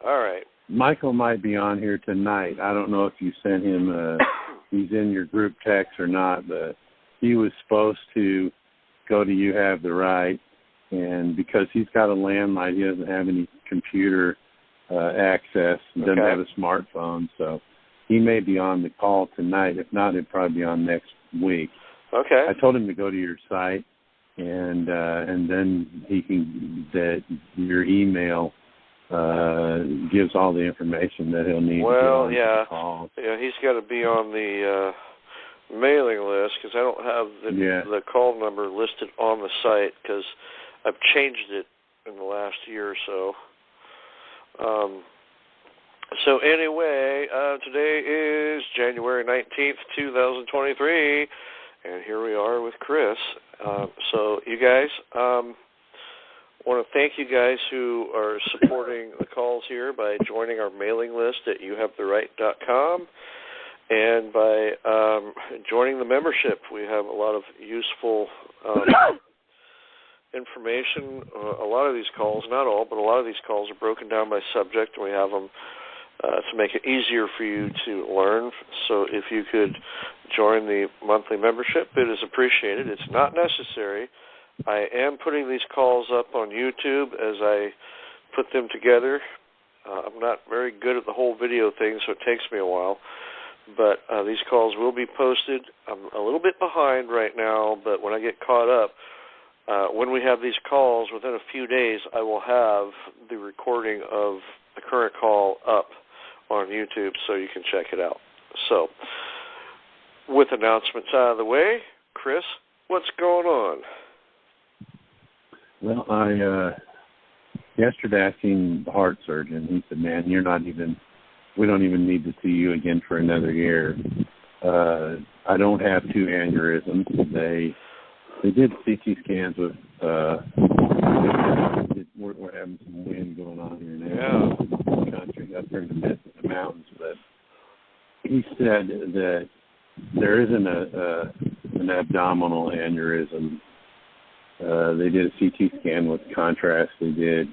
All right. Michael might be on here tonight. I don't know if you sent him, he's in your group text or not, but he was supposed to go to You Have the Right, and because he's got a landline, he doesn't have any computer access, and doesn't have a smartphone, so he may be on the call tonight. If not, it'll probably be on next week. Okay. I told him to go to your site, and then he can, that your email gives all the information that he'll need to get on the call. Yeah, he's got to be on the mailing list because I don't have the call number listed on the site because I've changed it in the last year or so. So anyway, today is January 19th, 2023, and here we are with Chris. So you guys, want to thank you guys who are supporting the calls here by joining our mailing list at youhavetheright.com and by joining the membership. We have a lot of useful information. A lot of these calls, not all, but a lot of these calls are broken down by subject, and we have them to make it easier for you to learn. So if you could join the monthly membership, it is appreciated. It's not necessary. I am putting these calls up on YouTube as I put them together. I'm not very good at the whole video thing, so it takes me a while. But these calls will be posted. I'm a little bit behind right now, but when I get caught up, when we have these calls, within a few days, I will have the recording of the current call up on YouTube so you can check it out. So, with announcements out of the way, Chris, what's going on? Well, yesterday I seen the heart surgeon. He said, man, we don't even need to see you again for another year. I don't have 2 aneurysms. They did CT scans with, we're having some wind going on here now in the country, up here in the midst of the mountains, but he said that there isn't an abdominal aneurysm. They did a CT scan with contrast. They did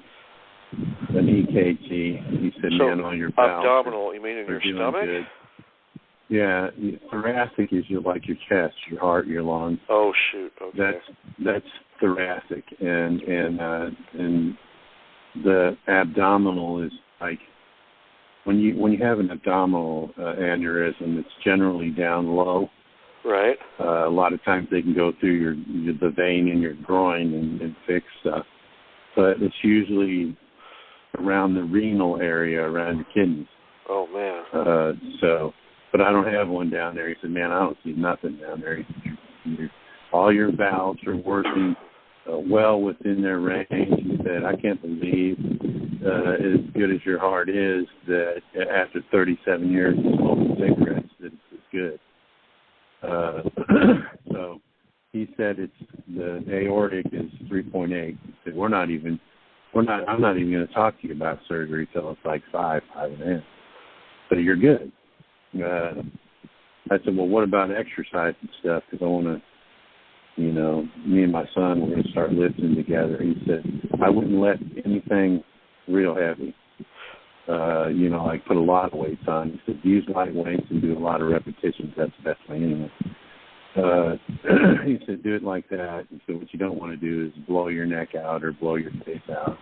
an EKG. He said, man, on your valves. Abdominal, you mean in your stomach? Good. Yeah, thoracic is like your chest, your heart, your lungs. Oh shoot! Okay. That's thoracic, and the abdominal is like when you have an abdominal aneurysm, it's generally down low. Right. A lot of times they can go through the vein in your groin and fix stuff, but it's usually around the renal area, around your kidneys. Oh man. But I don't have one down there. He said, man, I don't see nothing down there. All your valves are working well within their range. He said, I can't believe, as good as your heart is, that after 37 years of smoking cigarettes, that it's good. So he said the aortic is 3.8. He said, I'm not even going to talk to you about surgery till it's like 5.5. So you're good. I said, well, what about exercise and stuff? Because I want to, me and my son, we're going to start lifting together. He said, I wouldn't let anything real heavy, like put a lot of weights on. He said, use light weights and do a lot of repetitions. That's the best way anyway. He said, do it like that. He said, what you don't want to do is blow your neck out or blow your face out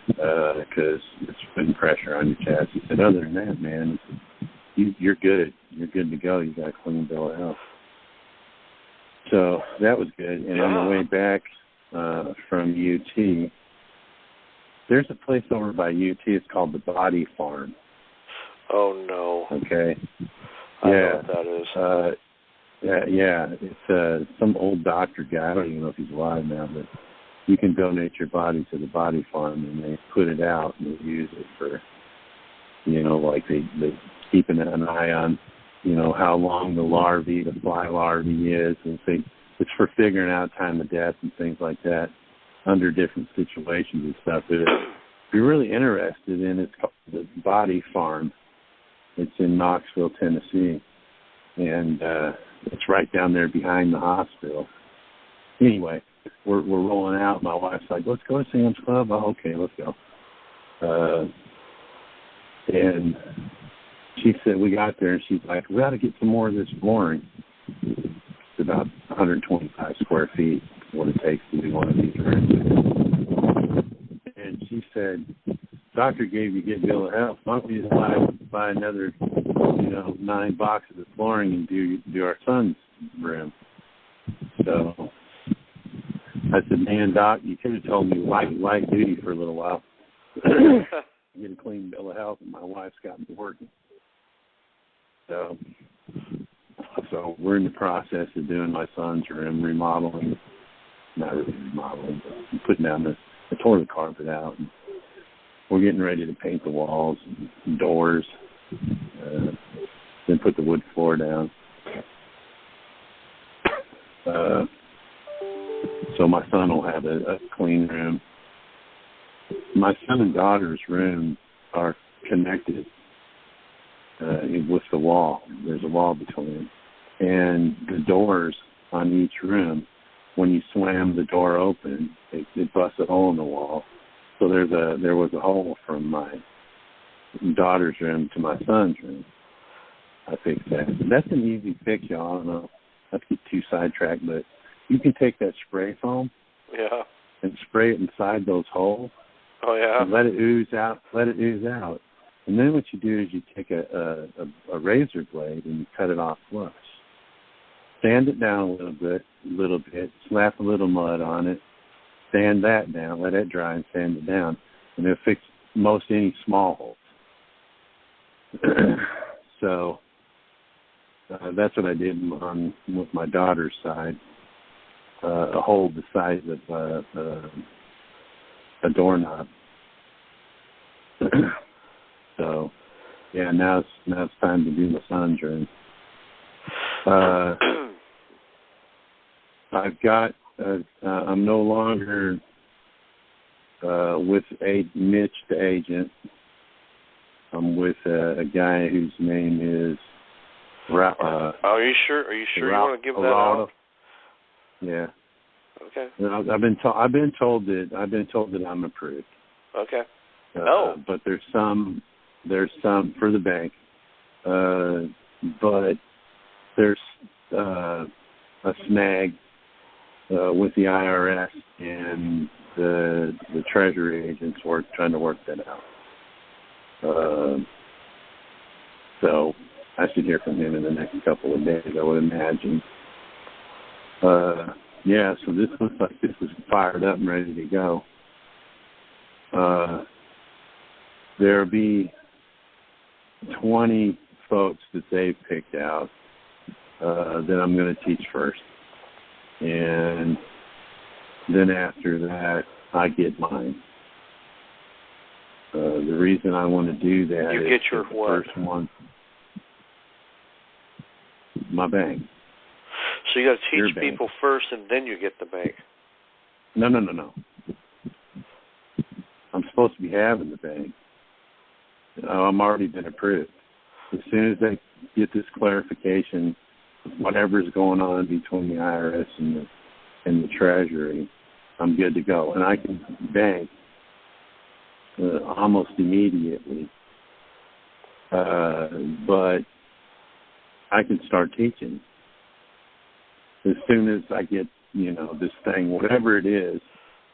because it's putting pressure on your chest. He said, other than that, man, you're good. You're good to go. You got a clean bill of health. So that was good. And on the way back from UT, there's a place over by UT. It's called the Body Farm. Oh no. Okay. I know what that is. Yeah. It's some old doctor guy. I don't even know if he's alive now, but you can donate your body to the Body Farm, and they put it out and they use it for, like they keeping an eye on, how long the fly larvae is, and it's for figuring out time of death and things like that under different situations and stuff. If you're really interested in it, it's called the Body Farm. It's in Knoxville, Tennessee, and it's right down there behind the hospital. Anyway, we're rolling out. My wife's like, let's go to Sam's Club. Oh, okay, let's go. And she said, we got there, and she's like, we got to get some more of this flooring. It's about 125 square feet, what it takes to do one of these rooms. And she said, doctor gave you a good bill of health. Why don't we just buy another, 9 boxes of flooring and do our son's room? So I said, man, Doc, you could have told me light duty for a little while. Get a clean bill of health, and my wife's got me working. So we're in the process of doing my son's room, remodeling. Not really remodeling, but putting down the toilet carpet out. And we're getting ready to paint the walls and doors, then put the wood floor down. So my son will have a clean room. My son and daughter's room are connected with the wall. There's a wall between them. And the doors on each room, when you slam the door open, it busts a hole in the wall. So there was a hole from my daughter's room to my son's room. I fixed that. That's an easy fix, y'all. I don't know. Not to get too sidetracked, but you can take that spray foam and spray it inside those holes. Oh, yeah. And let it ooze out. And then what you do is you take a razor blade and you cut it off flush. Sand it down a little bit, slap a little mud on it, sand that down, let it dry and sand it down, and it'll fix most any small holes. So that's what I did with my daughter's side, a hole the size of a doorknob. So, yeah, now it's time to do my son's room. I'm no longer with Mitch, the agent. I'm with a guy whose name is. Are you sure? Are you sure you want to give that out? Yeah. Okay. I've been told that I'm approved. Okay. But there's some for the bank, but there's a snag with the IRS and the Treasury agents trying to work that out. So I should hear from him in the next couple of days, I would imagine. So this looks like this is fired up and ready to go. There'll be 20 folks that they've picked out that I'm going to teach first. And then after that, I get mine. The reason I want to do that is get your what? First one, my bank. So you got to teach people first, and then you get the bank. No. I'm supposed to be having the bank. I'm already been approved. As soon as they get this clarification, whatever's going on between the IRS and the Treasury, I'm good to go. And I can bank almost immediately. But I can start teaching as soon as I get, this thing, whatever it is.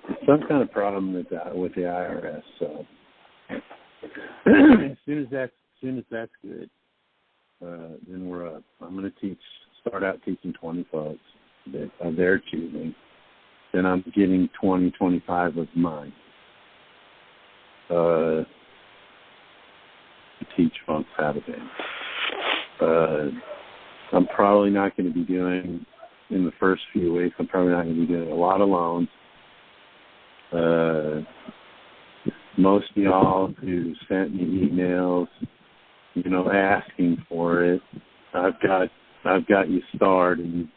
It's some kind of problem with the IRS. So as soon as that's good, then we're up. I'm going to start out teaching 20 folks that are their choosing. Then I'm getting 20, 25 of mine to teach folks how to bank. I'm probably not going to be doing, in the first few weeks, I'm probably not going to be doing a lot of loans. Most of y'all who sent me emails, asking for it, I've got you starred, and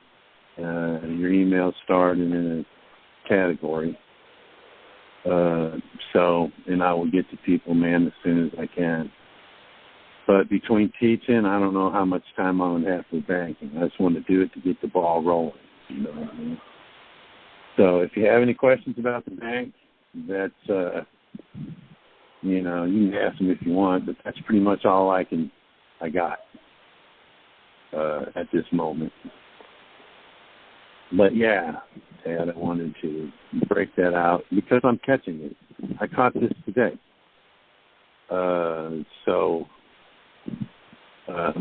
your email starred in a category. And I will get to people, man, as soon as I can. But between teaching, I don't know how much time I'm going to have for banking. I just want to do it to get the ball rolling. You know what I mean? So if you have any questions about the bank, that's You know, you can ask them if you want, but that's pretty much all I got at this moment. But yeah, Dad, I wanted to break that out because I'm catching it. I caught this today.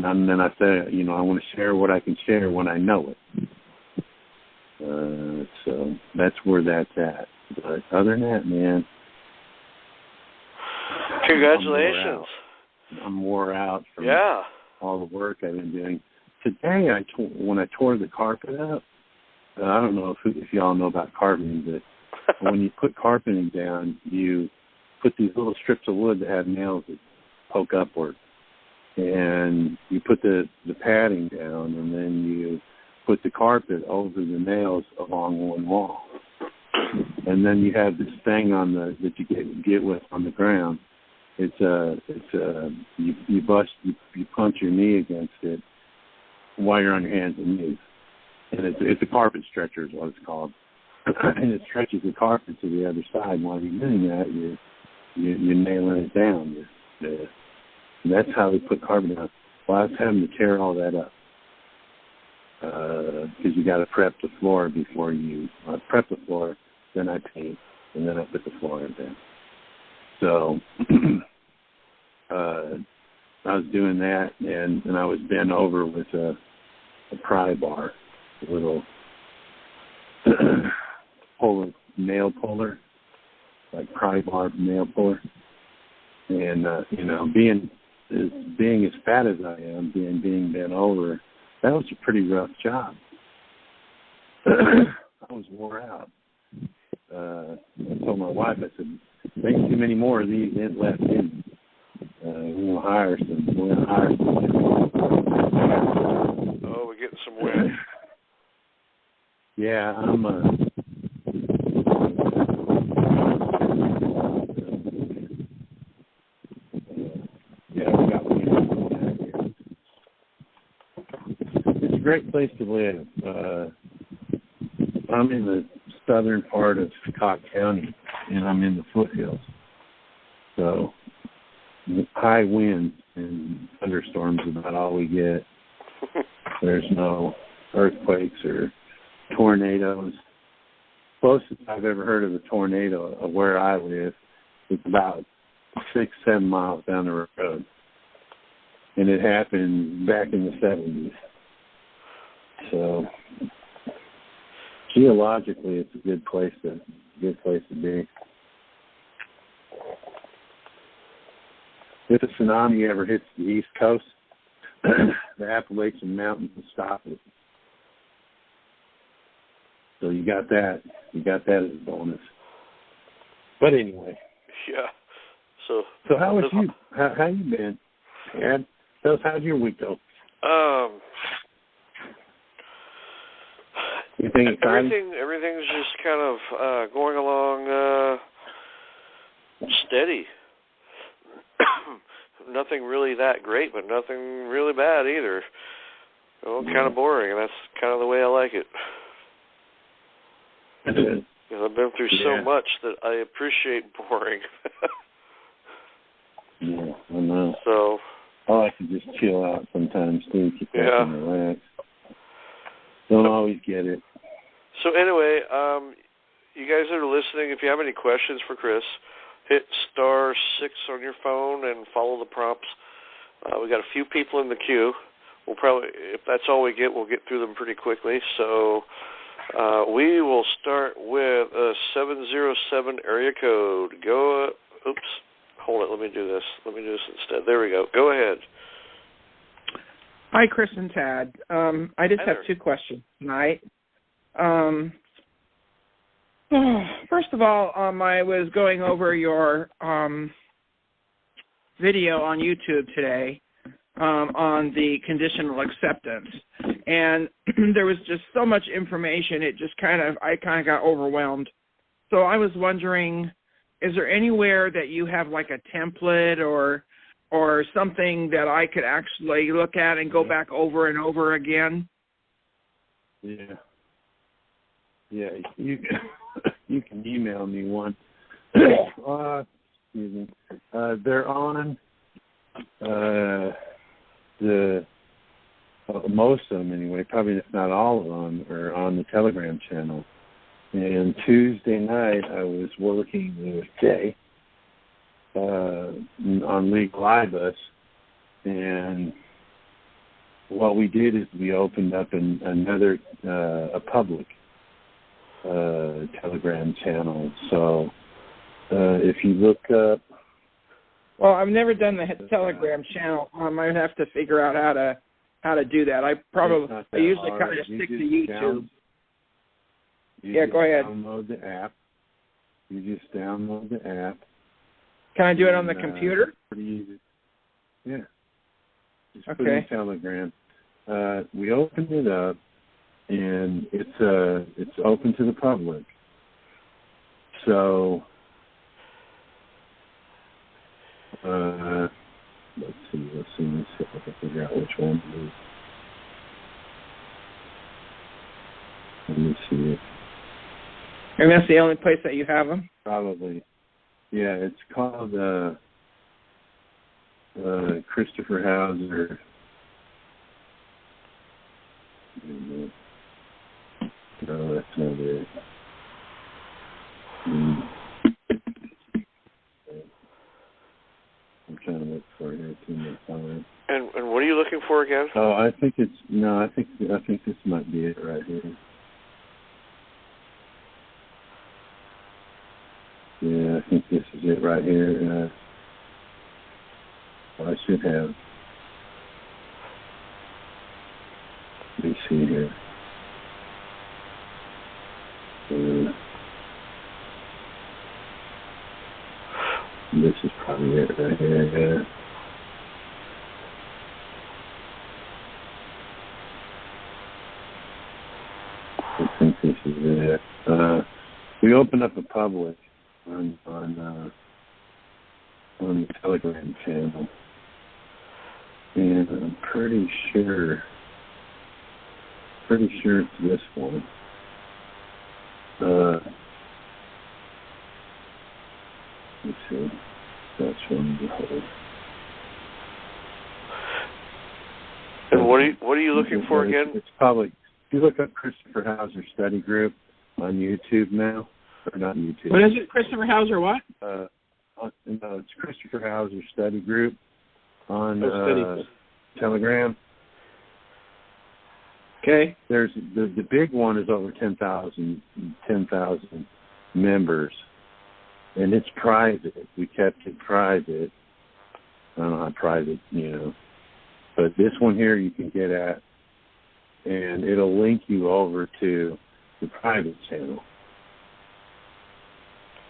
And then I said, you know, I want to share what I can share when I know it. So that's where that's at. But other than that, man, congratulations. I'm wore out from all the work I've been doing. Today, when I tore the carpet up, I don't know if y'all know about carpeting, but when you put carpeting down, you put these little strips of wood that have nails that poke upward. And you put the padding down, and then you put the carpet over the nails along one wall. And then you have this thing that you get with on the ground. You punch your knee against it while you're on your hands and knees. And it's a carpet stretcher is what it's called. And it stretches the carpet to the other side. While you're doing that, you're nailing it down. And that's how they put carpet down. Well, I was having to tear all that up because you got to prep the floor before you prep the floor. Then I paint, and then I put the floor in there. So I was doing that, and I was bent over with a pry bar, a little nail puller, like pry bar nail puller. And, you know, being as fat as I am, being bent over, that was a pretty rough job. I was wore out. I told my wife, I said, make too many more of these left in. We're going to hire some. Oh, we're getting some wind. Yeah, I'm we got wind. It's a great place to live. I'm in the southern part of Cock County, and I'm in the foothills. So high winds and thunderstorms is about all we get. There's no earthquakes or tornadoes. Closest I've ever heard of a tornado of where I live is about 6-7 miles down the road. And it happened back in the 70s. So geologically, it's a good place to be. If a tsunami ever hits the East Coast, the Appalachian Mountains will stop it. So you got that. You got that as a bonus. But anyway. Yeah. So how was you? How you been, Dad? Tell us, how'd your week go? Anything exciting? Everything's just kind of going along steady. Nothing really that great, but nothing really bad either. Oh, kind of boring, and that's kind of the way I like it. Because I've been through so much that I appreciate boring. Yeah, I know. So I like to just chill out sometimes too, keep and relax. Don't always get it. So anyway, you guys that are listening, if you have any questions for Chris, hit *6 on your phone and follow the prompts. We got a few people in the queue. We'll probably, if that's all we get, we'll get through them pretty quickly. So we will start with a 707 area code. Hold it. Let me do this instead. There we go. Go ahead. Hi, Chris and Tad. I just have two questions tonight. First of all, I was going over your video on YouTube today on the conditional acceptance, and there was just so much information. I kind of got overwhelmed. So I was wondering, is there anywhere that you have like a template or something that I could actually look at and go back over and over again? Yeah. Yeah, you can email me one. excuse me. They're on most of them anyway, probably if not all of them, are on the Telegram channel. And Tuesday night, I was working with Jay on Legal IBUS, and what we did is we opened up another a public Telegram channel. So if you look up, well, I've never done the Telegram channel. I might have to figure out how to do that. I usually kind of stick to YouTube. Go ahead. Download the app. You just download the app. Can I do it on the computer? Pretty easy. Yeah. Just okay. Put in Telegram. We opened it up, and it's open to the public. So let's see if I can figure out which one it is. Let me see. And that's the only place that you have them? Probably. Yeah, it's called Christopher Hauser. No, that's not it. I'm trying to look for it here too much time. And what are you looking for again? Oh, I think this might be it right here. Yeah, I think this is it right here. I should have. Let me see here. This is probably it right here. Yeah. I think this is it. We opened up a public on the Telegram channel, and I'm pretty sure it's this one. Let's see. That's one to hold. And what are you looking for again? It's probably, if you look up Christopher Hauser Study Group on YouTube now, or not YouTube. What is it? Christopher Hauser what? No, it's Christopher Hauser Study Group on Telegram. Okay. There's the big one is over 10,000 members, and it's private. We kept it private. I don't know how private, but this one here you can get at, and it'll link you over to the private channel.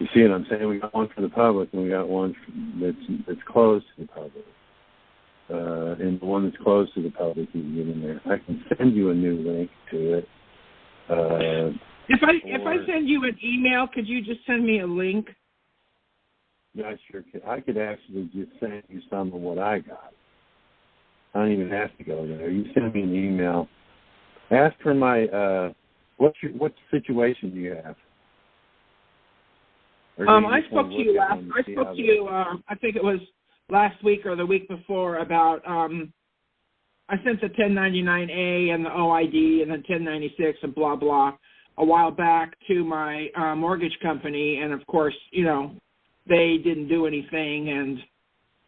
You see what I'm saying? We got one for the public, and we got one that's closed to the public. And the one that's closed to the public, you can get in there. I can send you a new link to it. If I send you an email, could you just send me a link? Yeah, I sure could. I could actually just send you some of what I got. I don't even have to go there. You send me an email. Ask for my what situation do you have? I spoke to you I think it was last week or the week before about I sent the 1099A and the OID and the 1096 and blah blah a while back to my mortgage company, and of course they didn't do anything,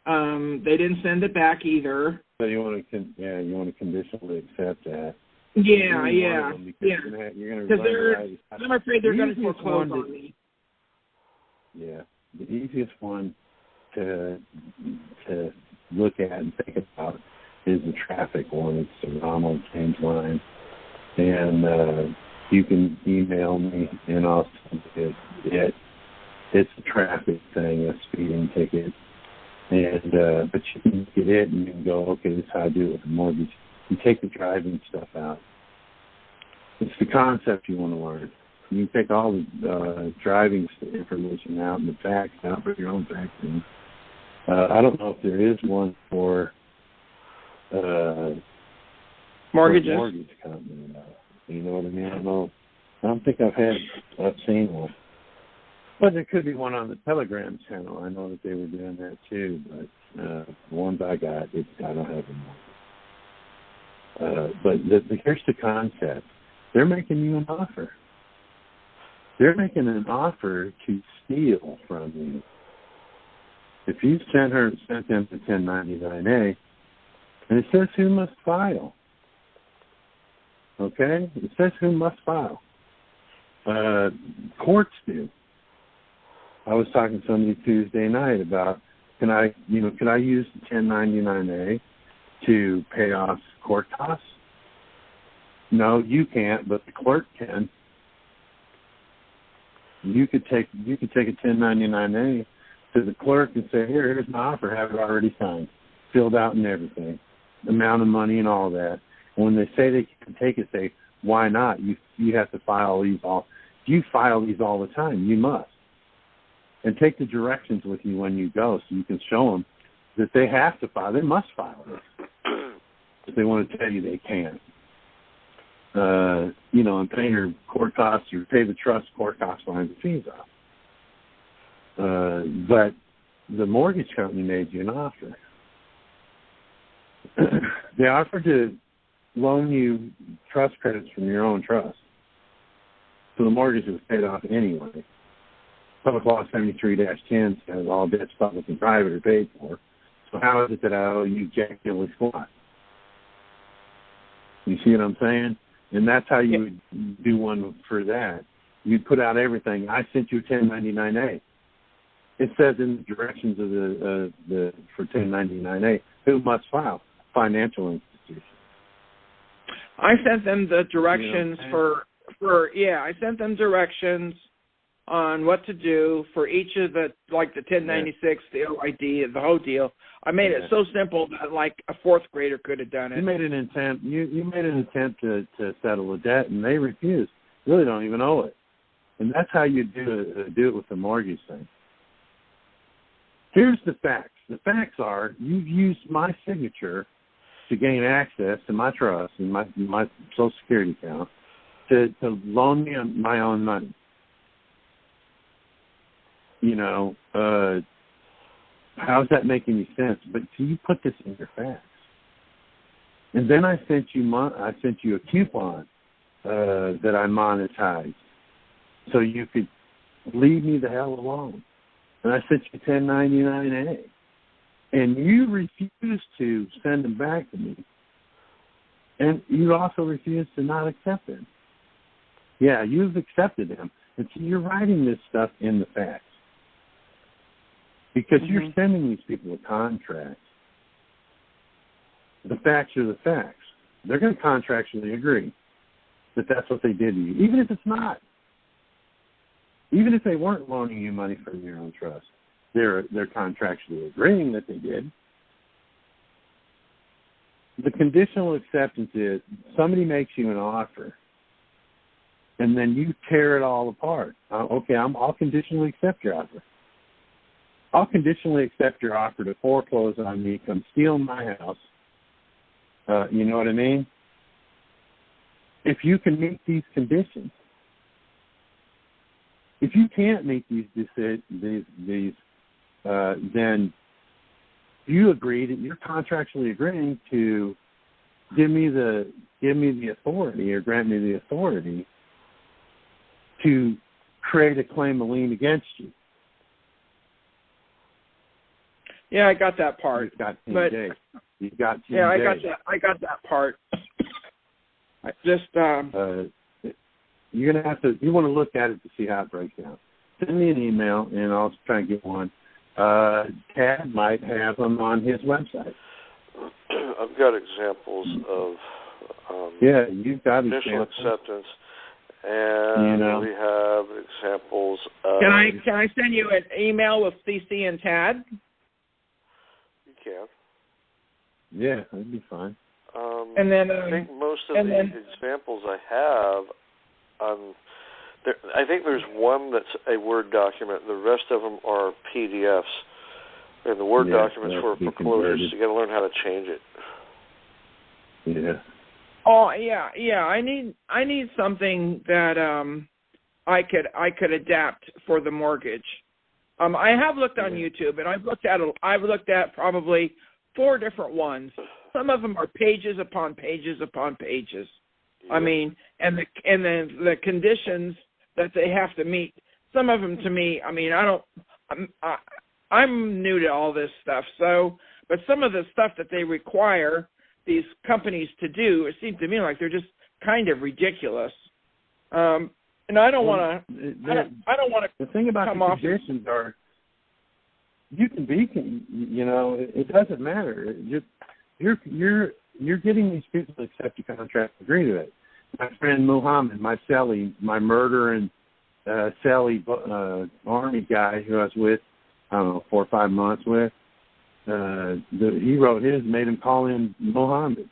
and they didn't send it back either. So you want to conditionally accept that. Yeah. Because I'm afraid they're going to foreclose on me. Yeah, the easiest one to look at and think about is the traffic one. It's the Ronald James line, and you can email me, and I'll send it. It's a traffic thing, a speeding ticket, and but you can get it and you can go, okay, this is how I do it with the mortgage. You take the driving stuff out. It's the concept you want to learn. You can take all the driving information out and the facts out for your own vaccine. I don't know if there is one for mortgages. For mortgage company. You know what I mean? I don't think I've seen one. But there could be one on the Telegram channel. I know that they were doing that too, but the ones I got, I don't have them. But here's the concept. They're making you an offer. They're making an offer to steal from you. If you sent them to 1099-A, and it says who must file. Okay? It says who must file. Courts do. I was talking to somebody Tuesday night about can I use the 1099-A to pay off court costs? No, you can't, but the clerk can. You could take a 1099-A to the clerk and say, here's my offer, have it already signed, filled out and everything, amount of money and all that. And when they say they can take it, say, why not? You have to file these all. You file these all the time. You must. And take the directions with you when you go so you can show them that they have to file. They must file this. If they want to tell you they can't. And pay your court costs or pay the trust court costs fines and fees off. But the mortgage company made you an offer. They offered to loan you trust credits from your own trust. So the mortgage was paid off anyway. Public Law 73-10 says all debts, public and private, are paid for. So how is it that I owe you jack diddly squat? You see what I'm saying? And that's how you would do one for that. You'd put out everything. I sent you a 1099-A. It says in the directions of for 1099-A, who must file? Financial institution. I sent them the directions I sent them directions on what to do for each of the 1096, the OID, the whole deal. I made it so simple that a fourth grader could have done it. You made an attempt. You made an attempt to settle a debt, and they refused. Really don't even owe it. And that's how you do it with the mortgage thing. Here's the facts. The facts are you've used my signature to gain access to my trust and my Social Security account to loan me my own money. How's that make any sense? But you put this in your facts. And then I sent you a coupon that I monetized so you could leave me the hell alone. And I sent you 1099-A. And you refused to send them back to me. And you also refused to not accept them. Yeah, you've accepted them. And so you're writing this stuff in the facts. Because you're sending these people a contract. The facts are the facts. They're going to contractually agree that that's what they did to you, even if it's not. Even if they weren't loaning you money from your own trust, they're contractually agreeing that they did. The conditional acceptance is somebody makes you an offer, and then you tear it all apart. I'll conditionally accept your offer. I'll conditionally accept your offer to foreclose on me, come steal my house. You know what I mean? If you can meet these conditions. If you can't meet these, then you agree that you're contractually agreeing to give me the authority or grant me the authority to create a claim of lien against you. Yeah, I got that part. You've got 10 days. You've got 10 days. Yeah, I got that part. I just you're gonna you want to look at it to see how it breaks down. Send me an email and I'll try and get one. Tad might have them on his website. I've got examples of you've got conditional acceptance, and we have examples of. Can I send you an email with CC and Tad? You can. Yeah, that'd be fine. And then I think most of the examples I have, I think there's one that's a Word document. The rest of them are PDFs. And the Word documents for foreclosures. So you got to learn how to change it. Yeah. Oh yeah. I need something that I could adapt for the mortgage. I have looked on YouTube, and I've looked at probably 4 different ones. Some of them are pages upon pages upon pages. I mean, and the conditions that they have to meet. Some of them, to me, I mean, I'm new to all this stuff. So, but some of the stuff that they require these companies to do, it seems to me like they're just kind of ridiculous. And I don't want to. I don't want to. The thing about the conditions are, you can be, you know, it doesn't matter. You're getting these people to accept your contract, agree to it. My friend Muhammad, my murder and Sally Army guy who I was with, I don't know, 4 or 5 months with, he wrote his, made him call in Muhammad.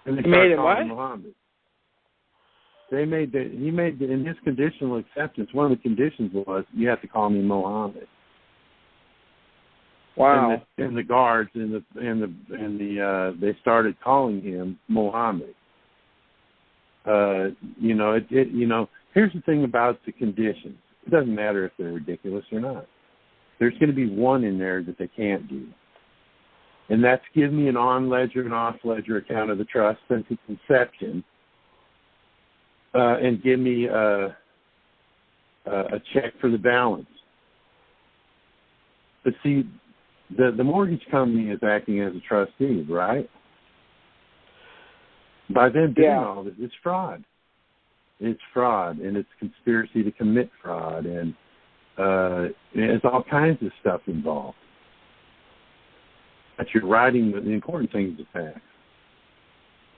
And they made him what? Muhammad. He made in his conditional acceptance, one of the conditions was you have to call me Muhammad. Wow. And the guards and they started calling him Muhammad. You know, here's the thing about the conditions. It doesn't matter if they're ridiculous or not. There's going to be one in there that they can't do. And that's give me an on-ledger and off-ledger account of the trust since its inception, and give me a check for the balance. But see, the mortgage company is acting as a trustee, right? By them doing all this, it's fraud. It's fraud, and it's conspiracy to commit fraud, and there's all kinds of stuff involved. But you're writing the important thing is the facts.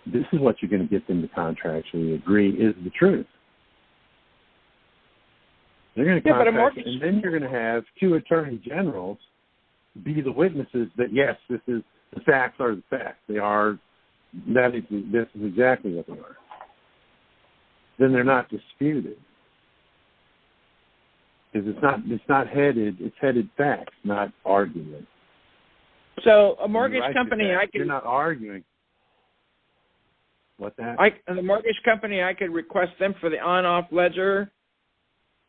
This is what you're going to get them to contractually agree is the truth. They're going to contract, and then you're going to have 2 attorney generals be the witnesses that yes, the facts are the facts. They are. This is exactly what they are. Then they're not disputed because it's not headed. It's headed facts, not argument. So a mortgage company, you're not arguing. What's that? The mortgage company, I could request them for the on-off ledger.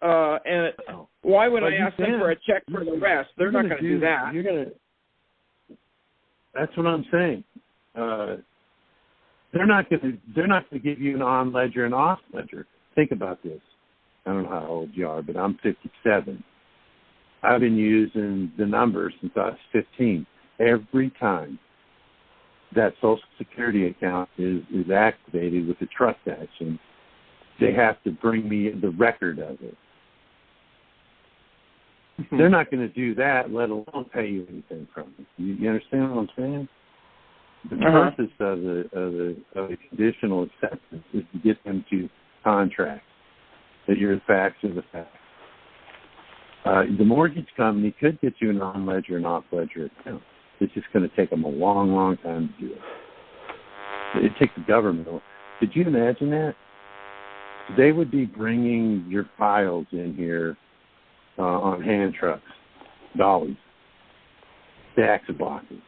And why would I ask them for a check for the rest? They're not going to do that. That's what I'm saying. They're not going to give you an on ledger and off ledger. Think about this. I don't know how old you are, but I'm 57. I've been using the numbers since I was 15. Every time that Social Security account is activated with a trust action, they have to bring me the record of it. They're not going to do that, let alone pay you anything from it. You understand what I'm saying? The purpose of the conditional acceptance is to get them to contract that your facts are the facts. The mortgage company could get you an on-ledger and off-ledger account. It's just going to take them a long, long time to do it. It takes the government. Could you imagine that? They would be bringing your files in here on hand trucks, dollies, stacks of boxes.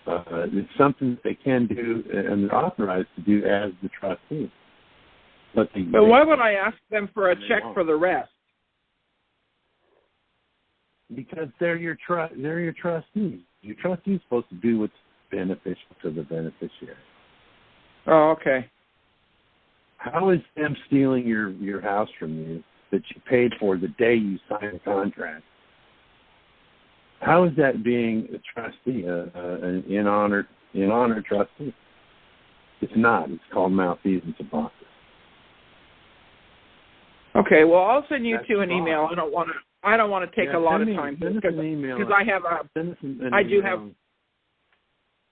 It's something that they can do and they're authorized to do as the trustee. But why would I ask them for a check for the rest? Because they're your trustees. Your trustee is supposed to do what's beneficial to the beneficiary. Oh, okay. How is them stealing your house from you that you paid for the day you signed the contract? How is that being a trustee, an in honor trustee? It's not. It's called malfeasance of office. Okay, well, I'll send you two an email. I don't want to take a lot of time because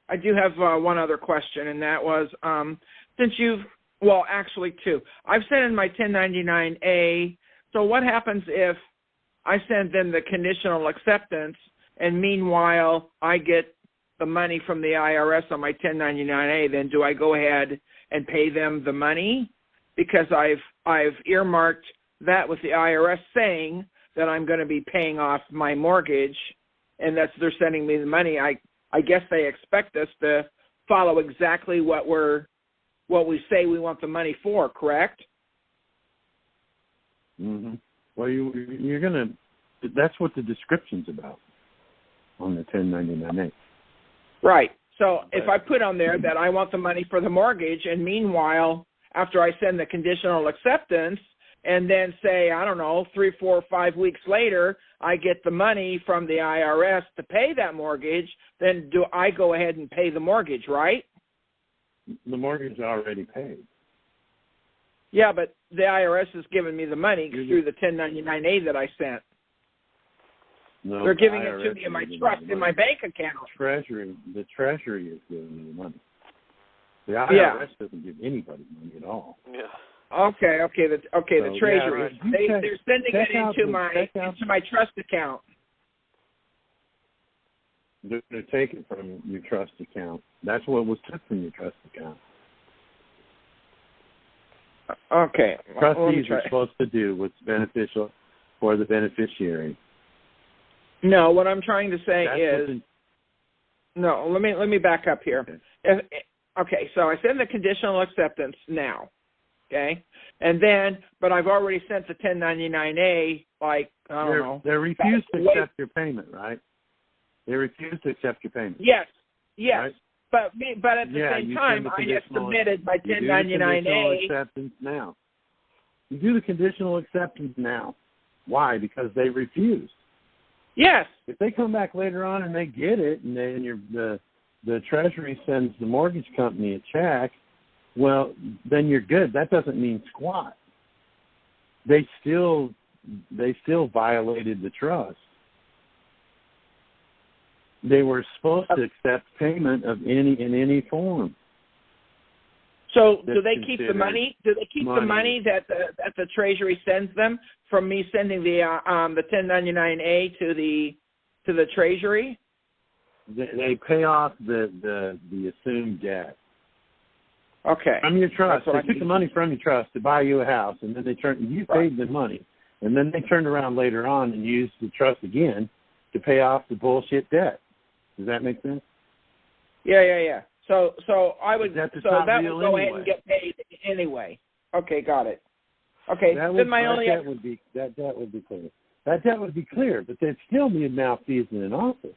I do have one other question, and that was since actually two. I've sent in my 1099-A. So what happens if I send them the conditional acceptance, and meanwhile I get the money from the IRS on my 1099-A? Then do I go ahead and pay them the money because I've earmarked that with the IRS saying that I'm going to be paying off my mortgage, and they're sending me the money. I guess they expect us to follow exactly what we say we want the money for, correct? Mm-hmm. Well, you're going to, that's what the description's about on the 1099-A. Right. So if I put on there that I want the money for the mortgage, and meanwhile, after I send the conditional acceptance, and then say, I don't know, 3, 4, 5 weeks later, I get the money from the IRS to pay that mortgage, then do I go ahead and pay the mortgage, right? The mortgage is already paid. Yeah, but the IRS has given me the money through the 1099-A that I sent. No, they're giving it to me in my trust, in my bank account. The Treasury is giving me the money. The IRS doesn't give anybody money at all. Yeah. Okay. The Treasury. Yeah, right. They're sending it into my trust account. They're taking from your trust account. That's what was took from your trust account. Okay. Trustees are supposed to do what's beneficial for the beneficiary. No, what I'm trying to say let me back up here. Okay, so I send the conditional acceptance now, okay? And then, but I've already sent the 1099-A, like, I don't know. They refuse to accept your payment, right? They refuse to accept your payment. Yes. Right? But at the same time, I just submitted my 1099-A. Acceptance now. You do the conditional acceptance now. Why? Because they refuse. Yes. If they come back later on and they get it, and the Treasury sends the mortgage company a check, well, then you're good. That doesn't mean squat. They still violated the trust. They were supposed to accept payment in any form. So do they keep the money? Do they keep the money that the Treasury sends them from me sending the 1099-A to the Treasury? They pay off the assumed debt. Okay. From your trust. They took the money from your trust to buy you a house, and then you paid the money, and then they turned around later on and used the trust again to pay off the bullshit debt. Does that make sense? Yeah. So I would that would go ahead and get paid anyway. Okay, got it. Okay, that would be clear. That debt would be clear, but they'd still need malfeasance in office.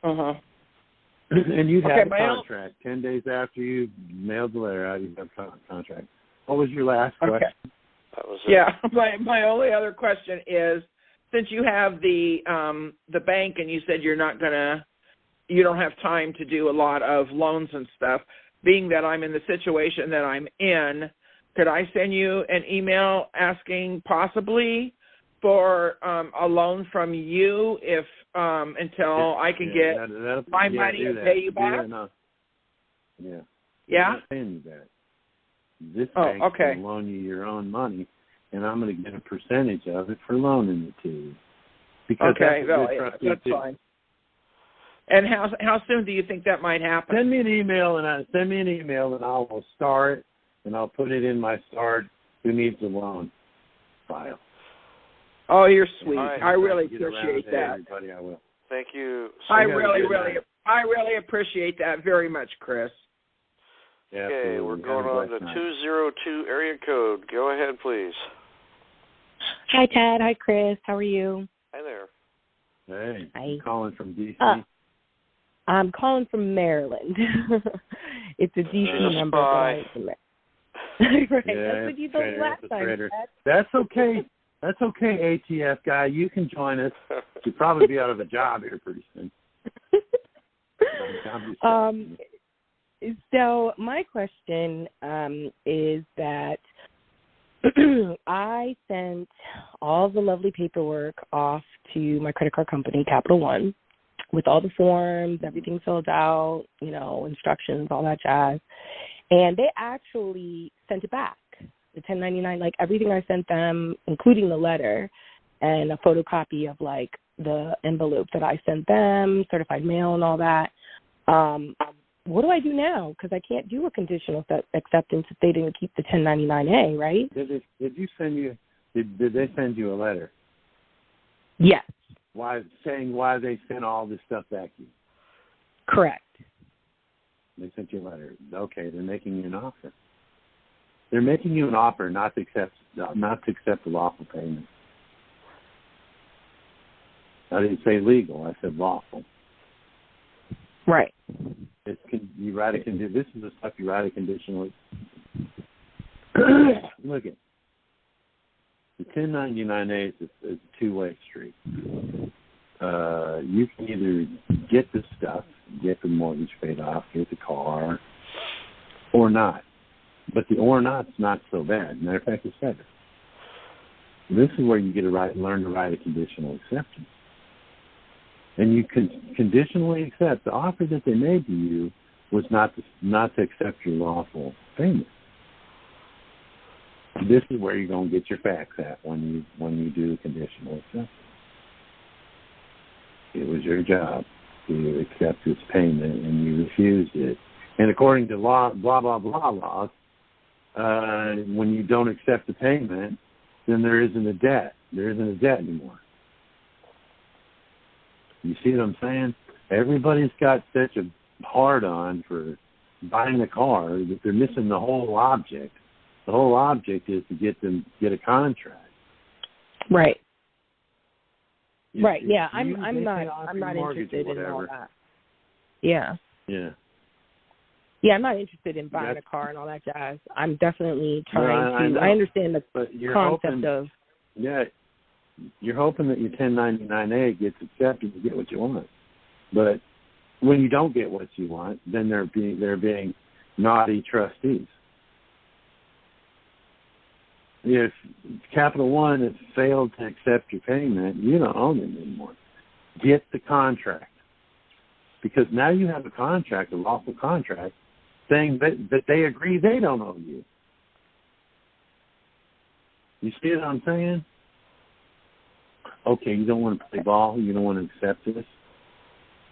And you'd have a contract 10 days after you mailed the letter out. You'd have a contract. What was your last question? That was it. Yeah, my only other question is, since you have the bank and you said you don't have time to do a lot of loans and stuff, being that I'm in the situation that I'm in, could I send you an email asking possibly for a loan from you if until I can get my money and pay you back? Yeah. Yeah? I'm not paying you back. This bank's going to loan you your own money, and I'm going to get a percentage of it for loaning it to you. Because that's fine. And how soon do you think that might happen? Send me an email, and I will star it, and I'll put it in my starred who needs a loan file. Oh, you're sweet. Right. I really appreciate that. Everybody, I will. Thank you. I really appreciate that very much, Chris. Okay, we're going on to 202 area code. Go ahead, please. Hi, Ted. Hi, Chris. How are you? Hi there. Hey, Hi. I'm calling from D.C. I'm calling from Maryland. It's a D.C. number. Right, that's what you told me last time. That's okay. That's okay, ATF guy. You can join us. You'll probably be out of a job here pretty soon. So my question is that I sent all the lovely paperwork off to my credit card company, Capital One, with all the forms, everything filled out, instructions, all that jazz. And they actually sent it back, the 1099, like everything I sent them, including the letter and a photocopy of like the envelope that I sent them, certified mail and all that. What do I do now? Because I can't do a conditional acceptance if they didn't keep the 1099-A, right? Did they send you a letter? Yes. Why they sent all this stuff back to you? Correct. They sent you a letter. Okay, they're making you an offer. They're making you an offer not to accept the lawful payment. I didn't say legal. I said lawful. Right. You write a condition. This is the stuff you write a conditional. Look at the 1099A is a two-way street. You can either get the stuff, get the mortgage paid off, get the car, or not. But the or not's not so bad. Matter of fact, it's better. This is where you get to learn to write a conditional acceptance. And you can conditionally accept the offer that they made to you was not to accept your lawful payment. This is where you're going to get your facts at when you do a conditional acceptance. It was your job to accept this payment, and you refused it. And according to law, blah, blah, blah laws, when you don't accept the payment, then there isn't a debt. There isn't a debt anymore. You see what I'm saying? Everybody's got such a hard-on for buying a car that they're missing the whole object. The whole object is to get a contract. Right. Right. Yeah. I'm not interested in all that. Yeah. Yeah. Yeah, I'm not interested in buying a car and all that jazz. I'm definitely trying to. I understand the concept of. Yeah. You're hoping that your 1099A gets accepted to get what you want. But when you don't get what you want, then they're being naughty trustees. If Capital One has failed to accept your payment, you don't own it anymore. Get the contract. Because now you have a contract, a lawful contract, saying that they agree they don't owe you. You see what I'm saying? Okay, you don't want to play ball? You don't want to accept this?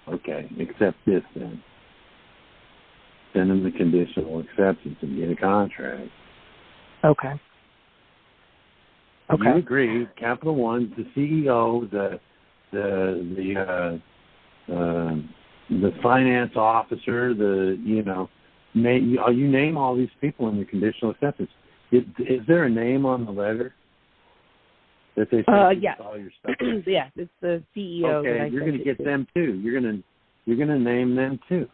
Okay, accept this then. Send them the conditional acceptance and get a contract. Okay. You agree, Capital One, the CEO, the finance officer, you name all these people in the conditional acceptance. Is there a name on the letter that they say yes. all your stuff? Yes, it's the CEO. Okay, you're going to get them too. You're going to name them too.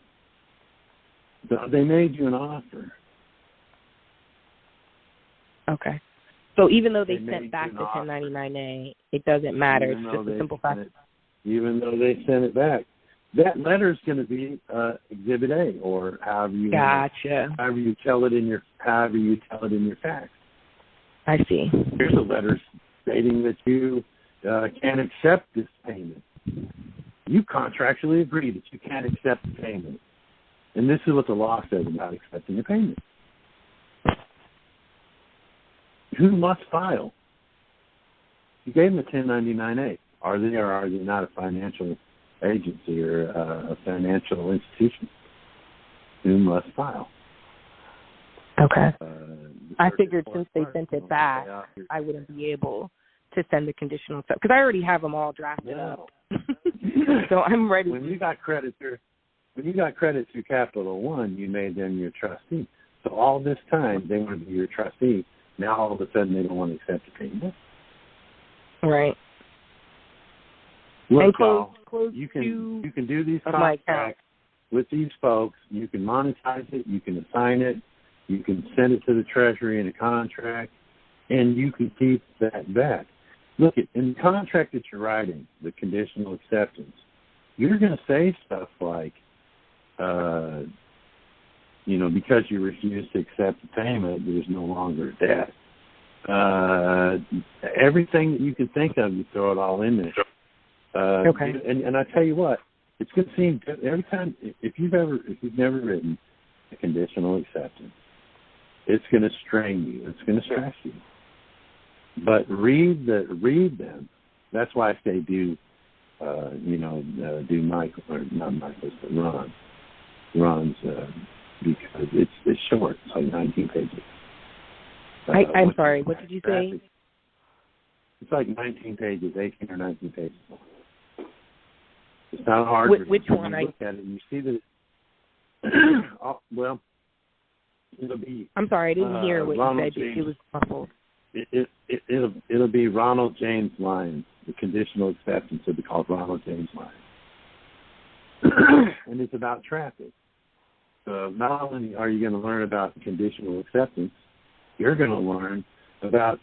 They made you an offer. Okay. So even though they sent back the 1099A, it doesn't matter. It's just a simple fact. Even though they sent it back, that letter is going to be Exhibit A, or however you tell it in your fax. I see. Here's a letter stating that you can't accept this payment. You contractually agree that you can't accept the payment, and this is what the law says about accepting a payment. Who must file? You gave them a 1099A. Are they or are they not a financial agency or a financial institution? Who must file? Okay. I figured since they sent it back, I wouldn't be able to send the conditional stuff because I already have them all drafted up. So I'm ready. When you got credit through Capital One, you made them your trustee. So all this time they want to be your trustee. Now all of a sudden they don't want to accept the payment. Right. Look, close you can do these contracts with these folks. You can monetize it. You can assign it. You can send it to the Treasury in a contract, and you can keep that back. Look, in the contract that you're writing, the conditional acceptance, you're going to say stuff like, because you refuse to accept the payment, there's no longer a debt. Everything that you can think of, you throw it all in there. Okay. And I tell you what, it's going to seem every time if you've never written a conditional acceptance, it's going to strain you. It's going to stress you. But read them. That's why I say do Michael or not Michael's, but Ron's. Because it's short. It's like 19 pages. I'm sorry. What did you say? It's like 19 pages, 18 or 19 pages. It's not hard. Which one? Look at it and you see that. It'll be. I'm sorry, I didn't hear what Ronald you said. James, It was muffled. It'll be Ronald James Lyons. The conditional acceptance will be called Ronald James Lyons. And it's about traffic. So not only are you going to learn about conditional acceptance, you're going to learn about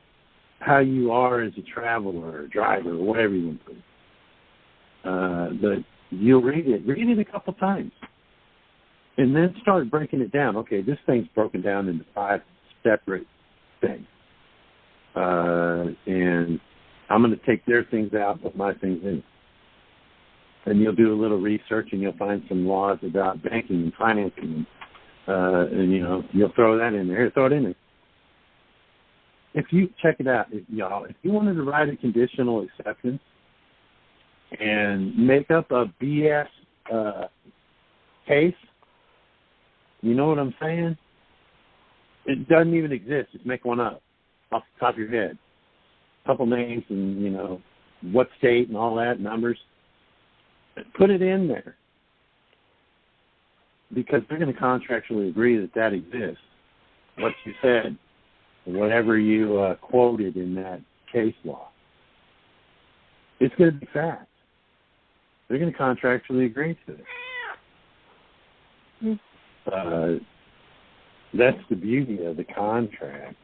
how you are as a traveler or driver or whatever you want to put it. But you'll read it a couple times, and then start breaking it down. Okay, this thing's broken down into 5 separate things. And I'm going to take their things out, put my things in. And you'll do a little research, and you'll find some laws about banking and financing. And you'll throw that in there. Here, throw it in there. If you check it out, if you wanted to write a conditional acceptance and make up a BS case, you know what I'm saying? It doesn't even exist. Just make one up off the top of your head. A couple names and, what state and all that, numbers. Put it in there. Because they're going to contractually agree that exists. What you said, whatever you quoted in that case law. It's going to be fact. They're going to contractually agree to it. That's the beauty of the contract.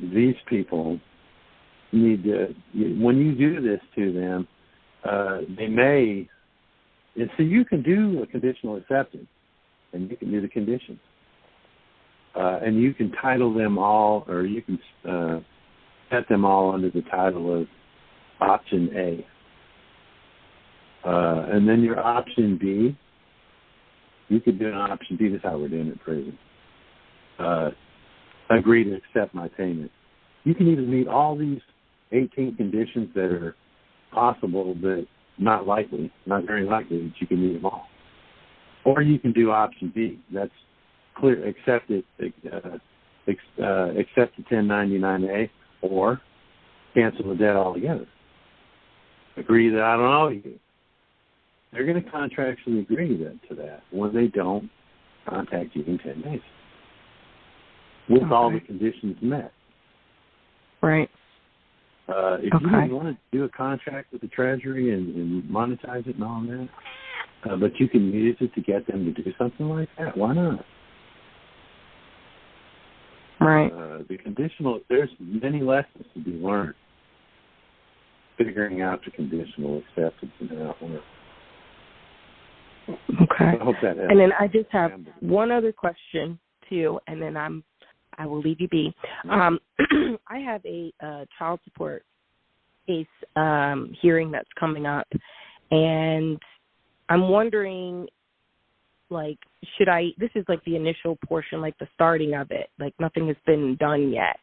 These people need to, when you do this to them, they may, and so you can do a conditional acceptance, and you can do the conditions. And you can title them all, or you can set them all under the title of option A. And then your option B, you could do an option B. This is how we're doing it in prison. Agree to accept my payment. You can either meet all these 18 conditions that are possible, but not very likely that you can meet them all. Or you can do option B. That's clear, accept the 1099-A, or cancel the debt altogether. Agree that I don't owe you. They're going to contractually agree to that. When they don't, contact you in 10 days with all the conditions met. Right. If you want to do a contract with the Treasury and monetize it and all that, but you can use it to get them to do something like that, why not? Right. The conditional, there's many lessons to be learned figuring out the conditional acceptance and how it works. Okay. I hope that helps. And then I just have one other question too, and then I will leave you be. I have a child support case hearing that's coming up, and I'm wondering, this is the initial portion, the starting of it, nothing has been done yet.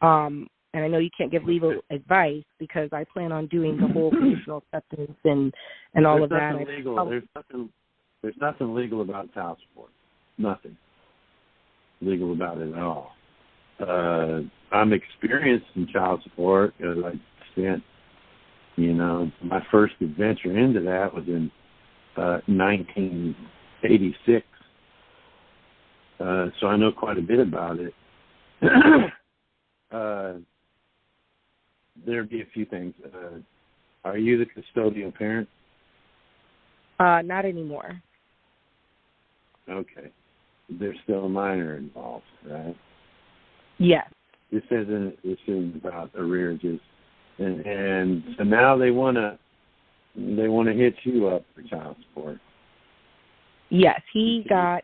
And I know you can't give legal advice because I plan on doing the whole conditional acceptance and all of that. There's nothing legal about child support. Nothing legal about it at all. I'm experienced in child support because I spent, my first adventure into that was in 1986. So I know quite a bit about it. There'd be a few things. Are you the custodial parent? Not anymore. Okay. There's still a minor involved, right? Yes. This isn't about arrearages, and so now they want to hit you up for child support. Yes, he got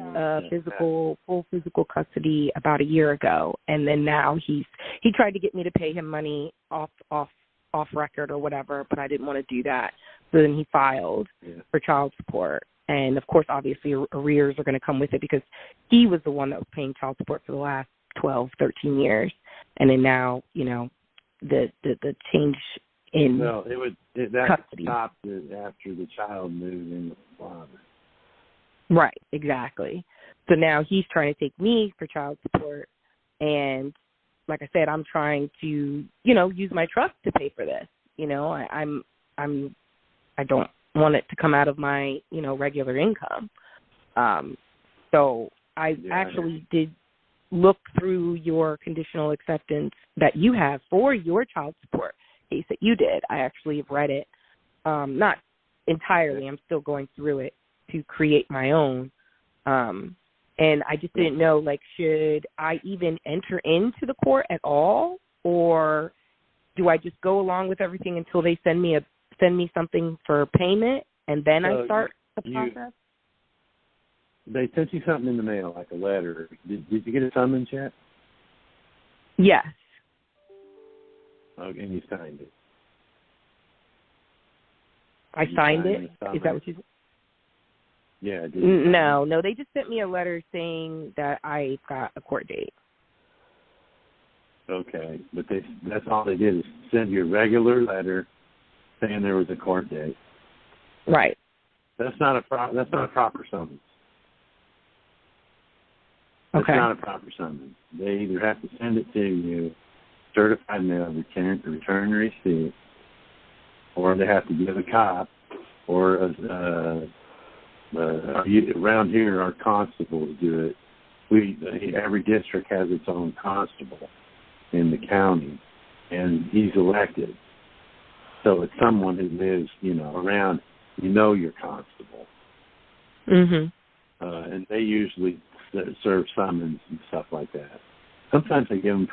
full physical custody about a year ago, and then now he tried to get me to pay him money off record or whatever, but I didn't want to do that. So then he filed for child support, and of course, obviously, arrears are going to come with it because he was the one that was paying child support for the last 12, 13 years, and then now the change in custody stopped after the child moved in with the father. Right, exactly. So now he's trying to take me for child support, and like I said, I'm trying to, use my trust to pay for this. I don't want it to come out of my, regular income. So I actually did look through your conditional acceptance that you have for your child support case that you did. I actually have read it, not entirely. I'm still going through it to create my own. And I just didn't know, like, should I even enter into the court at all, or do I just go along with everything until they send me something for payment, and then I start the process? They sent you something in the mail, like a letter. Did you get a summons yet? Yes. Okay, and you signed it. I signed it? Is that what you said? Yeah. No, they just sent me a letter saying that I got a court date. Okay, but that's all they did is send you a regular letter saying there was a court date. Right. That's not a proper summons. That's Okay. not a proper summons. They either have to send it to you, certified mail, return receipt, or they have to give a cop, or around here our constables do it. Every district has its own constable in the county, and he's elected. So it's someone who lives, around, your constable. Mhm. And they usually serve summons and stuff like that. Sometimes they give them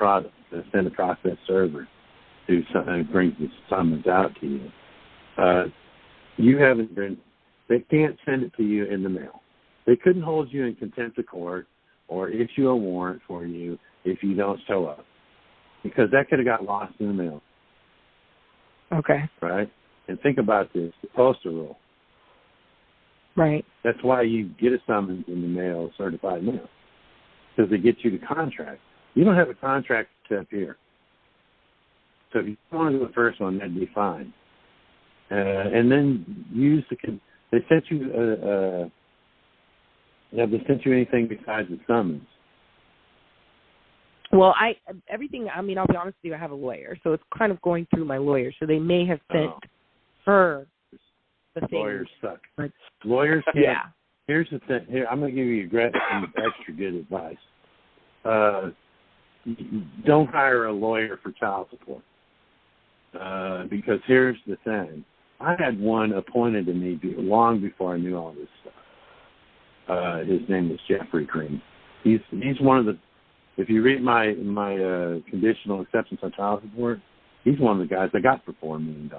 send a process server who brings the summons out to you. They can't send it to you in the mail. They couldn't hold you in contempt of court or issue a warrant for you if you don't show up, because that could have got lost in the mail. Okay. Right? And think about this, the postal rule. Right. That's why you get a summons in the mail, certified mail, because they get you the contract. You don't have a contract up here. So if you want to do the first one, that'd be fine. And then they sent you have they sent you anything besides the summons? Well, I'll be honest with you, I have a lawyer, so it's kind of going through my lawyer. So they may have sent her the thing. Lawyers suck. But, lawyers can't. Yeah. Here's the thing. Here, I'm going to give you some extra good advice. Don't hire a lawyer for child support. Because here's the thing. I had one appointed to me long before I knew all this stuff. His name was Jeffrey Green. He's one of the, if you read my conditional acceptance on child support, he's one of the guys I got for $4 million.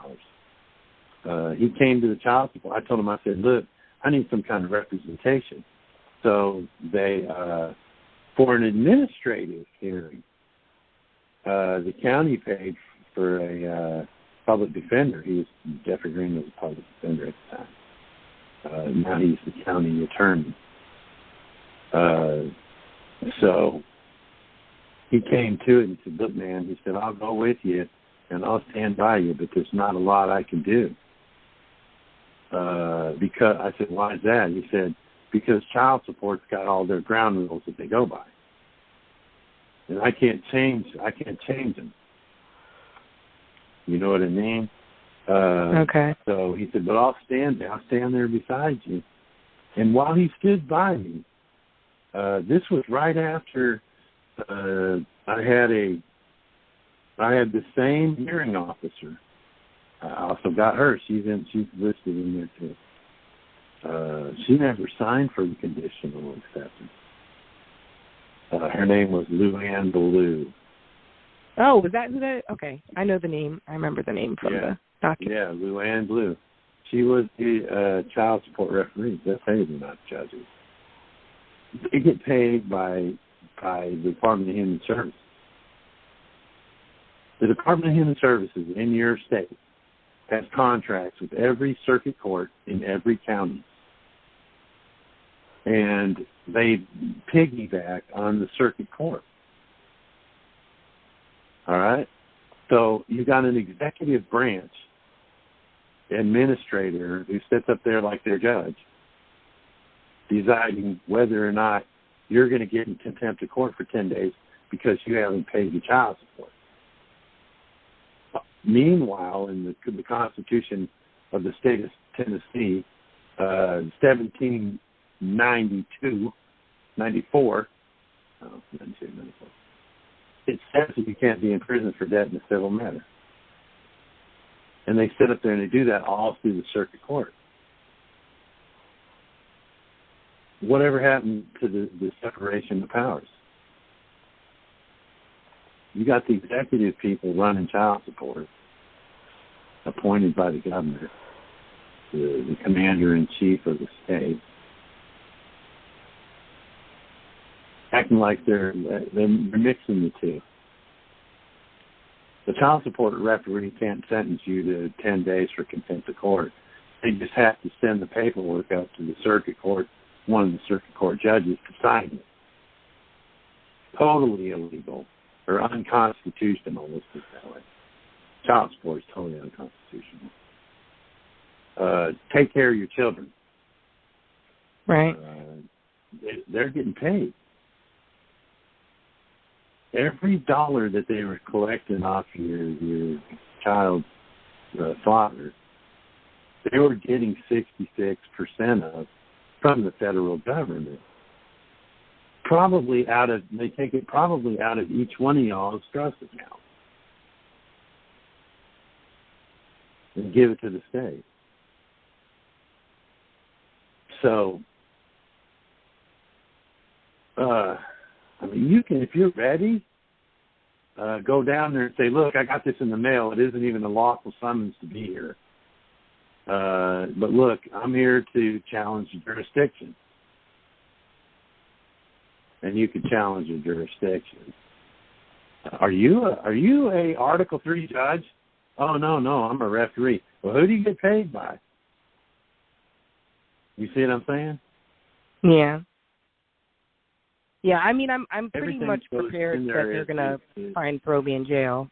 He came to the child support. I told him, I said, look, I need some kind of representation. So they, for an administrative hearing, the county paid for a public defender. Jeffrey Green was a public defender at the time. Now he's the county attorney. So he came to it and said, look, man, he said, I'll go with you and I'll stand by you, but there's not a lot I can do. Because I said, why is that? He said, because child support's got all their ground rules that they go by. And I can't change them. You know what I mean? Okay. So he said, but I'll stand there beside you. And while he stood by me, this was right after I had the same hearing officer. I also got her. She's listed in there too. She never signed for the conditional acceptance. Her name was Luann Ballou. Oh, was that who that? Okay, I know the name. I remember the name from the document. Yeah, Luann Ballou. She was the child support referee. That's how they're not judges. They get paid by the Department of Human Services. The Department of Human Services in your state has contracts with every circuit court in every county. And they piggyback on the circuit court. All right? So you got an executive branch administrator who sits up there like their judge, deciding whether or not you're going to get in contempt of court for 10 days because you haven't paid your child support. Meanwhile, in the Constitution of the state of Tennessee, 1792, 94. Oh, 92, 94. It says that you can't be in prison for debt in a civil matter. And they sit up there and they do that all through the circuit court. Whatever happened to the separation of powers? You got the executive people running child support, appointed by the governor, the commander-in-chief of the state, acting like they're mixing the two. The child support referee can't sentence you to 10 days for contempt of court. They just have to send the paperwork up to the circuit court, one of the circuit court judges, to sign it. Totally illegal or unconstitutional, let's put it that way. Child support is totally unconstitutional. Take care of your children. Right. They're getting paid. Every dollar that they were collecting off your child's father, they were getting 66% of from the federal government. They take it probably out of each one of y'all's trust accounts and give it to the state. So, you can, if you're ready, go down there and say, look, I got this in the mail. It isn't even a lawful summons to be here. But look, I'm here to challenge the jurisdiction. And you can challenge the jurisdiction. Are you a Article 3 judge? Oh, no, I'm a referee. Well, who do you get paid by? You see what I'm saying? Yeah. Yeah, I mean, I'm pretty much prepared that they're going to try and throw me in jail.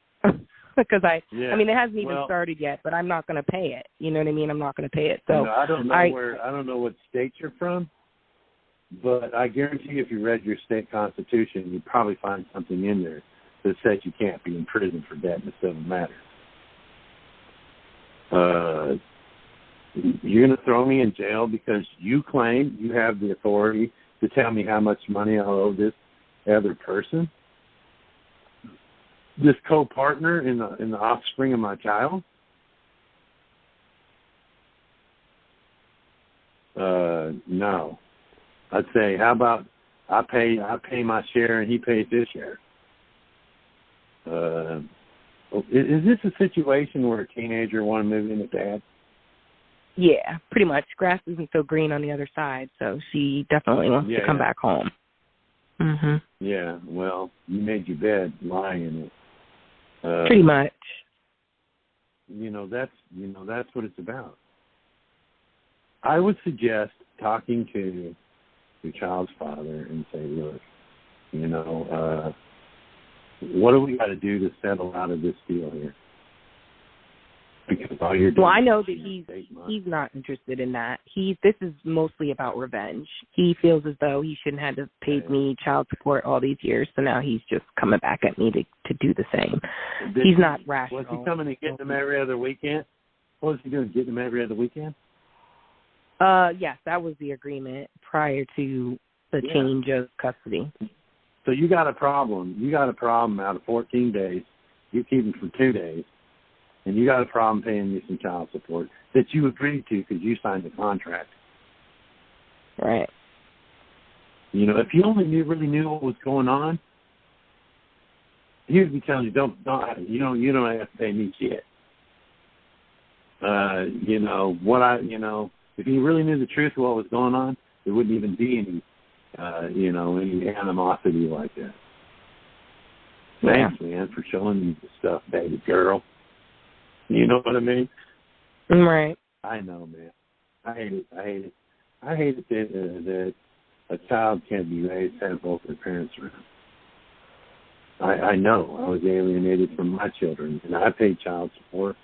Because I mean, it hasn't even started yet, but I'm not going to pay it. You know what I mean? I'm not going to pay it. So I don't know what state you're from, but I guarantee you if you read your state constitution, you'd probably find something in there that says you can't be in prison for debt in a civil matter. You're going to throw me in jail because you claim you have the authority to tell me how much money I owe this other person, this co-partner in the offspring of my child? No. I'd say, how about I pay my share and he pays his share? Is this a situation where a teenager want to move in with dad? Yeah, pretty much. Grass isn't so green on the other side, so she definitely wants to come back home. Mhm. Yeah, well, you made your bed, lying in it. Pretty much. That's what it's about. I would suggest talking to your child's father and say, look, what do we got to do to settle out of this deal here? Because all you're doing I know that he's not interested in that. This is mostly about revenge. He feels as though he shouldn't have to pay me child support all these years, so now he's just coming back at me to do the same. He's not rational. Was he coming and getting them every other weekend? What was he doing, getting them every other weekend? Yes, that was the agreement prior to the change of custody. So you got a problem. You got a problem out of 14 days. You keep him for 2 days. And you got a problem paying me some child support that you agreed to because you signed the contract. Right. If you only really knew what was going on, he would be telling you, don't you don't have to pay me shit. If you really knew the truth of what was going on, there wouldn't even be any animosity like that. Thanks, man, for showing me the stuff, baby girl. You know what I mean? Right. I know, man. I hate it. I hate it that a child can't be raised to have both their parents around. I know. I was alienated from my children, and I paid child support,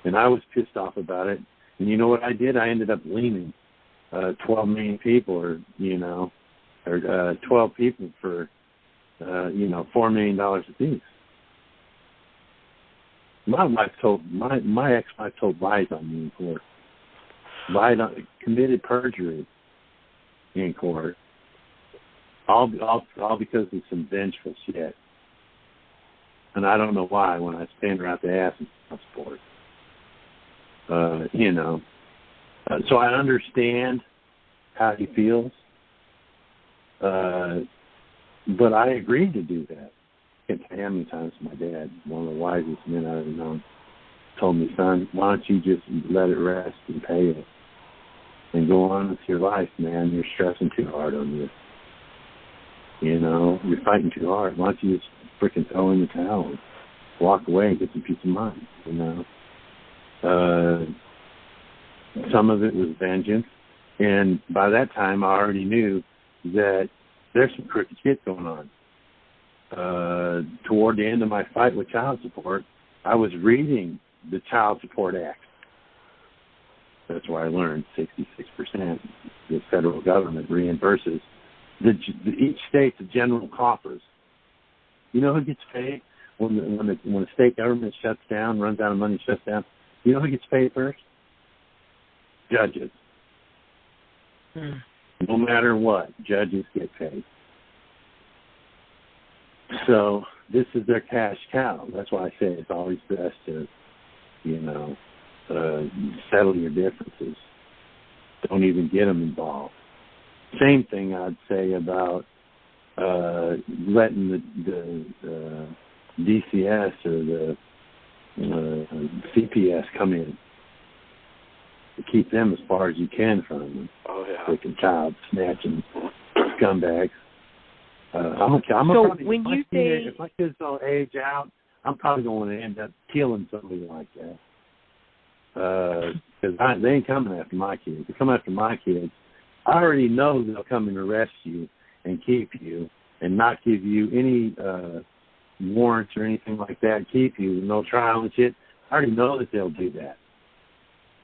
and I was pissed off about it. And you know what I did? I ended up leaning 12 million people, or 12 people for, $4 million apiece. My ex-wife told lies on me in court. Committed perjury in court All because of some vengeful shit. And I don't know why when I stand her out the ass in child support. So I understand how he feels. But I agreed to do that. I can't tell you how many times my dad, one of the wisest men I've ever known, told me, son, why don't you just let it rest and pay it and go on with your life, man. You're stressing too hard on this. You're fighting too hard. Why don't you just freaking throw in the towel and walk away and get some peace of mind, Some of it was vengeance. And by that time, I already knew that there's some crooked shit going on. Toward the end of my fight with child support, I was reading the Child Support Act. That's where I learned 66% the federal government reimburses each state's general coffers. You know who gets paid when the state government shuts down, runs out of money, shuts down? You know who gets paid first? Judges. No matter what, judges get paid. So this is their cash cow. That's why I say it's always best to, settle your differences. Don't even get them involved. Same thing I'd say about letting the DCS or the CPS come in. To keep them as far as you can from them. Oh, yeah. Freaking child snatching scumbags. If my kids don't age out, I'm probably going to end up killing somebody like that. Because they ain't coming after my kids. They come after my kids. I already know they'll come and arrest you and keep you and not give you any warrants or anything like that. Keep you, no trial and shit. I already know that they'll do that.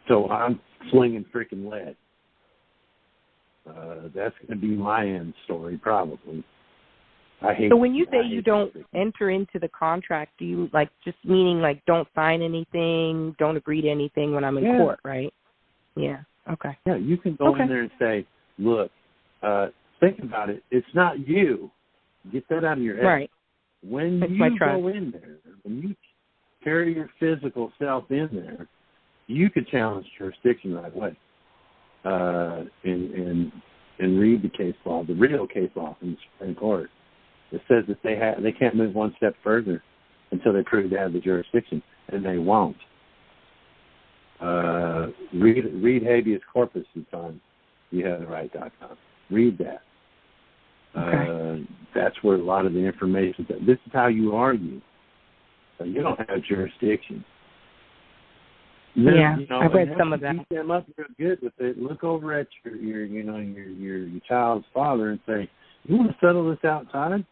So I'm slinging freaking lead. That's going to be my end story, probably. So when you say you don't enter into the contract, do you just meaning don't sign anything, don't agree to anything when I'm in court, right? Yeah. Okay. Yeah, you can go in there and say, look, think about it. It's not you. Get that out of your head. Right. When you go in there, when you carry your physical self in there, you could challenge jurisdiction right away and read the case law, the real case law from the Supreme Court. It says that they can't move one step further until they prove they have the jurisdiction, and they won't. Read habeas corpus is on youhavetheright.com. Read that. Okay. That's where a lot of the information. This is how you argue. You don't have jurisdiction. Then, I've read some of that. Beat them up real good with it. Look over at your child's father and say, "You want to settle this outside?"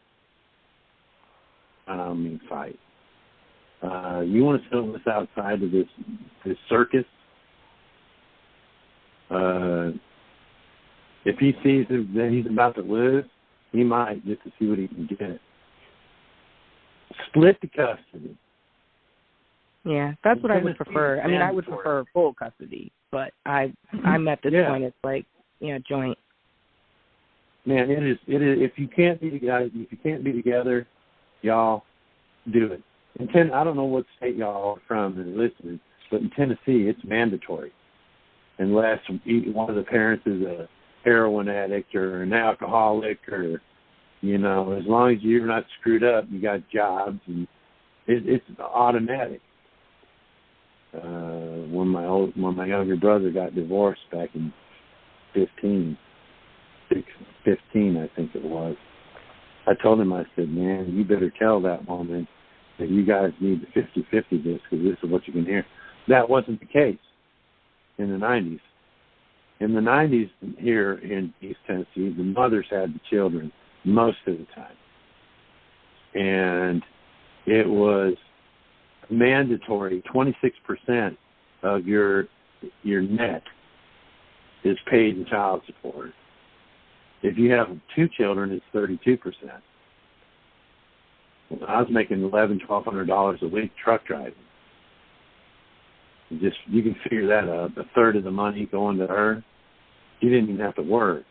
I don't mean fight. You want to settle this outside of this circus? If he sees that he's about to lose, he might, just to see what he can get. Split the custody. Yeah, that's what I would prefer. I mean, I would prefer full custody, but I'm at this point. It's joint. Man, it is. If you can't be together, y'all do it. I don't know what state y'all are from and listening, but in Tennessee, it's mandatory unless one of the parents is a heroin addict or an alcoholic, or as long as you're not screwed up, you got jobs, and it's automatic. When my younger brother got divorced back in 15, I think it was, I told him, I said, man, you better tell that woman that you guys need the 50-50 this, because this is what you can hear. That wasn't the case in the 90s. In the 90s here in East Tennessee, the mothers had the children most of the time. And it was mandatory. 26% of your net is paid in child support. If you have 2 children, it's 32%. I was making $1,200 a week truck driving. You can figure that out. A third of the money going to her. You didn't even have to work.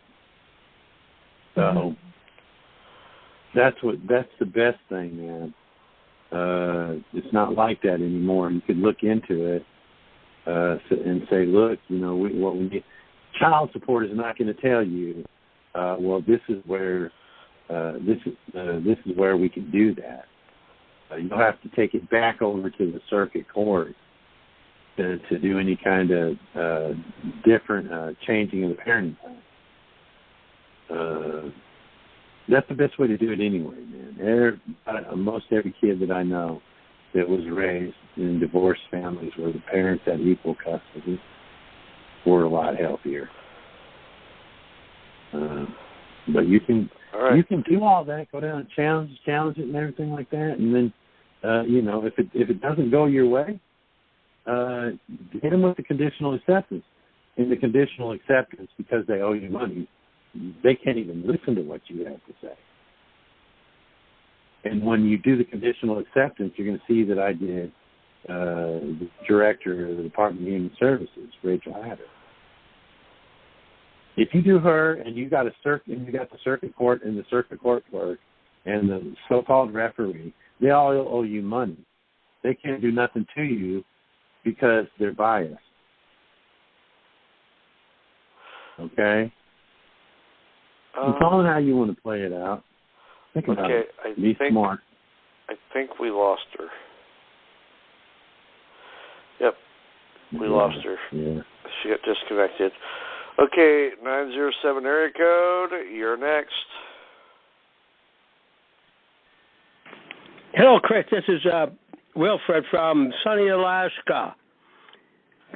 So That's the best thing, man. It's not like that anymore. You could look into it and say, look, what we need. Child support is not going to tell you, well, this is where we can do that. You'll have to take it back over to the circuit court to do any kind of different changing of the parenting plan. That's the best way to do it anyway, man. Most every kid that I know that was raised in divorced families where the parents had equal custody were a lot healthier. But you can do all that, go down and challenge it and everything like that, and then if it doesn't go your way, hit them with the conditional acceptance. In the conditional acceptance, because they owe you money, they can't even listen to what you have to say. And when you do the conditional acceptance, you're going to see that I did the director of the Department of Human Services, Rachel Hatter. If you do her and you got the circuit court and the circuit court clerk and the so-called referee, they all owe you money. They can't do nothing to you because they're biased. Okay? It's all how you want to play it out. Think about it. Be smart. I think we lost her. Yep, we lost her. Yeah. She got disconnected. Okay, 907 area code. You're next. Hello, Chris. This is Wilfred from sunny Alaska.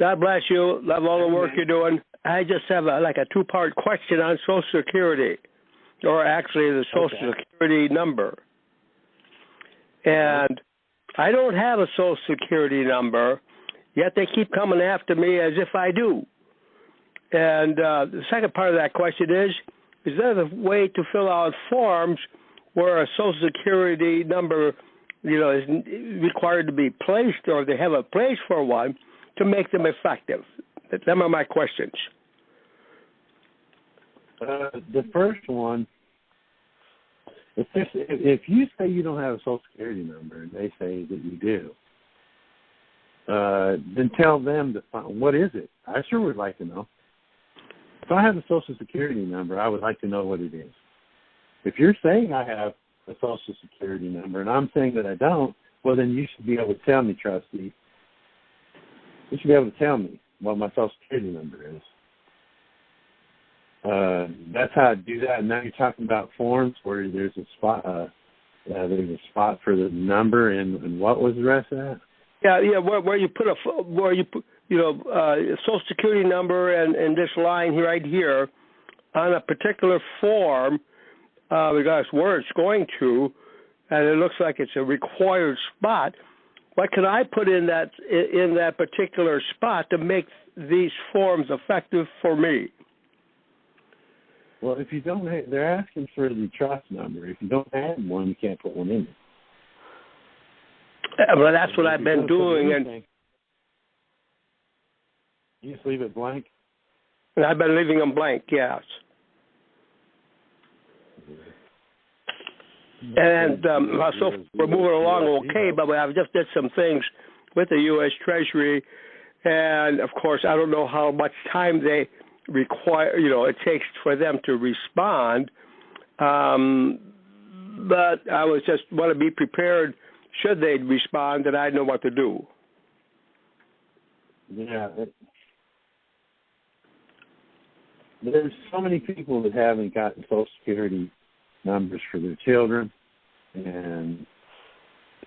God bless you. Love all the work you're doing. I just have a two-part question on Social Security, or actually the Social Security number. And I don't have a Social Security number, yet they keep coming after me as if I do. And the second part of that question is there a way to fill out forms where a Social Security number, is required to be placed, or they have a place for one, to make them effective? Them are my questions. The first one, if you say you don't have a Social Security number and they say that you do, then tell them to find, what is it? I sure would like to know. If I have a Social Security number, I would like to know what it is. If you're saying I have a Social Security number and I'm saying that I don't, well, then you should be able to tell me, Trustee. You should be able to tell me what my Social Security number is. That's how I do that. And now you're talking about forms where there's a spot for the number, and what was the rest of that? Yeah, where you put a Social Security number and this line right here on a particular form, regardless where it's going to, and it looks like it's a required spot. What can I put in that particular spot to make these forms effective for me? Well, if you don't have, they're asking for the trust number. If you don't have one, you can't put one in there. Well, that's what I've been doing. And you just leave it blank? And I've been leaving them blank, yes. And so we're moving along okay, but I've just did some things with the U.S. Treasury, and, of course, I don't know how much time they require, it takes for them to respond, but I was just want to be prepared should they respond that I know what to do. Yeah. There's so many people that haven't gotten Social Security numbers for their children, and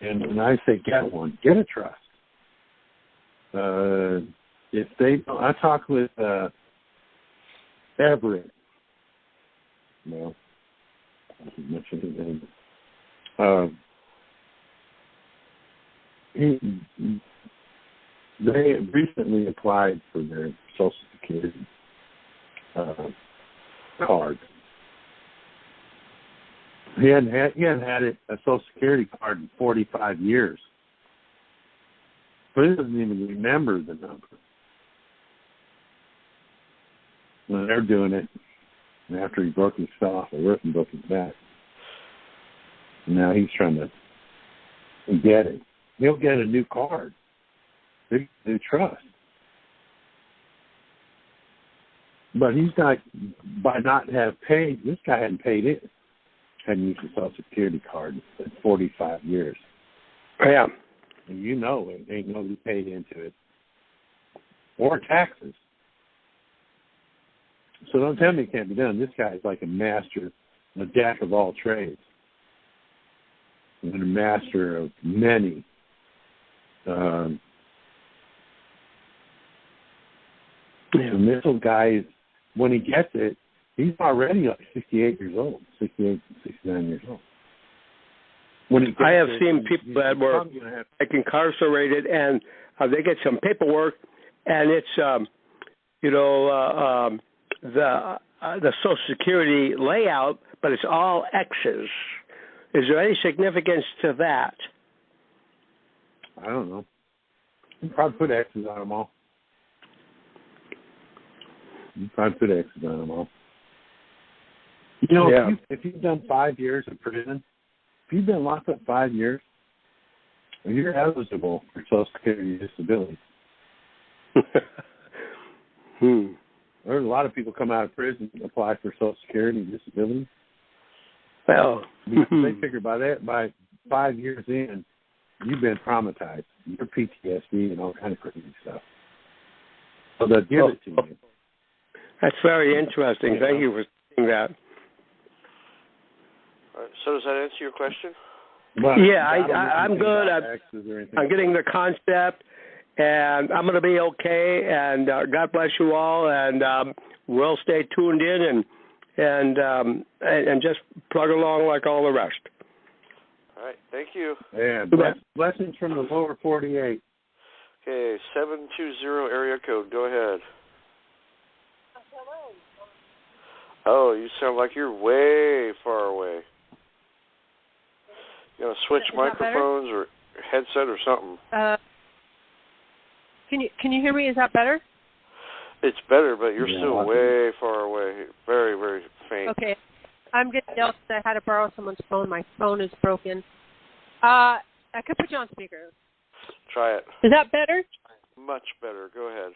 I say get one, get a trust. If they don't, I talked with Everett. Well, I didn't mention his name. They recently applied for their Social Security card. He hadn't had a Social Security card in 45 years. But he doesn't even remember the number. When they're doing it, and after he broke his fell off a roof and broke his back. Now he's trying to get it. He'll get a new card, new trust. But he's not, by not have paid, this guy hadn't paid it. Hadn't used the Social Security card in 45 years. Yeah. And you know it. Ain't nobody paid into it. Or taxes. So don't tell me it can't be done. This guy is like a master, a jack of all trades. And a master of many. And this little guy is, when he gets it, he's already like 68 years old, 68, 69 years old. I have seen people that were like incarcerated, and they get some paperwork, and it's the Social Security layout, but it's all X's. Is there any significance to that? I don't know. You probably put X's on them all. You probably put X's on them all. You know, yeah. if you've done 5 years in prison, if you've been locked up 5 years, you're eligible for Social Security disability. There's a lot of people come out of prison and apply for Social Security disability. Well, they figure by 5 years in, you've been traumatized. You're PTSD and all kind of crazy stuff. So they'll give it to you. That's very interesting. Thank you for saying that. All right, so does that answer your question? But yeah, I'm good. I'm getting the concept, and I'm going to be okay. And God bless you all, and we'll stay tuned in and just plug along like all the rest. All right, thank you. Yeah, blessings from the lower 48. Okay, 720 area code. Go ahead. Oh, you sound like you're way far away. You know, switch microphones or headset or something. Can you hear me? Is that better? It's better, but you're still way far away. Very, very faint. Okay. I'm getting yelled because I had to borrow someone's phone. My phone is broken. I could put you on speaker. Try it. Is that better? Much better. Go ahead.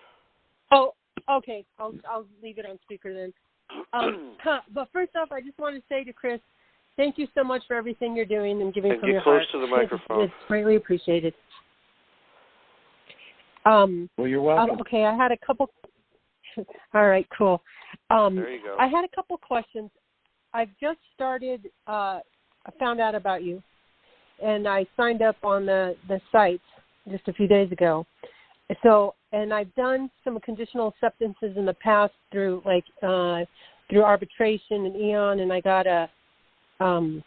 Oh, okay. I'll leave it on speaker then. But first off, I just want to say to Chris, thank you so much for everything you're doing and giving from your heart. Get close to the microphone. It's greatly appreciated. Well, you're welcome. Okay, I had a couple. All right, cool. There you go. I had a couple questions. I've just started. I found out about you, and I signed up on the site just a few days ago. So, and I've done some conditional acceptances in the past through through arbitration and Eon, and I got an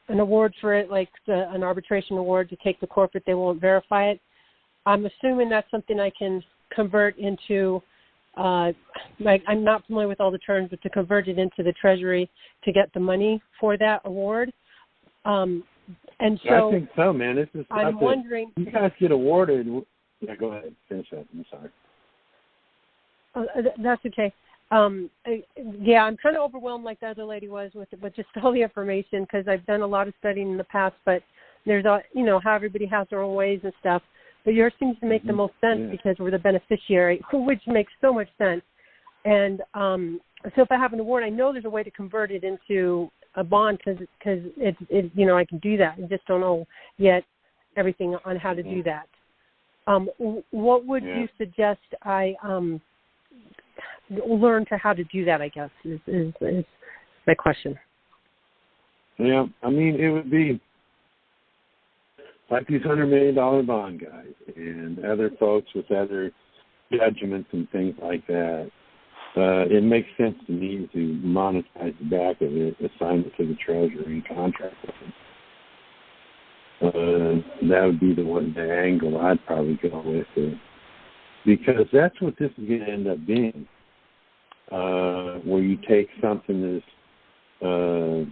award for it, an arbitration award to take to corporate. They won't verify it. I'm assuming that's something I can convert into. I'm not familiar with all the terms, but to convert it into the Treasury to get the money for that award. And so I think so, man. This is. I'm wondering. You guys get awarded. Yeah, go ahead. Finish that. I'm sorry. That's okay. Yeah, I'm kind of overwhelmed like the other lady was with just all the information because I've done a lot of studying in the past, but there's how everybody has their own ways and stuff. But yours seems to make the most sense because we're the beneficiary, which makes so much sense. And so if I have an award, I know there's a way to convert it into a bond because it's I can do that. I just don't know yet everything on how to do that. What would you suggest I learn to how to do that, I guess, is my question. Yeah, I mean, it would be like these $100 million bond guys and other folks with other judgments and things like that. It makes sense to me to monetize the back of it, assign it to the Treasury and contract with them. That would be the angle I'd probably go with it. Because that's what this is going to end up being. Where you take something that's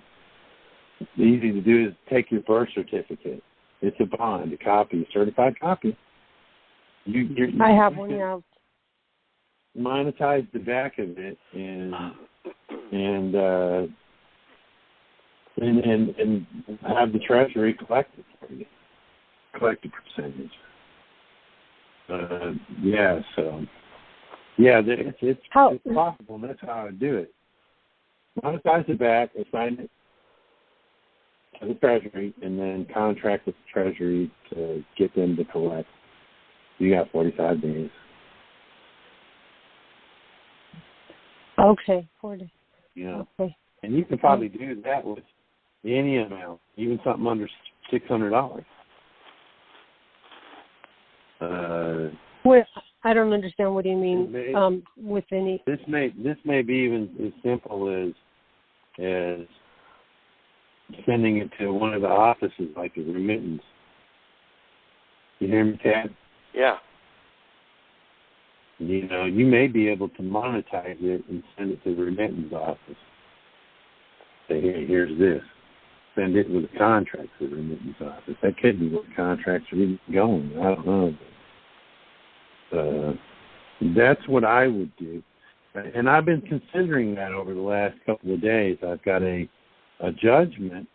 easy to do is take your birth certificate. It's a bond, a copy, a certified copy. I have one now. Monetize the back of it and and have the Treasury collect it for you, collect a percentage. It's possible, and that's how I do it. Monetize it back, assign it to the Treasury, and then contract with the Treasury to get them to collect. You got 45 days. Okay, 40. Yeah. Okay. And you can probably do that with any amount, even something under $600. Well, I don't understand. What do you mean with any? This may be even as simple as sending it to one of the offices, like a remittance. You hear me, Ted? Yeah. You may be able to monetize it and send it to the remittance office. Say, hey, here's this. Send it with a contract to the remittance office. That could be where contracts are even going. I don't know. That's what I would do. And I've been considering that over the last couple of days. I've got a judgment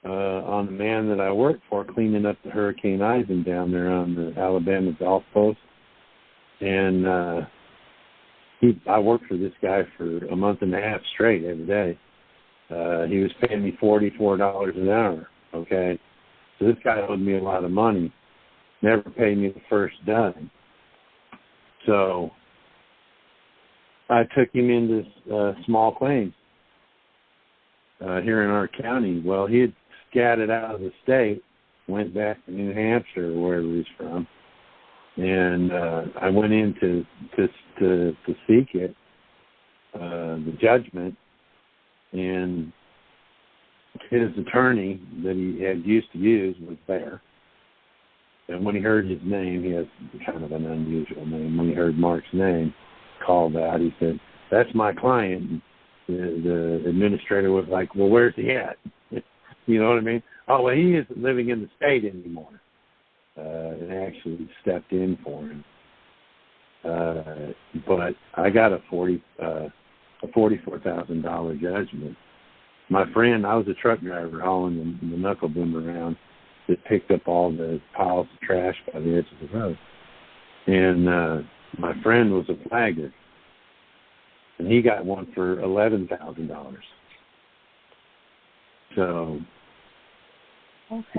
on the man that I work for cleaning up the Hurricane Ivan down there on the Alabama Gulf Coast. And I worked for this guy for a month and a half straight every day. He was paying me $44 an hour, okay? So this guy owed me a lot of money, never paid me the first dime. So I took him into small claims here in our county. Well, he had scattered out of the state, went back to New Hampshire or wherever he's from, and I went in to seek it, the judgment, and his attorney that he had used to use was there. And when he heard his name, he has kind of an unusual name. When he heard Mark's name called out, he said, "That's my client." The administrator was like, "Well, where's he at?" You know what I mean? "Oh, well, he isn't living in the state anymore." And actually stepped in for him. But I got a $44,000 judgment. My friend, I was a truck driver hauling the knuckle boom around that picked up all the piles of trash by the edge of the road. And my friend was a flagger, and he got one for $11,000. So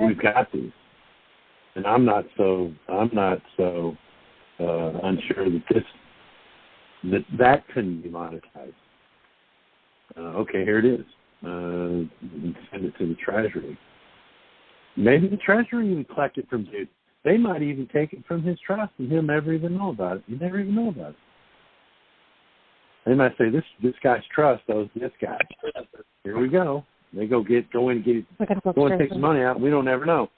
we've got these, and I'm not so unsure that couldn't be monetized. Okay, here it is. Send it to the Treasury. Maybe the Treasury would collect it from dude. They might even take it from his trust, and he'll never even know about it. You never even know about it. They might say, this guy's trust owes this guy. Here we go. They go in and take the money out. We don't ever know.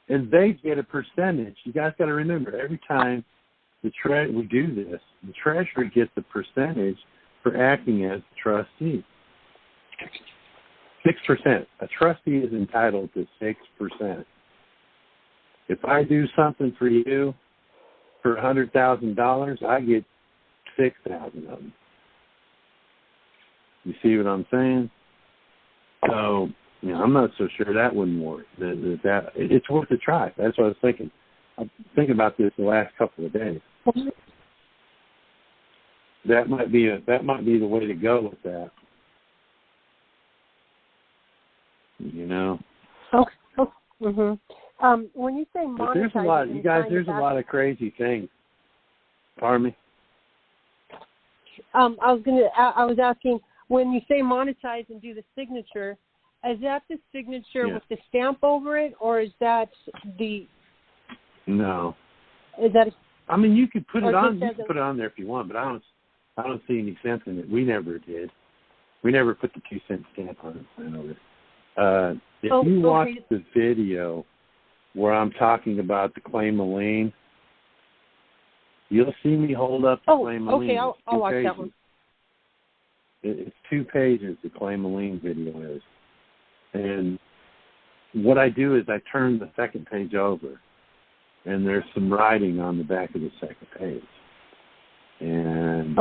And they get a percentage. You guys got to remember, every time we do this, the Treasury gets a percentage for acting as the trustee. 6%. A trustee is entitled to 6%. If I do something for you for $100,000, I get $6,000 of them. You see what I'm saying? So, I'm not so sure that wouldn't work. That it's worth a try. That's what I was thinking. I'm thinking about this the last couple of days. That might be the way to go with that. Okay. Mhm. When you say monetize, there's a lot, you guys. There's a lot of crazy things. Pardon me. I was asking, when you say monetize and do the signature, is that the signature with the stamp over it, or is that the? No. Is that? You could put it on. You can put it on there if you want, but I don't see any sense in it. We never did. We never put the 2-cent stamp on it. If you watch the video where I'm talking about the claim of lien, you'll see me hold up the claim of lien. Okay, I'll watch that one. It's 2 pages, the claim of lien video is. And what I do is I turn the second page over, and there's some writing on the back of the second page. And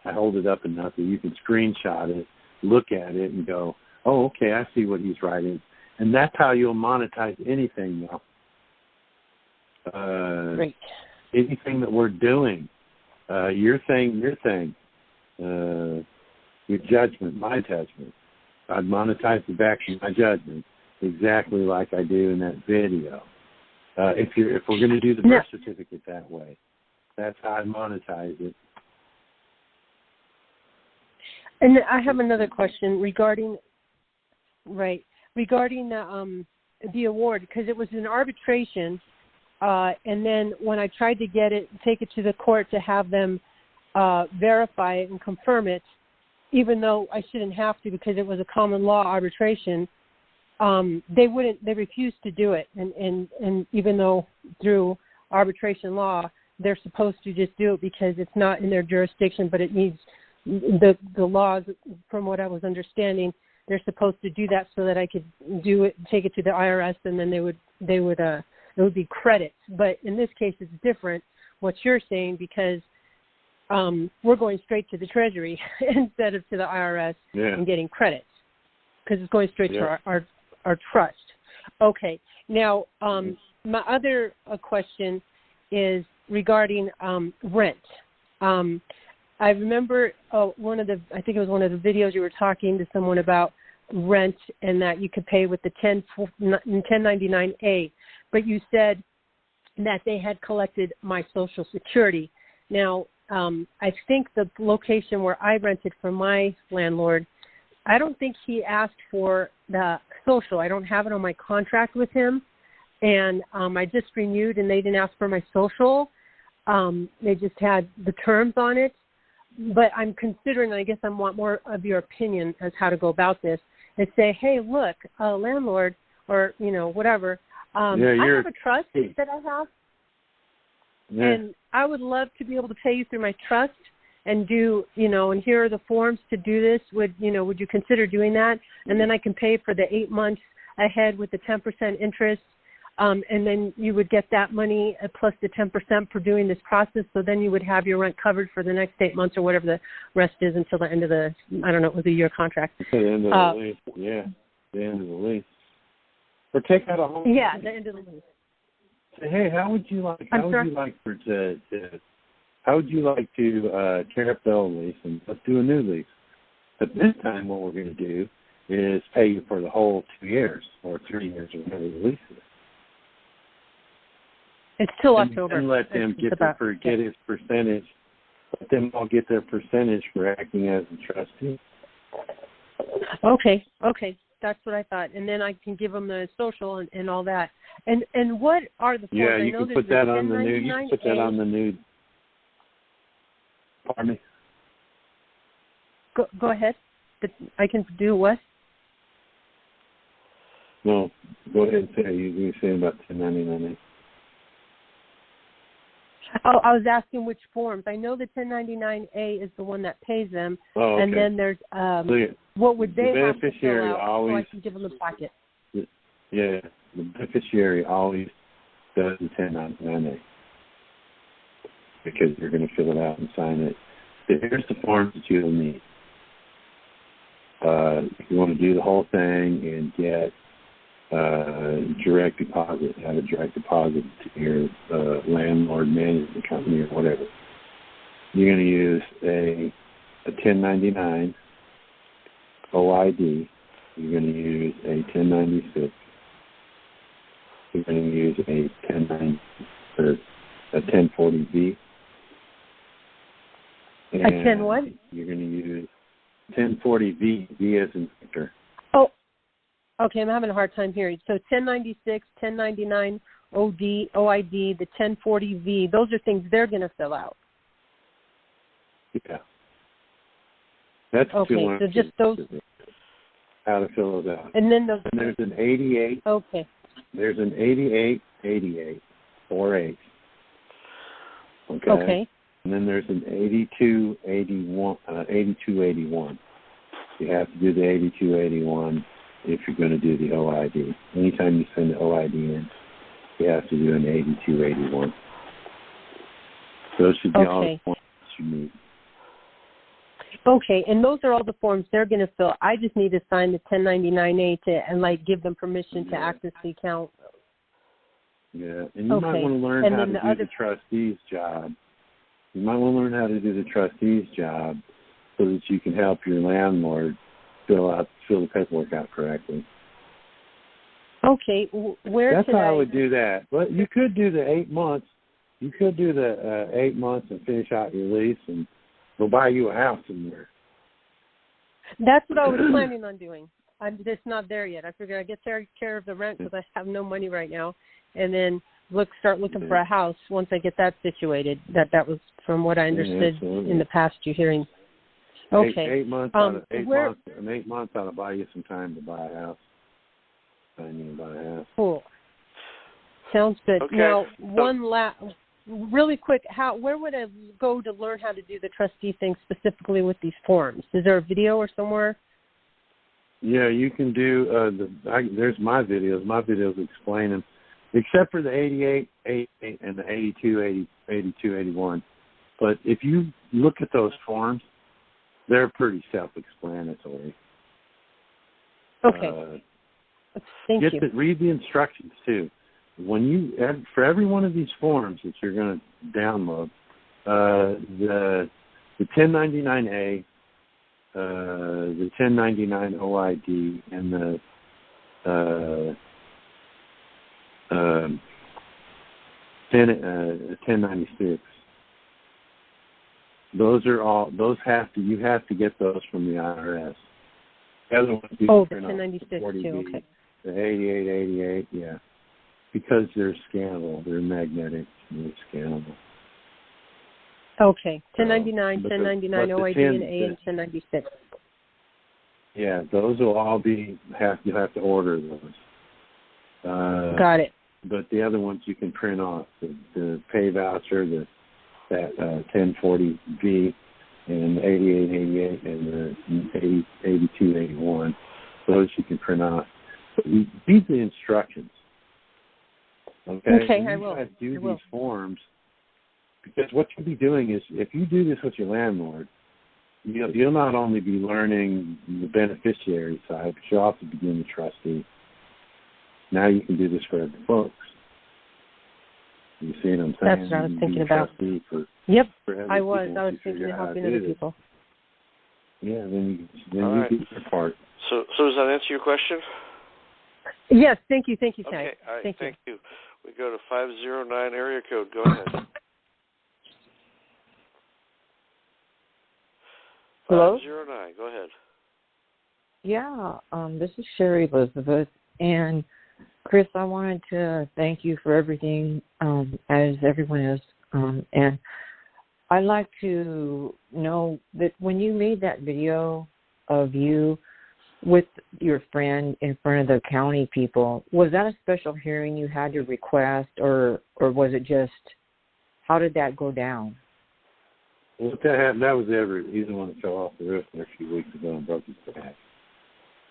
I hold it up enough that you can screenshot it, look at it, and go, Oh, okay, I see what he's writing. And that's how you'll monetize anything now. Great. Anything that we're doing. Your thing, your judgment, my judgment. I'd monetize the back of my judgment exactly like I do in that video. If we're going to do the birth certificate that way, that's how I monetize it. And I have another question regarding the award, because it was an arbitration, and then when I tried to take it to the court to have them verify it and confirm it, even though I shouldn't have to because it was a common law arbitration, they refused to do it, and even though through arbitration law they're supposed to just do it because it's not in their jurisdiction, but it needs the laws, from what I was understanding, they're supposed to do that so that I could do it, take it to the IRS, and then it would be credits. But in this case, it's different. What you're saying, because we're going straight to the Treasury instead of to the IRS and getting credits, because it's going straight to our trust. Okay. Now, my other question is regarding rent. I remember I think it was one of the videos you were talking to someone about rent and that you could pay with the 1099-A, but you said that they had collected my Social Security. Now, I think the location where I rented from my landlord, I don't think he asked for the Social. I don't have it on my contract with him, and I just renewed, and they didn't ask for my Social. They just had the terms on it. But I'm considering, I guess I want more of your opinion as how to go about this, and say, hey, look, landlord, or, whatever, I have a trust that I have, and I would love to be able to pay you through my trust and do, and here are the forms to do this. Would you consider doing that? And then I can pay for the 8 months ahead with the 10% interest. And then you would get that money plus the 10% for doing this process. So then you would have your rent covered for the next 8 months or whatever the rest is until the end of it was a year contract. The end of the lease. Yeah, the end of the lease. Or take out a home. Yeah, the end of the lease. Say, hey, how would you like to tear up the old lease and let's do a new lease? But this time what we're going to do is pay you for the whole 2 years or 3 years or whatever the lease is. It's till October. And let them get his percentage. Let them all get their percentage for acting as a trustee. Okay, that's what I thought. And then I can give them the Social and all that. And what are the forms? Yeah, you can put that on the new. You can put that on the new. Pardon me. Go ahead. I can do what? No, go ahead and say you were saying about 1099. Oh, I was asking which forms. I know the 1099-A is the one that pays them, and then there's what would they have to fill out so I can give them the packet? The beneficiary always does the 1099-A because you're going to fill it out and sign it. Here's the forms that you'll need. If you want to do the whole thing and get direct deposit, have a direct deposit to your landlord management company or whatever. You're going to use a 1099 OID. You're going to use a 1096. You're going to use a 1040V. A 10 what? You're going to use 1040V, V as in Victor. Okay, I'm having a hard time hearing. So 1096, 1099, OID, the 1040V, those are things they're going to fill out. Yeah. That's okay, so just those. How to fill it out. And then there's an 88. Okay. There's an 88, 48. Okay. And then there's an 8281. You have to do the 8281 if you're going to do the OID. Anytime you send the OID in, you have to do an 8281. Those should be all the points you need. Okay, and those are all the forms they're going to fill. I just need to sign the 1099A and like give them permission to access the account. Yeah, and you might want to learn how to do the trustee's job. You might want to learn how to do the trustee's job so that you can help your landlord fill the paperwork out correctly. Okay, That's how I would do that. But you could do the 8 months. You could do the 8 months and finish out your lease and go buy you a house somewhere. That's what I was planning on doing. I'm just not there yet. I figured I'd get care of the rent because I have no money right now, and then start looking for a house once I get that situated. That was from what I understood in the past few hearings. Okay. 8 months. 8 months. And 8 months ought to buy you some time to buy a house. I need to buy a house. Cool. Sounds good. Okay. Now, really quick, where would I go to learn how to do the trustee thing specifically with these forms? Is there a video or somewhere? Yeah, you can do. There's my videos. My videos explain them, except for the 88, 88, and the 82, 82, 81. But if you look at those forms, they're pretty self-explanatory. Okay. Thank you. Read the instructions too. For every one of these forms that you're going to download, the 1099A, the 1099 OID, and the 1096. You have to get those from the IRS. The other ones the 1096 too. Okay. The 8888, yeah. Because they're scannable. They're magnetic. They're scannable. Okay. 1099, 1099 OID, and A, and 1096. Yeah, those will all you'll have to order those. Got it. But the other ones you can print off. The pay voucher, that 1040V, and the 8888, and the 8281. Those you can print off. But these are the instructions. Okay, I will. These forms, because what you'll be doing is, if you do this with your landlord, you'll not only be learning the beneficiary side, but you'll also be doing the trustee. Now you can do this for other folks. You see what I'm saying? That's what I was thinking about. Yep, I was thinking of helping other people. Yeah, then you do your part. So does that answer your question? Yes, thank you, Ted. Okay, all right, thank you. We go to 509 area code. Go ahead. Hello? 509, go ahead. Yeah, this is Sherry Elizabeth. And, Chris, I wanted to thank you for everything, as everyone is. And I'd like to know that when you made that video of you with your friend in front of the county people, was that a special hearing you had to request, or was it just, how did that go down? Well, that happened. That was Everett. He's the one that fell off the roof there a few weeks ago and broke his back.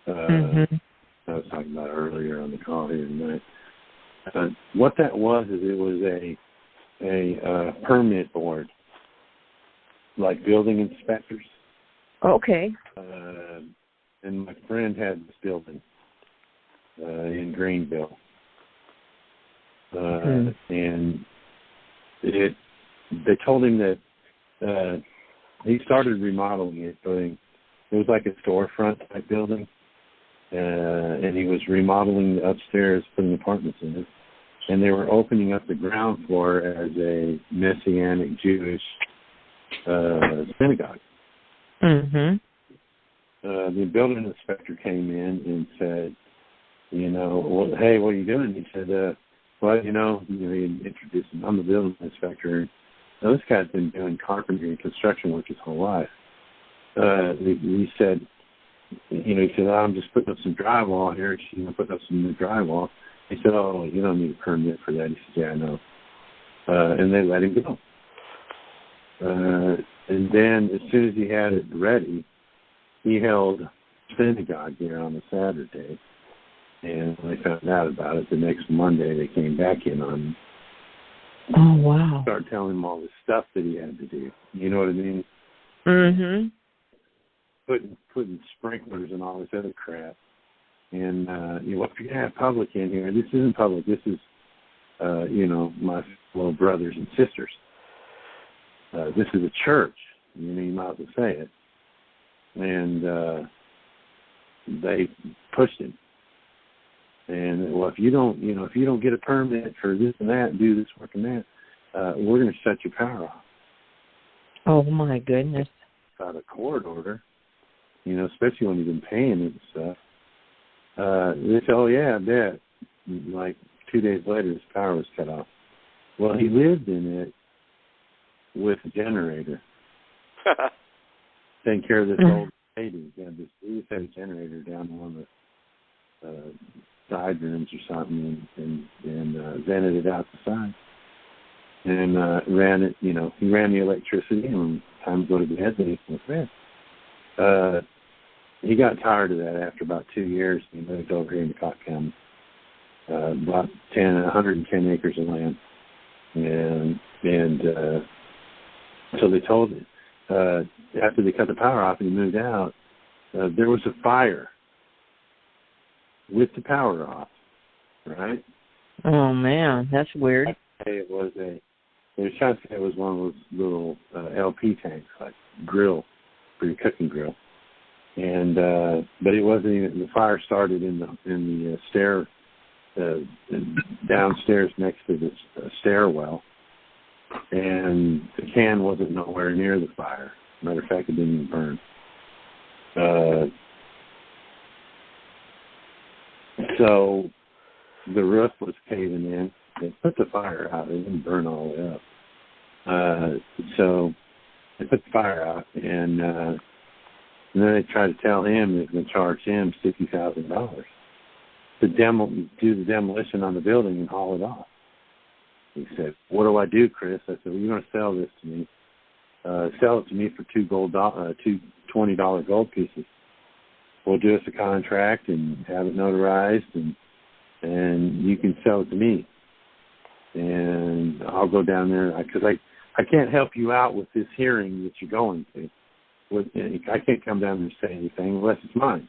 I was talking about earlier on the call here tonight. What that was is it was a permit board, like building inspectors. Okay. And my friend had this building in Greenville. And they told him that he started remodeling it. So it was like a storefront type building. And he was remodeling the upstairs, putting apartments in it. And they were opening up the ground floor as a Messianic Jewish synagogue. Mm-hmm. The building inspector came in and said, hey, what are you doing? He said, he introduced him. I'm the building inspector. Now, this guy's been doing carpentry and construction work his whole life. He said, I'm just putting up some drywall here. Putting up some new drywall. He said, oh, you don't need a permit for that. He said, yeah, I know. And they let him go. And then as soon as he had it ready, he held synagogue here on a Saturday. And when they found out about it, the next Monday they came back in on him. Oh, wow. Start telling him all the stuff that he had to do. You know what I mean? Mm-hmm. putting sprinklers and all this other crap. And if you're gonna have public in here, this isn't public. This is my little brothers and sisters. This is a church. You might as well say it. And they pushed him. And if you don't get a permit for this and that, and do this work and that, we're going to shut your power off. Oh my goodness! Got a court order, especially when you've been paying it and stuff. They said, "Oh yeah, I bet." Like 2 days later, his power was cut off. Well, he lived in it with a generator, taking care of this old lady. He just had a generator down in one of the side rooms or something, and vented it out the side, and ran it. He ran the electricity, and when time to go to bed, then he went to bed. He got tired of that after about 2 years. He moved over here into Cobb County, bought 110 acres of land, and so they told him after they cut the power off and he moved out, there was a fire with the power off, right? Oh man, that's weird. They were trying to say it was one of those little LP tanks, like grill for your cooking grill, and but it wasn't even. The fire started in the stair downstairs next to the stairwell, and the can wasn't nowhere near the fire. Matter of fact, it didn't even burn. So the roof was caving in. They put the fire out. It didn't burn all the way up. So they put the fire out, and then they tried to tell him they were going to charge him $60,000 to do the demolition on the building and haul it off. He said, "What do I do, Chris?" I said, "Well, you're going to sell this to me. Sell it to me for two $20 gold pieces. We'll do us a contract and have it notarized, and you can sell it to me. And I'll go down there because I can't help you out with this hearing that you're going to. I can't come down there and say anything unless it's mine."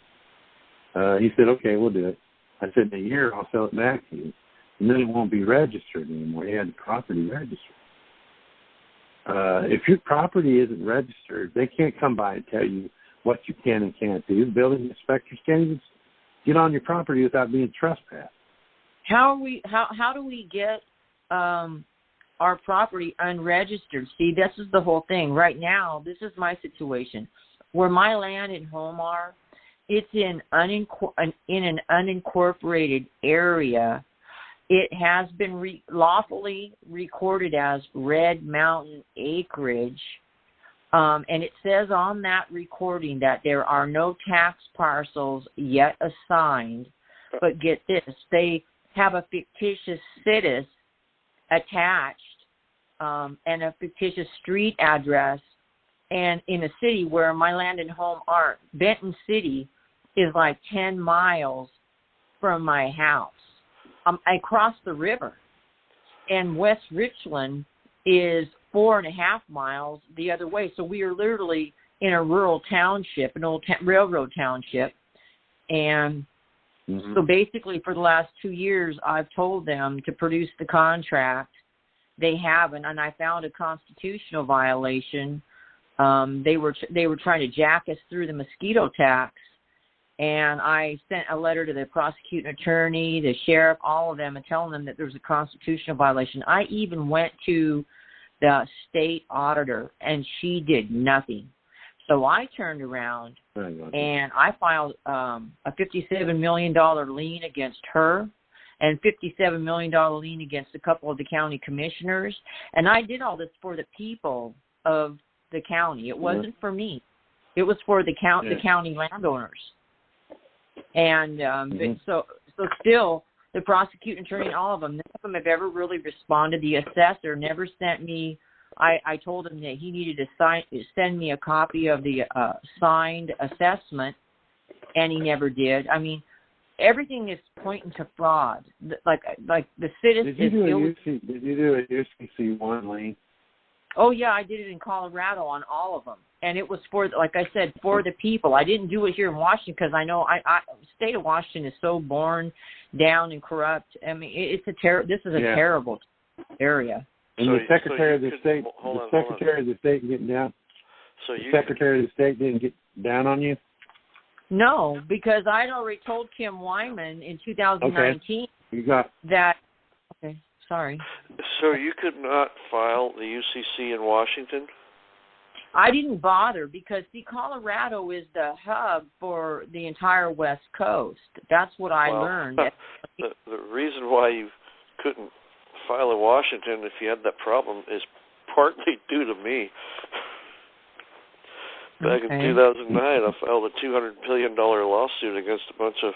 He said, "Okay, we'll do it." I said, "In a year, I'll sell it back to you. And then it won't be registered anymore." He had the property registered. If your property isn't registered, they can't come by and tell you what you can and can't do. The building inspectors can't even get on your property without being trespassed. How do we get our property unregistered? See, this is the whole thing. Right now, this is my situation. Where my land and home are, it's in an unincorporated area. It has been lawfully recorded as Red Mountain acreage, and it says on that recording that there are no tax parcels yet assigned. But get this, they have a fictitious citus attached and a fictitious street address, and in a city where my land and home aren't. Benton City is like 10 miles from my house. I crossed the river, and West Richland is 4.5 miles the other way. So we are literally in a rural township, an old railroad township. And so basically for the last 2 years, I've told them to produce the contract. They haven't, and I found a constitutional violation. They were trying to jack us through the mosquito tax. And I sent a letter to the prosecuting attorney, the sheriff, all of them, and telling them that there was a constitutional violation. I even went to the state auditor, and she did nothing. So I turned around and I filed a $57 million lien against her and $57 million lien against a couple of the county commissioners. And I did all this for the people of the county. It wasn't for me. It was for the county landowners. And so still, the prosecuting attorney, all of them, none of them have ever really responded. The assessor never sent me. I told him that he needed to send me a copy of the signed assessment, and he never did. I mean, everything is pointing to fraud. Like the citizen. Did you do a UCC1 lien? Oh, yeah, I did it in Colorado on all of them. And it was for, like I said, for the people. I didn't do it here in Washington because I know the state of Washington is so born down and corrupt. I mean, it's this is a terrible area. And the Secretary of the State, Secretary of the State getting down. So the Secretary of the State didn't get down on you? No, because I'd already told Kim Wyman in 2019 that. Okay, sorry. So you could not file the UCC in Washington? I didn't bother because, see, Colorado is the hub for the entire West Coast. That's what I learned. The reason why you couldn't file in Washington if you had that problem is partly due to me. Back in 2009, I filed a $200 billion lawsuit against a bunch of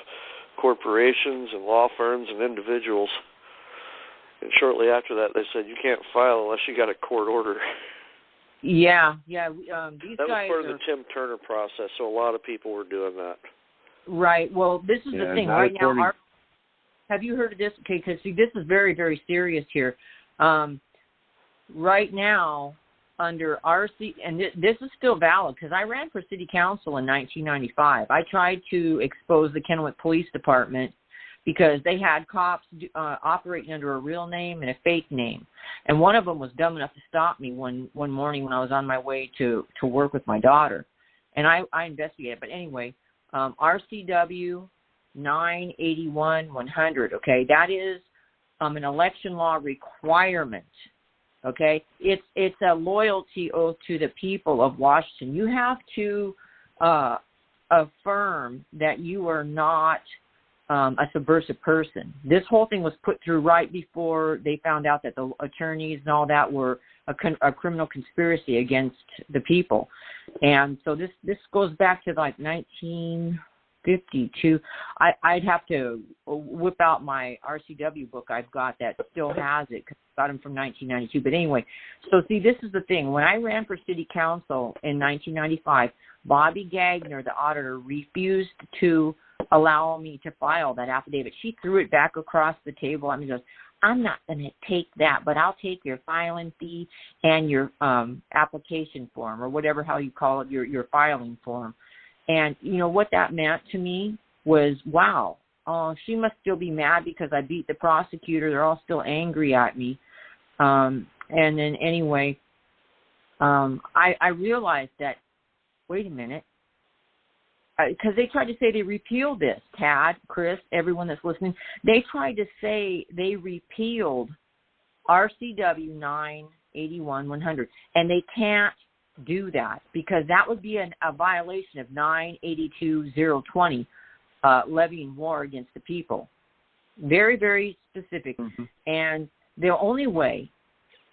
corporations and law firms and individuals. And shortly after that, they said, you can't file unless you got a court order. Yeah. These that was guys part of the Tim Turner process, so a lot of people were doing that. Right. Well, this is the thing. Right now, have you heard of this? Okay, because, see, this is very, very serious here. Right now, under RC, and this is still valid because I ran for city council in 1995. I tried to expose the Kennewick Police Department because they had cops operating under a real name and a fake name. And one of them was dumb enough to stop me one morning when I was on my way to work with my daughter. And I investigated. But anyway, RCW 981-100, okay, that is an election law requirement. Okay, it's a loyalty oath to the people of Washington. You have to affirm that you are not a subversive person. This whole thing was put through right before they found out that the attorneys and all that were a criminal conspiracy against the people. And so this goes back to like 1952. I'd have to whip out my RCW book I've got that still has it because I got them from 1992. But anyway, so see, this is the thing. When I ran for city council in 1995, Bobby Gagner, the auditor, refused to allow me to file that affidavit. She threw it back across the table. I mean, goes, I'm not going to take that, but I'll take your filing fee and your application form or whatever how you call it, your filing form. And, you know, what that meant to me was, wow, she must still be mad because I beat the prosecutor. They're all still angry at me. And then anyway, I realized that, wait a minute, because they tried to say they repealed this, Tad, Chris, everyone that's listening. They tried to say they repealed RCW 981-100, and they can't do that because that would be a violation of 982-020, levying war against the people. Very, very specific. Mm-hmm. And the only way,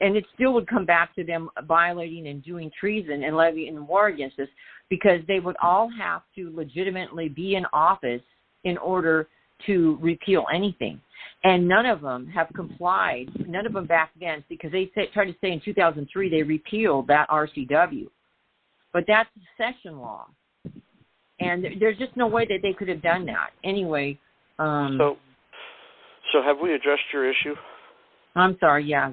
and it still would come back to them violating and doing treason and levying war against us, because they would all have to legitimately be in office in order to repeal anything. And none of them have complied, none of them back then, because they tried to say in 2003 they repealed that RCW. But that's session law. And there's just no way that they could have done that. Anyway. So have we addressed your issue? I'm sorry, yeah.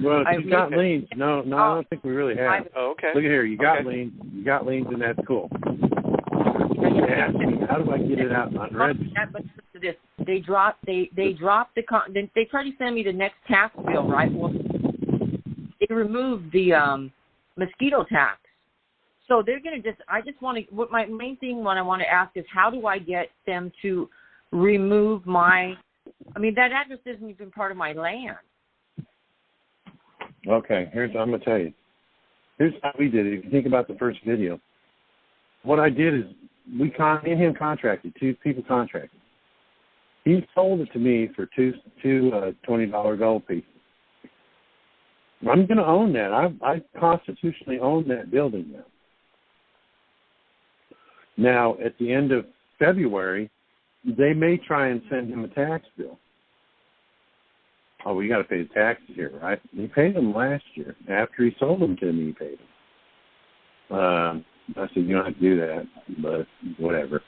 Well, you got liens. No, I don't think we really have. Okay. Look at here, you got liens. You got liens, and that's cool. Yeah. How do I get it out unregistered? But this, they dropped they tried to send me the next tax bill, right? Well, they removed the mosquito tax. So they're going to I just want to, what my main thing what I want to ask is, how do I get them to remove that address isn't even part of my land. Okay, I'm going to tell you. Here's how we did it. If you think about the first video, what I did is me and him contracted, two people contracted. He sold it to me for two $20 gold pieces. I'm going to own that. I constitutionally own that building now. Now, at the end of February, they may try and send him a tax bill. Oh, we got to pay the taxes here, right? He paid them last year. After he sold them to me, he paid them. I said, you don't have to do that, but whatever.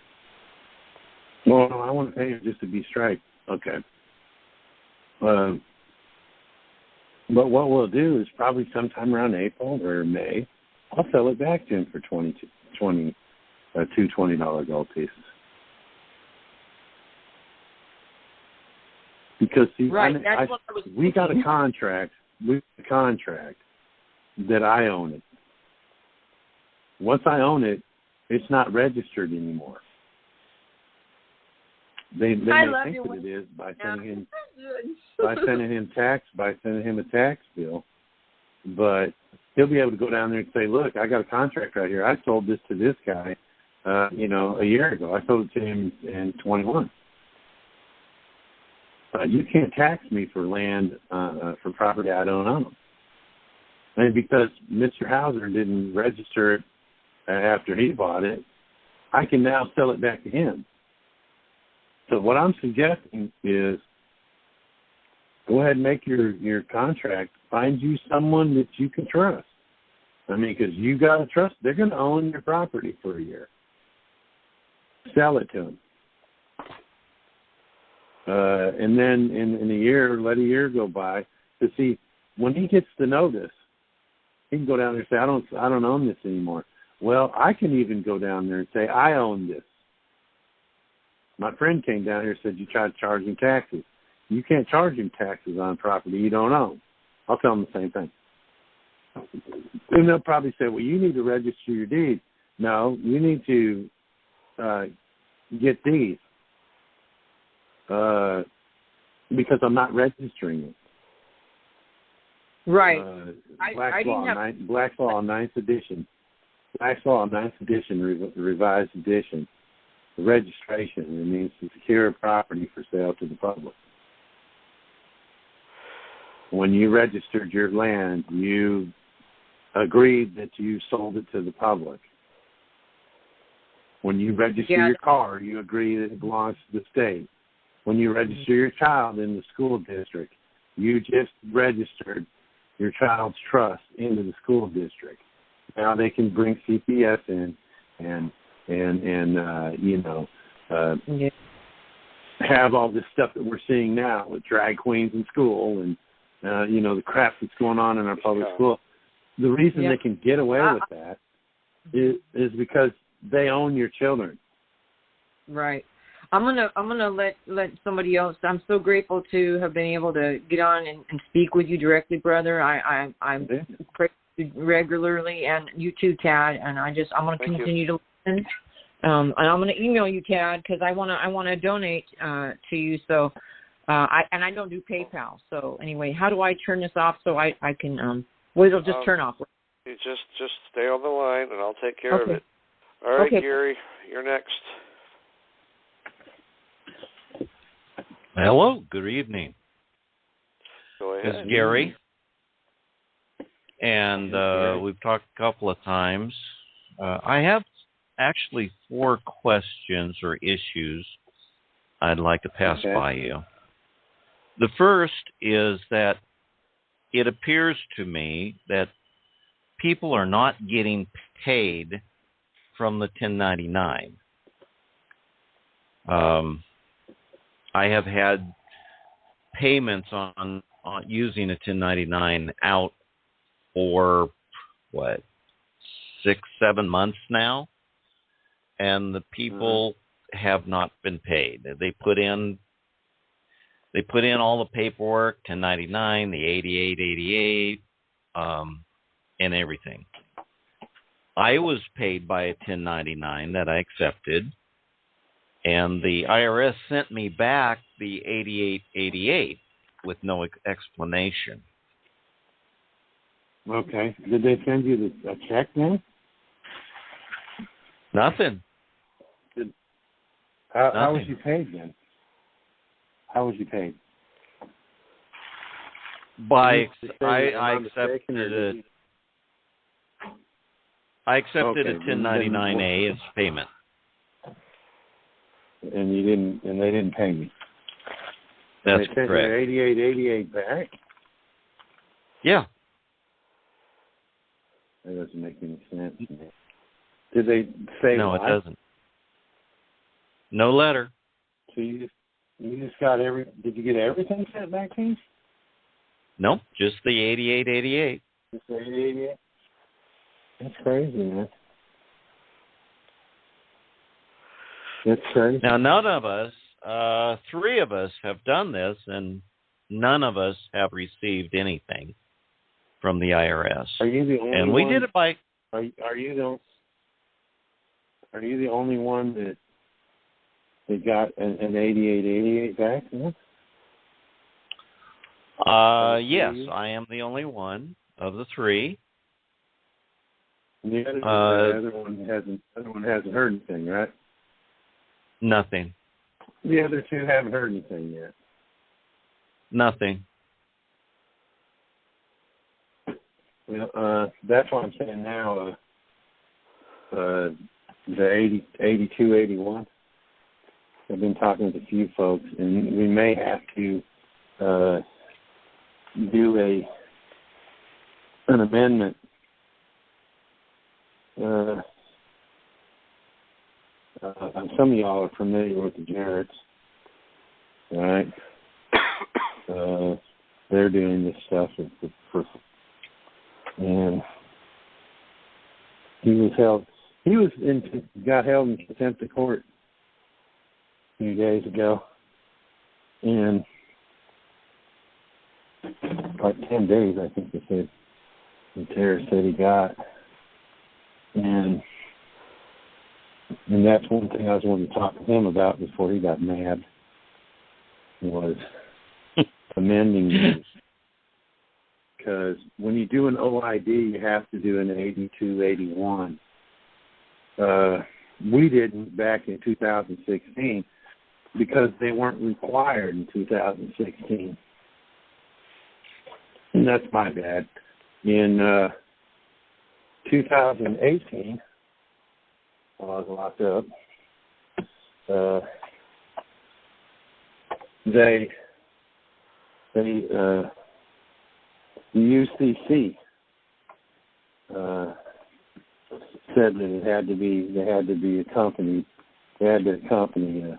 Well, no, I want to pay him just to be straight. Okay. But what we'll do is probably sometime around April or May, I'll sell it back to him for two $20 gold pieces. Because see, right. We got a contract. We got a contract that I own it. Once I own it, it's not registered anymore. They may think that it is by sending him a tax bill, but he'll be able to go down there and say, "Look, I got a contract right here. I sold this to this guy, a year ago. I sold it to him in 21. You can't tax me for land for property I don't own." And because Mr. Hauser didn't register it after he bought it, I can now sell it back to him. So what I'm suggesting is go ahead and make your contract. Find you someone that you can trust. I mean, because you got to trust. They're going to own your property for a year. Sell it to them. And then in a year, let a year go by to see when he gets the notice, he can go down there and say, I don't own this anymore. Well, I can even go down there and say, I own this. My friend came down here and said, you tried to charge him taxes. You can't charge him taxes on property you don't own. I'll tell them the same thing. And they'll probably say, well, you need to register your deed. No, you need to get these because I'm not registering it. Right. Black's Law, 9th edition. Black's Law, 9th edition, revised edition. The registration, it means to secure property for sale to the public. When you registered your land, you agreed that you sold it to the public. When you register your car, you agree that it belongs to the state. When you register your child in the school district, you just registered your child's trust into the school district. Now they can bring CPS in and have all this stuff that we're seeing now with drag queens in school and the crap that's going on in our public school. The reason they can get away with that is because they own your children. Right. I'm gonna let somebody else. I'm so grateful to have been able to get on and speak with you directly, brother. I'm regularly, and you too, Tad. And I'm gonna continue to listen. And I'm gonna email you, Tad, because I wanna donate to you. So, I don't do PayPal. So anyway, how do I turn this off so I can? Well, it'll just turn off. You just stay on the line, and I'll take care of it. All right, Gary, you're next. Hello, good evening. Go ahead. This is Gary, and we've talked a couple of times. I have actually 4 questions or issues I'd like to pass by you. The first is that it appears to me that people are not getting paid from the 1099. I have had payments on using a 1099 out for 6-7 months now, and the people have not been paid. They put in all the paperwork, 1099, the 8888, and everything. I was paid by a 1099 that I accepted, and the IRS sent me back the 8888 with no explanation. Okay. Did they send you a check then? Nothing. How was you paid then? How was you paid? I accepted it. I accepted a 1099A as payment. And they didn't pay me. That's correct. 8888 back? Yeah. That doesn't make any sense. Did they say No, why? it doesn't. No letter. So you just got did you get everything sent back to you? Nope, just the 8888. Just the 8888? That's crazy, man. That's crazy. Now, none of us, 3 of us have done this, and none of us have received anything from the IRS. Are you the only one? And we did it by... Are you the only one that got an 8888 back? Yes, I am the only one of the 3. The other one hasn't heard anything, right? Nothing. The other 2 haven't heard anything yet. Nothing. Well, that's what I'm saying now. The 8281. I've been talking with a few folks, and we may have to do an amendment. Some of y'all are familiar with the Jarretts, right? They're doing this stuff and got held in contempt of court a few days ago, and like 10 days, I think they said, the terrorist said he got, and that's one thing I was wanting to talk to him about before he got mad, was amending these. Because when you do an OID, you have to do an 8281. We didn't back in 2016 because they weren't required in 2016. And that's my bad. In 2018, while I was locked up, the UCC said that they had to be accompanied. They had to accompany an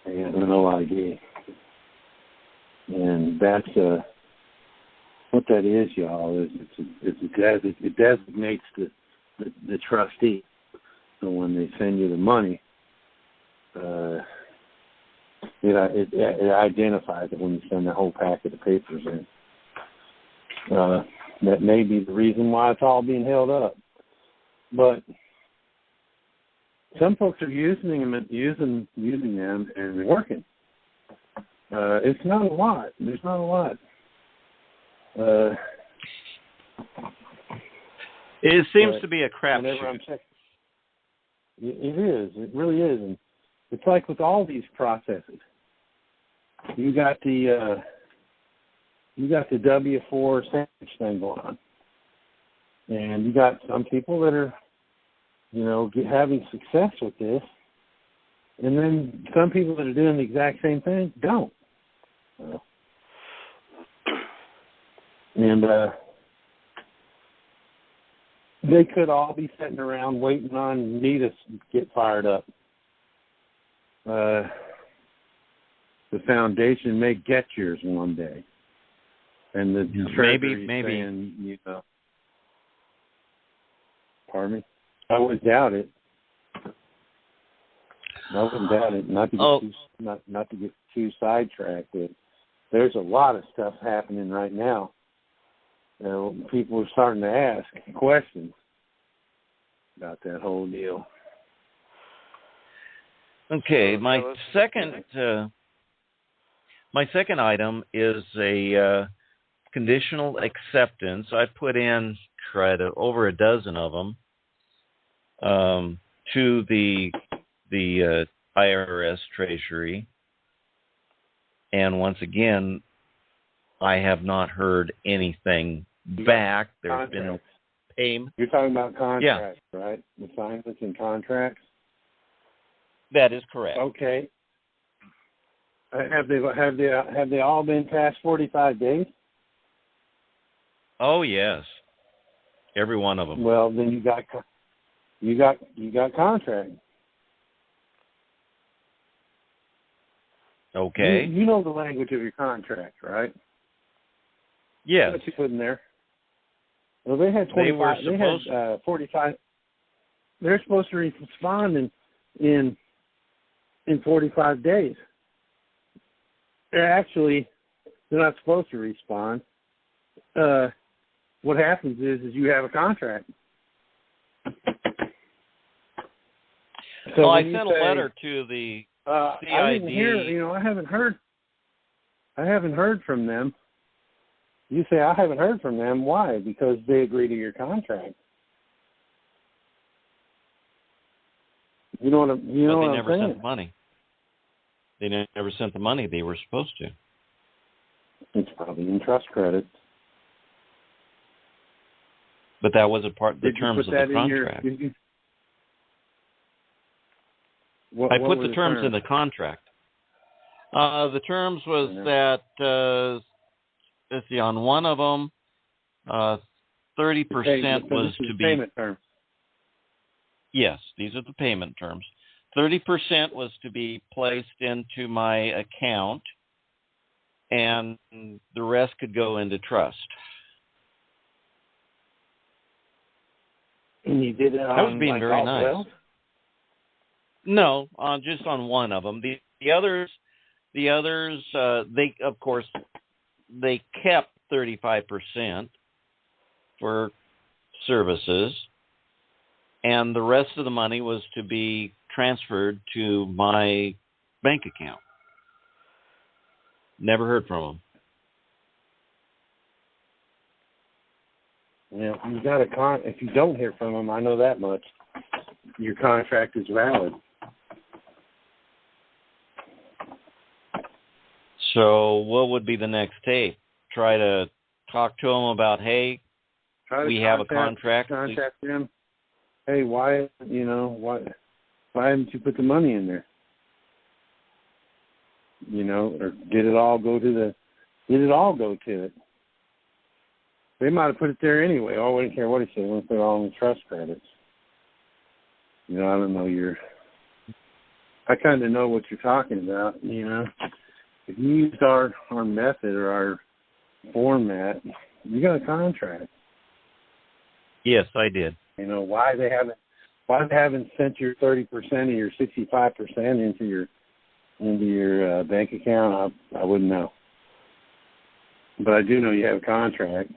OID, and that's what that is, y'all. Is it designates the trustee. So when they send you the money, it identifies it when you send the whole packet of papers in. That may be the reason why it's all being held up. But some folks are using them and working. It's not a lot. There's not a lot. It seems to be a crapshoot. It is. It really is. And it's like with all these processes. You got the W-4 sandwich thing going on. And you got some people that are, having success with this. And then some people that are doing the exact same thing don't. And they could all be sitting around waiting on me to get fired up. The foundation may get yours one day. And the maybe. Saying, pardon me? I wouldn't doubt it. Not to get too sidetracked. But there's a lot of stuff happening right now. People are starting to ask questions about that whole deal. Okay, my second item is a conditional acceptance. I put in over a dozen of them to the IRS Treasury, and once again, I have not heard anything back. There's been no payment. You're talking about contracts, right? Assignments and contracts. That is correct. Okay. Have they all been past 45 days? Oh yes, every one of them. Well, then you got contract. Okay. You know the language of your contract, right? Yes. What you put in there? Well, they had 25. They had 45. They're supposed to respond in 45 days. They're not supposed to respond. What happens is you have a contract. So well, I sent a letter to the CID. I didn't hear. I haven't heard from them. You say I haven't heard from them. Why? Because they agree to your contract. You know what I'm saying? But they never sent the money. They never sent the money they were supposed to. It's probably in trust credits. But that wasn't part of the terms of the contract. I put the terms in the contract. The terms was that, let's see, on one of them, 30% was to be... payment terms. Yes, these are the payment terms. 30% was to be placed into my account, and the rest could go into trust. And you did it on... I was being very nice. Well? No, just on one of them. The others, they, of course, they kept 35% for services, and the rest of the money was to be transferred to my bank account. Never heard from them. Yeah, you got if you don't hear from them, I know that much. Your contract is valid. So what would be the next tape? Try to talk to them about, hey, we have a contract. Contact them. Hey, why haven't you put the money in there? Or did it all go to it? They might have put it there anyway. Oh, we didn't care what he said. We'll put it all in the trust credits. I don't know I kind of know what you're talking about, If you used our method or our format, you got a contract. Yes, I did. Why they haven't sent your 30% or your 65% into your bank account, I wouldn't know. But I do know you have a contract.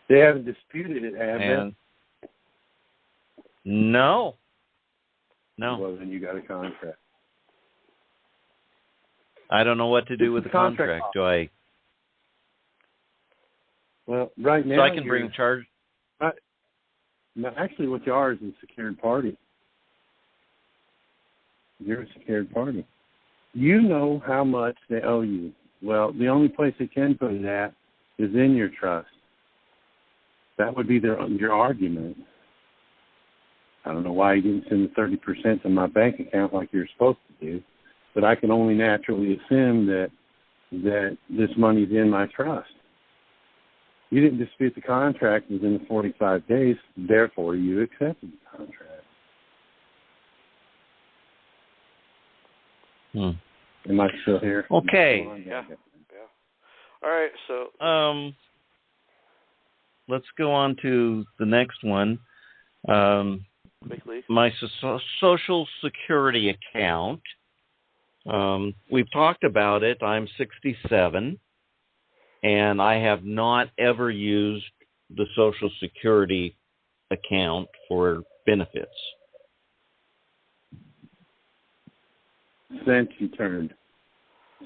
They haven't disputed it, have they? No. Well, then you got a contract. I don't know what to do with the contract. Do I? Well, right now... So I can bring charge... No, actually, what you are is a secured party. You're a secured party. You know how much they owe you. Well, the only place they can put it at is in your trust. That would be your argument. I don't know why you didn't send the 30% to my bank account like you're supposed to do, but I can only naturally assume that this money's in my trust. You didn't dispute the contract within the 45 days, therefore you accepted the contract. Am I still here? Okay. Yeah. All right, so... let's go on to the next one. Quickly. My Social Security account. We've talked about it. I'm 67. And I have not ever used the Social Security account for benefits. Since you turned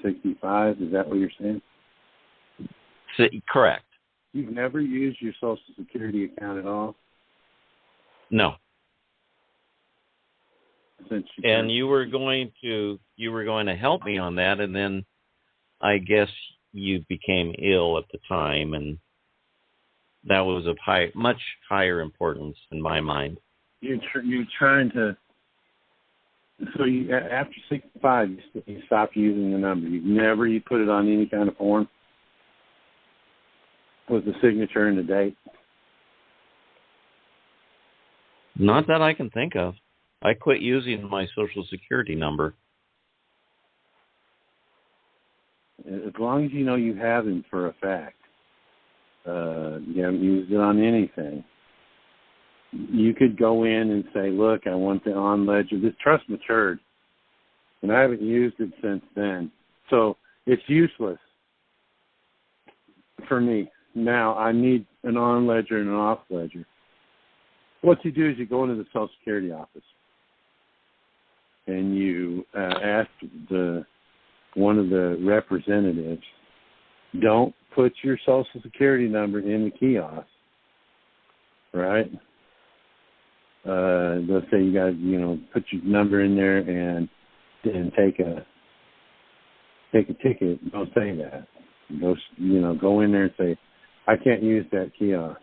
65, is that what you're saying? Correct. You've never used your Social Security account at all? No. Since and you were going to help me on that, and then I guess you became ill at the time, and that was of much higher importance in my mind. You're trying to. So after 65, you stopped using the number. You put it on any kind of form with the signature and the date. Not that I can think of. I quit using my Social Security number. As long as you know you have him for a fact. You haven't used it on anything. You could go in and say, look, I want the on-ledger. This trust matured, and I haven't used it since then. So it's useless for me. Now I need an on-ledger and an off-ledger. What you do is you go into the Social Security office, and you ask one of the representatives, don't put your Social Security number in the kiosk, right? They'll say you got to, put your number in there and take a ticket. Don't say that. Go in there and say, I can't use that kiosk.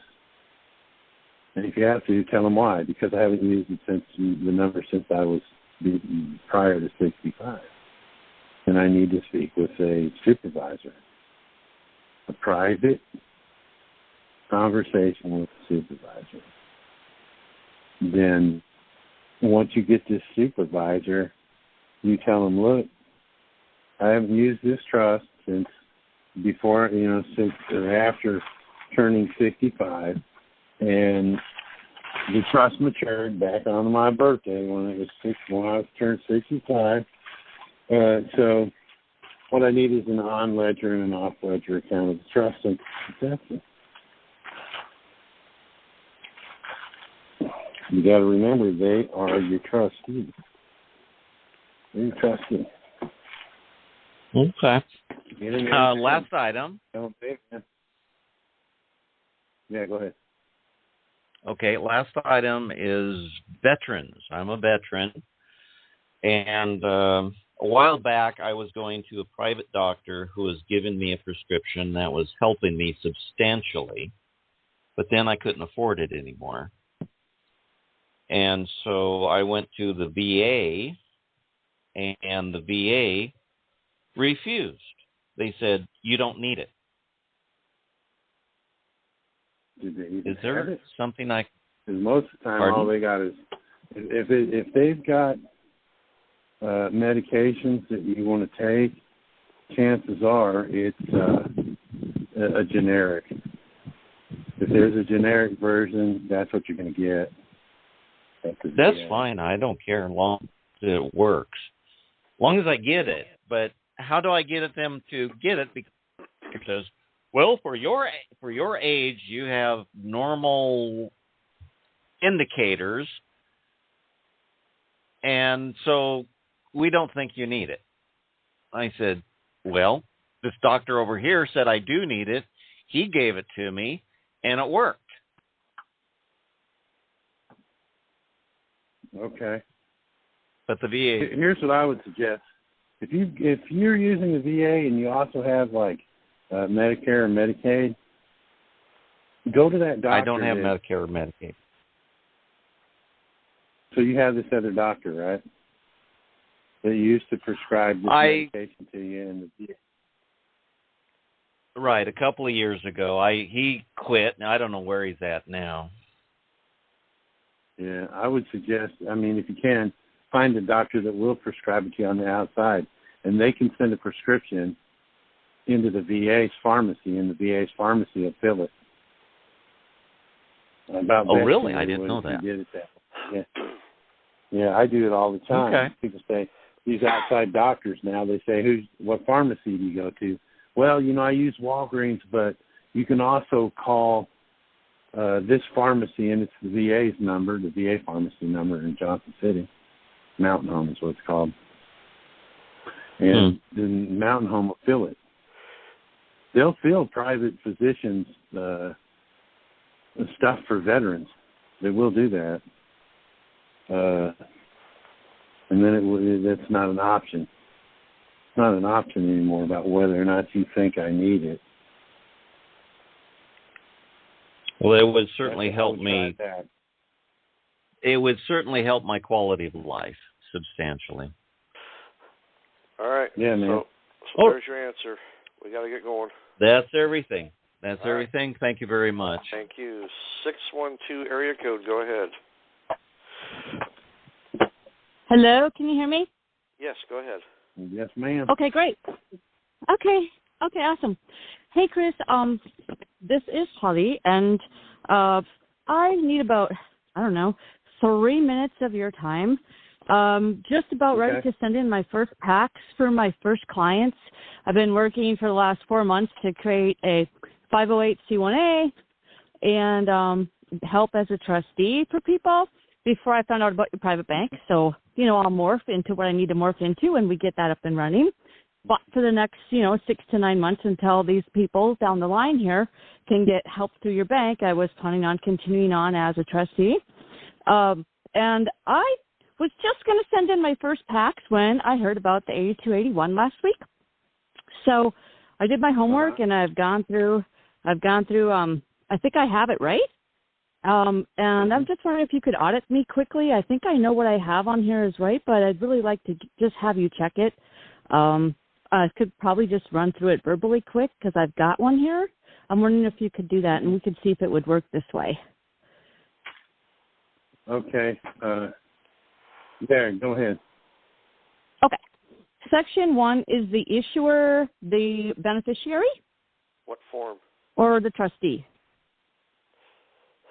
And if you have to, tell them why. Because I haven't used it since I was prior to 65. And I need to speak with a supervisor. A private conversation with the supervisor. Then once you get this supervisor, you tell them, look, I haven't used this trust since before, since or after turning 65, and the trust matured back on my birthday when I turned 65. So what I need is an on-ledger and an off-ledger account of the trust, and that's it. You got to remember, they are your trustee. They're your trustee. Okay. Last item. Yeah, go ahead. Okay, last item is veterans. I'm a veteran, and a while back I was going to a private doctor who was giving me a prescription that was helping me substantially, but then I couldn't afford it anymore. And so I went to the VA, and the VA refused. They said, you don't need it. Is there something I... Because most of the time, all they got is... If they've got medications that you want to take, chances are it's a generic. If there's a generic version, that's what you're going to get. That's fine. I don't care as long as it works. As long as I get it. But how do I get them to get it? Because it says, well, for your age, you have normal indicators, and so we don't think you need it. I said, well, this doctor over here said I do need it. He gave it to me, and it worked. Okay. But the VA... Here's what I would suggest. If you're using the VA and you also have, like, Medicare or Medicaid, go to that doctor. I don't have Medicare or Medicaid. So you have this other doctor, right? That used to prescribe this medication to you in the VA. Right, a couple of years ago. He quit. Now, I don't know where he's at now. Yeah, I would suggest, if you can, find a doctor that will prescribe it to you on the outside, and they can send a prescription into the VA's pharmacy, and the VA's pharmacy will fill it. Really? I didn't know that. Did it that way. Yeah, I do it all the time. Okay. People say, these outside doctors now, they say, what pharmacy do you go to? Well, I use Walgreens, but you can also call this pharmacy, and it's the VA's number, the VA pharmacy number in Johnson City. Mountain Home is what it's called. And then Mountain Home will fill it. They'll fill private physicians' stuff for veterans. They will do that. And then that's not an option. It's not an option anymore about whether or not you think I need it. Well, it would certainly help me. It would certainly help my quality of life substantially. All right. Yeah, man. So there's your answer. We got to get going. That's everything. That's everything. Thank you very much. Thank you. 612 area code. Go ahead. Hello, can you hear me? Yes, go ahead. Yes, ma'am. Okay, great. Okay, awesome. Hey, Chris, this is Holly, and I need about, 3 minutes of your time. Just about ready to send in my first packs for my first clients. I've been working for the last 4 months to create a 508c1a and help as a trustee for people before I found out about your private bank. So, I'll morph into what I need to morph into when we get that up and running. But for the next, 6 to 9 months until these people down the line here can get help through your bank, I was planning on continuing on as a trustee. And I was just going to send in my first packs when I heard about the 8281 last week. So I did my homework and I've gone through, I think I have it right. And I'm just wondering if you could audit me quickly. I think I know what I have on here is right, but I'd really like to just have you check it. I could probably just run through it verbally quick because I've got one here. I'm wondering if you could do that and we could see if it would work this way. Okay. There, go ahead. Okay. Section 1 is the issuer, the beneficiary? What form? Or the trustee?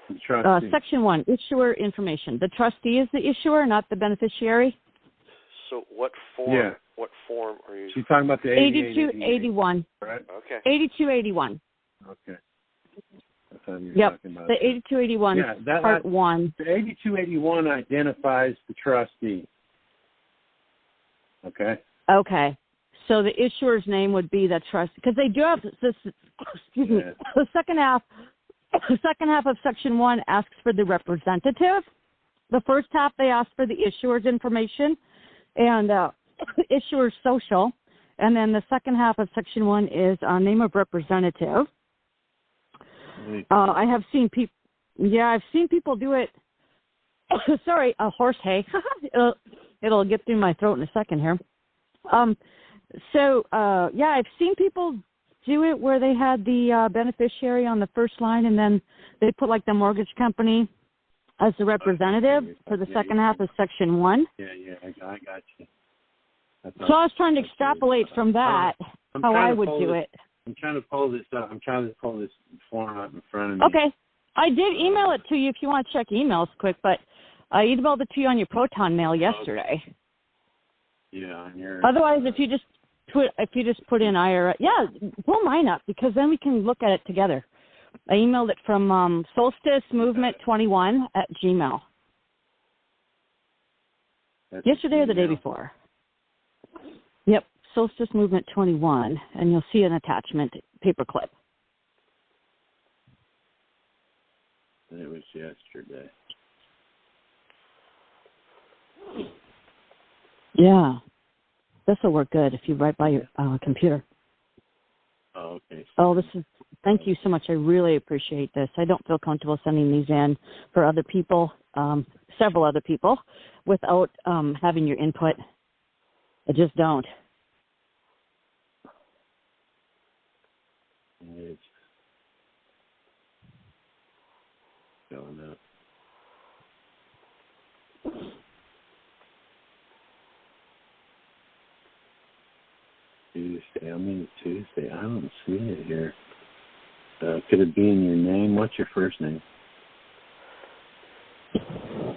The trustee. Section 1, issuer information. The trustee is the issuer, not the beneficiary? So what form? Yeah. What form are you? She's talking about the 8281. Right? Okay. 8281. Okay. That's how you're talking about. The 8281, part 1. The 8281 identifies the trustee. Okay. Okay. So the issuer's name would be the trustee, because they do have this. Excuse me. The second half of Section 1 asks for the representative. The first half they ask for the issuer's information and issuer's social, and then the second half of Section 1 is name of representative. I have seen people. Yeah, I've seen people do it. Sorry, a horse hay. It'll get through my throat in a second here. I've seen people do it where they had the beneficiary on the first line, and then they put like the mortgage company as the representative for the second half of Section 1. Yeah, I got you. So I was trying to extrapolate from that how I would do it. I'm trying to pull this up. I'm trying to pull this form up in front of me. Okay. I did email it to you if you want to check emails quick, but I emailed it to you on your Proton mail yesterday. Yeah, on your. Otherwise, if you just put in IRA, pull mine up because then we can look at it together. I emailed it from Solstice Movement 21 at Gmail. That's yesterday or the day before. Yep, Solstice Movement 21, and you'll see an attachment paperclip. It was yesterday. Yeah, this will work good if you write by your computer. Oh, okay. Thank you so much. I really appreciate this. I don't feel comfortable sending these in for other people, several other people, without having your input. I just don't. It's going up. Tuesday. I don't see it here. Could it be in your name? What's your first name?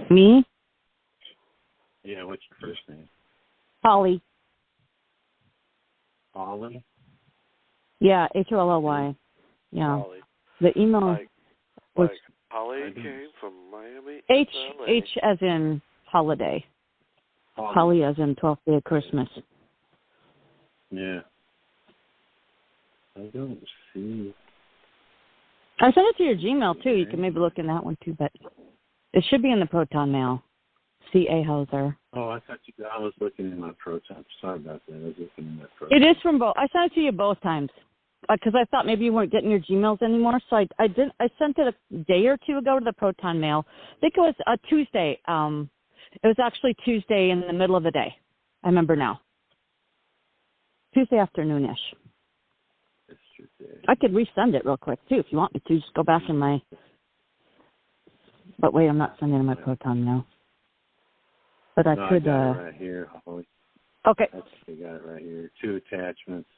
Me? Yeah, what's your first name? Holly. Holly? Yeah, Holly. Yeah. Holly. The email was Holly came from Miami. H as in holiday. Holly as in 12th day of Christmas. Yeah. I don't see. I sent it to your Gmail too. You can maybe look in that one too, but it should be in the Proton mail. C.A. Hauser. Oh, I was looking in my Proton. Sorry about that. I was looking in my Proton. It is from both. I sent it to you both times because I thought maybe you weren't getting your Gmails anymore. So I sent it a day or two ago to the Proton mail. I think it was a Tuesday. It was actually Tuesday in the middle of the day. I remember now. Tuesday afternoon-ish. I could resend it real quick too if you want me to. Just go back in my. But wait, I'm not sending in my Proton now. But I could. I got it right here, Holly. Okay. I got it right here. 2 attachments.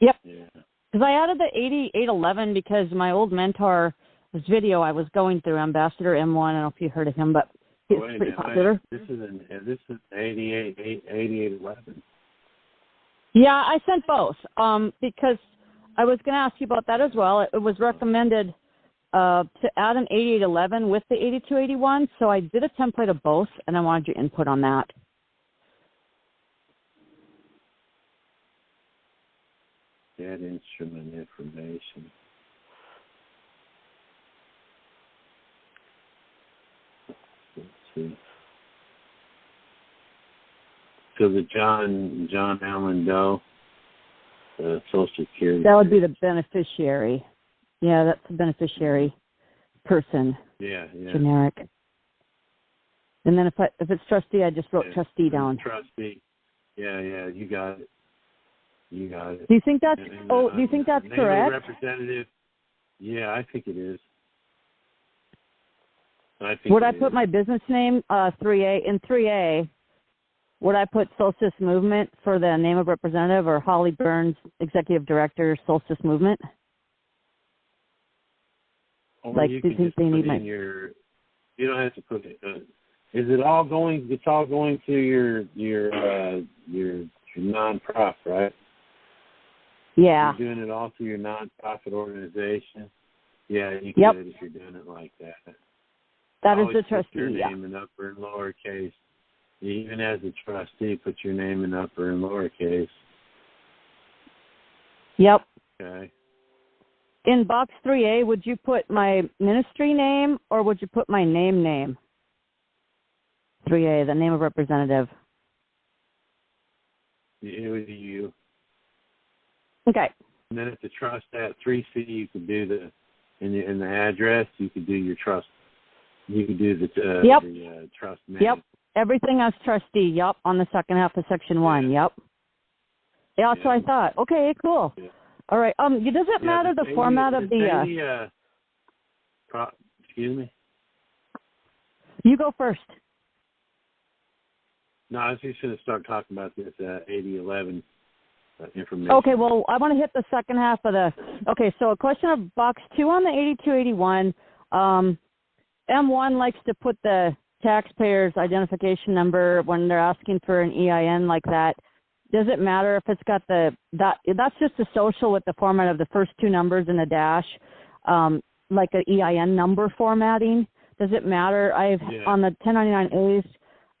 Yep. Yeah. Because I added the 8811 because my old mentor, this video I was going through, Ambassador M1, I don't know if you heard of him, but he's pretty popular. This is 8811. Yeah, I sent both because I was going to ask you about that as well. It was recommended to add an 8811 with the 8281, so I did a template of both, and I wanted your input on that. Add instrument information. Let's see. So the John Allen Doe, Social Security. That would be the beneficiary. Yeah, that's the beneficiary person. Yeah. Generic. And then if it's trustee, I just wrote trustee down. Trustee. Yeah, you got it. Do you think that's do you think that's correct? Representative. Yeah, I think it is. Would I put my business name 3A in 3A? Would I put Solstice Movement for the name of representative, or Holly Burns, Executive Director, Solstice Movement? Like, do you think they need my? You don't have to put it. Is it all going? It's all going to your nonprofit, right? Yeah. You're doing it all through your nonprofit organization. Yeah, you can do it if you're doing it like that. That is the trustee. Put your name in upper and lowercase. Even as a trustee, put your name in upper and lowercase. Yep. Okay. In box 3A, would you put my ministry name or would you put my name? 3A, the name of representative. It would be you. Okay. And then at the trust at 3C, you could do in the address, you could do your trust. You could do the trust name. Yep. Everything as trustee. Yep. On the second half of section 1. Yep. Yeah, that's what I thought. Okay, cool. Yeah. All right. Does it matter the format of the? Excuse me. You go first. No, I was just going to start talking about this 8011 information. Okay. Well, I want to hit the second half of the. Okay, so a question of box 2 on the 8281. M1 likes to put the taxpayer's identification number when they're asking for an EIN like that. Does it matter if it's got that's just a social with the format of the first 2 numbers and a dash, like an EIN number formatting? Does it matter? On the 1099As,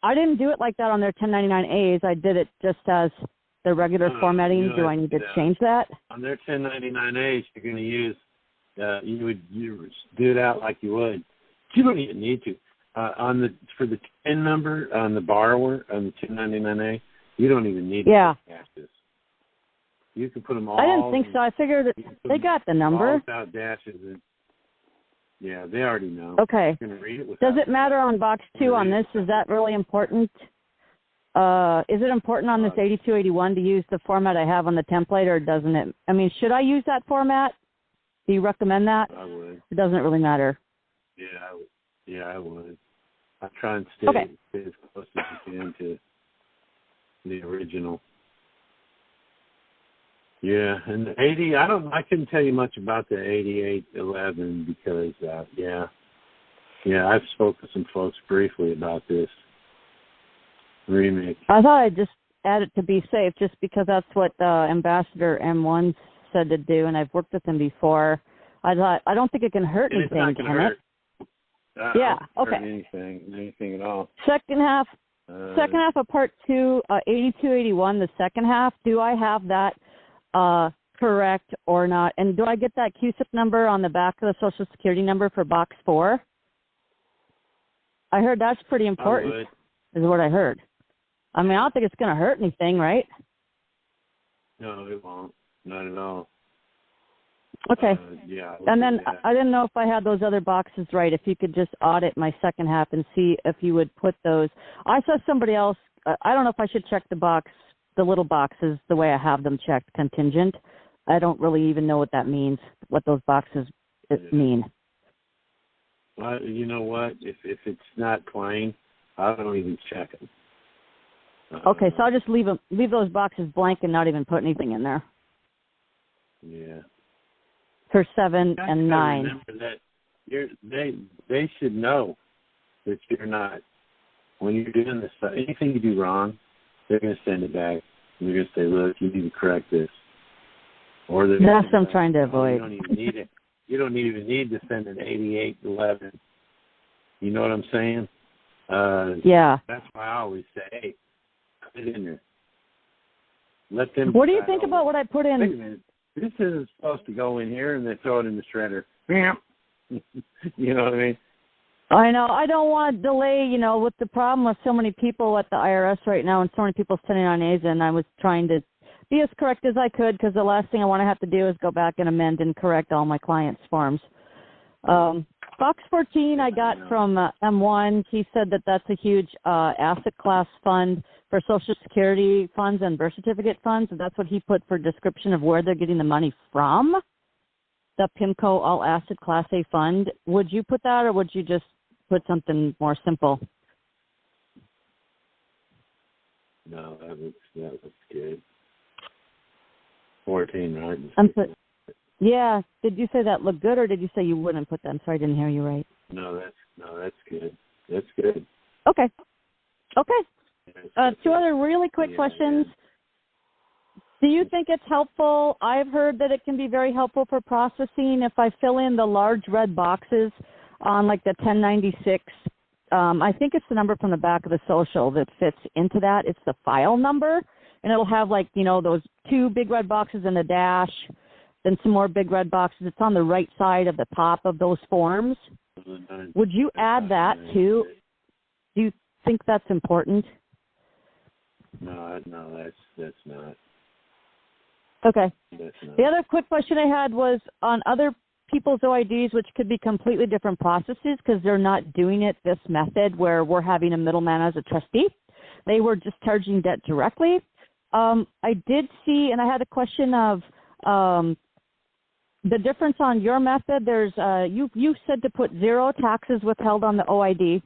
I didn't do it like that on their 1099As. I did it just as the regular formatting. Do I need to change that? On their 1099As, you're going to use, you do it out like you would. You don't even need to. For the 10 number on the borrower on the 1099A, you don't even need to dashes. You can put them all. I didn't think so. I figured they got the number. All without dashes. Yeah, they already know. Okay. Does it matter on box 2 on this? Is that really important? Is it important on this 8281 to use the format I have on the template, or doesn't it? I mean, should I use that format? Do you recommend that? I would. It doesn't really matter. Yeah, I would. I try and stay as close as you can to the original. Yeah, and the 80. I couldn't tell you much about the 8811 because I've spoken to some folks briefly about this remake. I thought I'd just add it to be safe, just because that's what Ambassador M1 said to do, and I've worked with him before. I don't think it can hurt anything, can it? Okay. Anything at all. Second half of part 2, 8281. The second half. Do I have that correct or not? And do I get that QSIP number on the back of the Social Security number for box 4? I heard that's pretty important. Is what I heard. I mean, I don't think it's going to hurt anything, right? No, it won't. Not at all. Okay. And then I didn't know if I had those other boxes right. If you could just audit my second half and see if you would put those. I saw somebody else. I don't know if I should check the little boxes the way I have them checked, contingent. I don't really even know what that means, what those boxes mean. Well, you know what? If it's not plain, I don't even check them. Okay, so I'll just leave those boxes blank and not even put anything in there. Yeah. For 7 and 9. Remember that they should know that you're not, when you're doing this stuff, anything you do wrong, they're going to send it back. And they're going to say, look, you need to correct this. Or that's what I'm trying to avoid. You don't even need it. You don't even need to send an 8811. You know what I'm saying? Yeah. That's why I always say, hey, put it in there. Let them. What do you think about what I put in? Wait a minute. This isn't supposed to go in here and then throw it in the shredder. You know what I mean? I know. I don't want to delay, with the problem with so many people at the IRS right now and so many people sitting on ASA, and I was trying to be as correct as I could because the last thing I want to have to do is go back and amend and correct all my clients' forms. Box 14 I got from M1. He said that that's a huge asset class fund for Social Security funds and birth certificate funds, and that's what he put for description of where they're getting the money from, the PIMCO All Asset Class A Fund. Would you put that, or would you just put something more simple? No, that looks good. 14, right? Yeah. Did you say that looked good, or did you say you wouldn't put that? I'm sorry, I didn't hear you right. No, that's good. That's good. Okay. Two other really quick questions. Yeah. Do you think it's helpful? I've heard that it can be very helpful for processing if I fill in the large red boxes on like the 1096. I think it's the number from the back of the social that fits into that. It's the file number, and it'll have like, those 2 big red boxes and a dash, then some more big red boxes. It's on the right side of the top of those forms. Would you add that too? Do you think that's important? No, that's not. Okay. That's not. The other quick question I had was on other people's OIDs, which could be completely different processes because they're not doing it this method where we're having a middleman as a trustee. They were just charging debt directly. I did see, and I had a question of the difference on your method. There's you said to put 0 taxes withheld on the OID,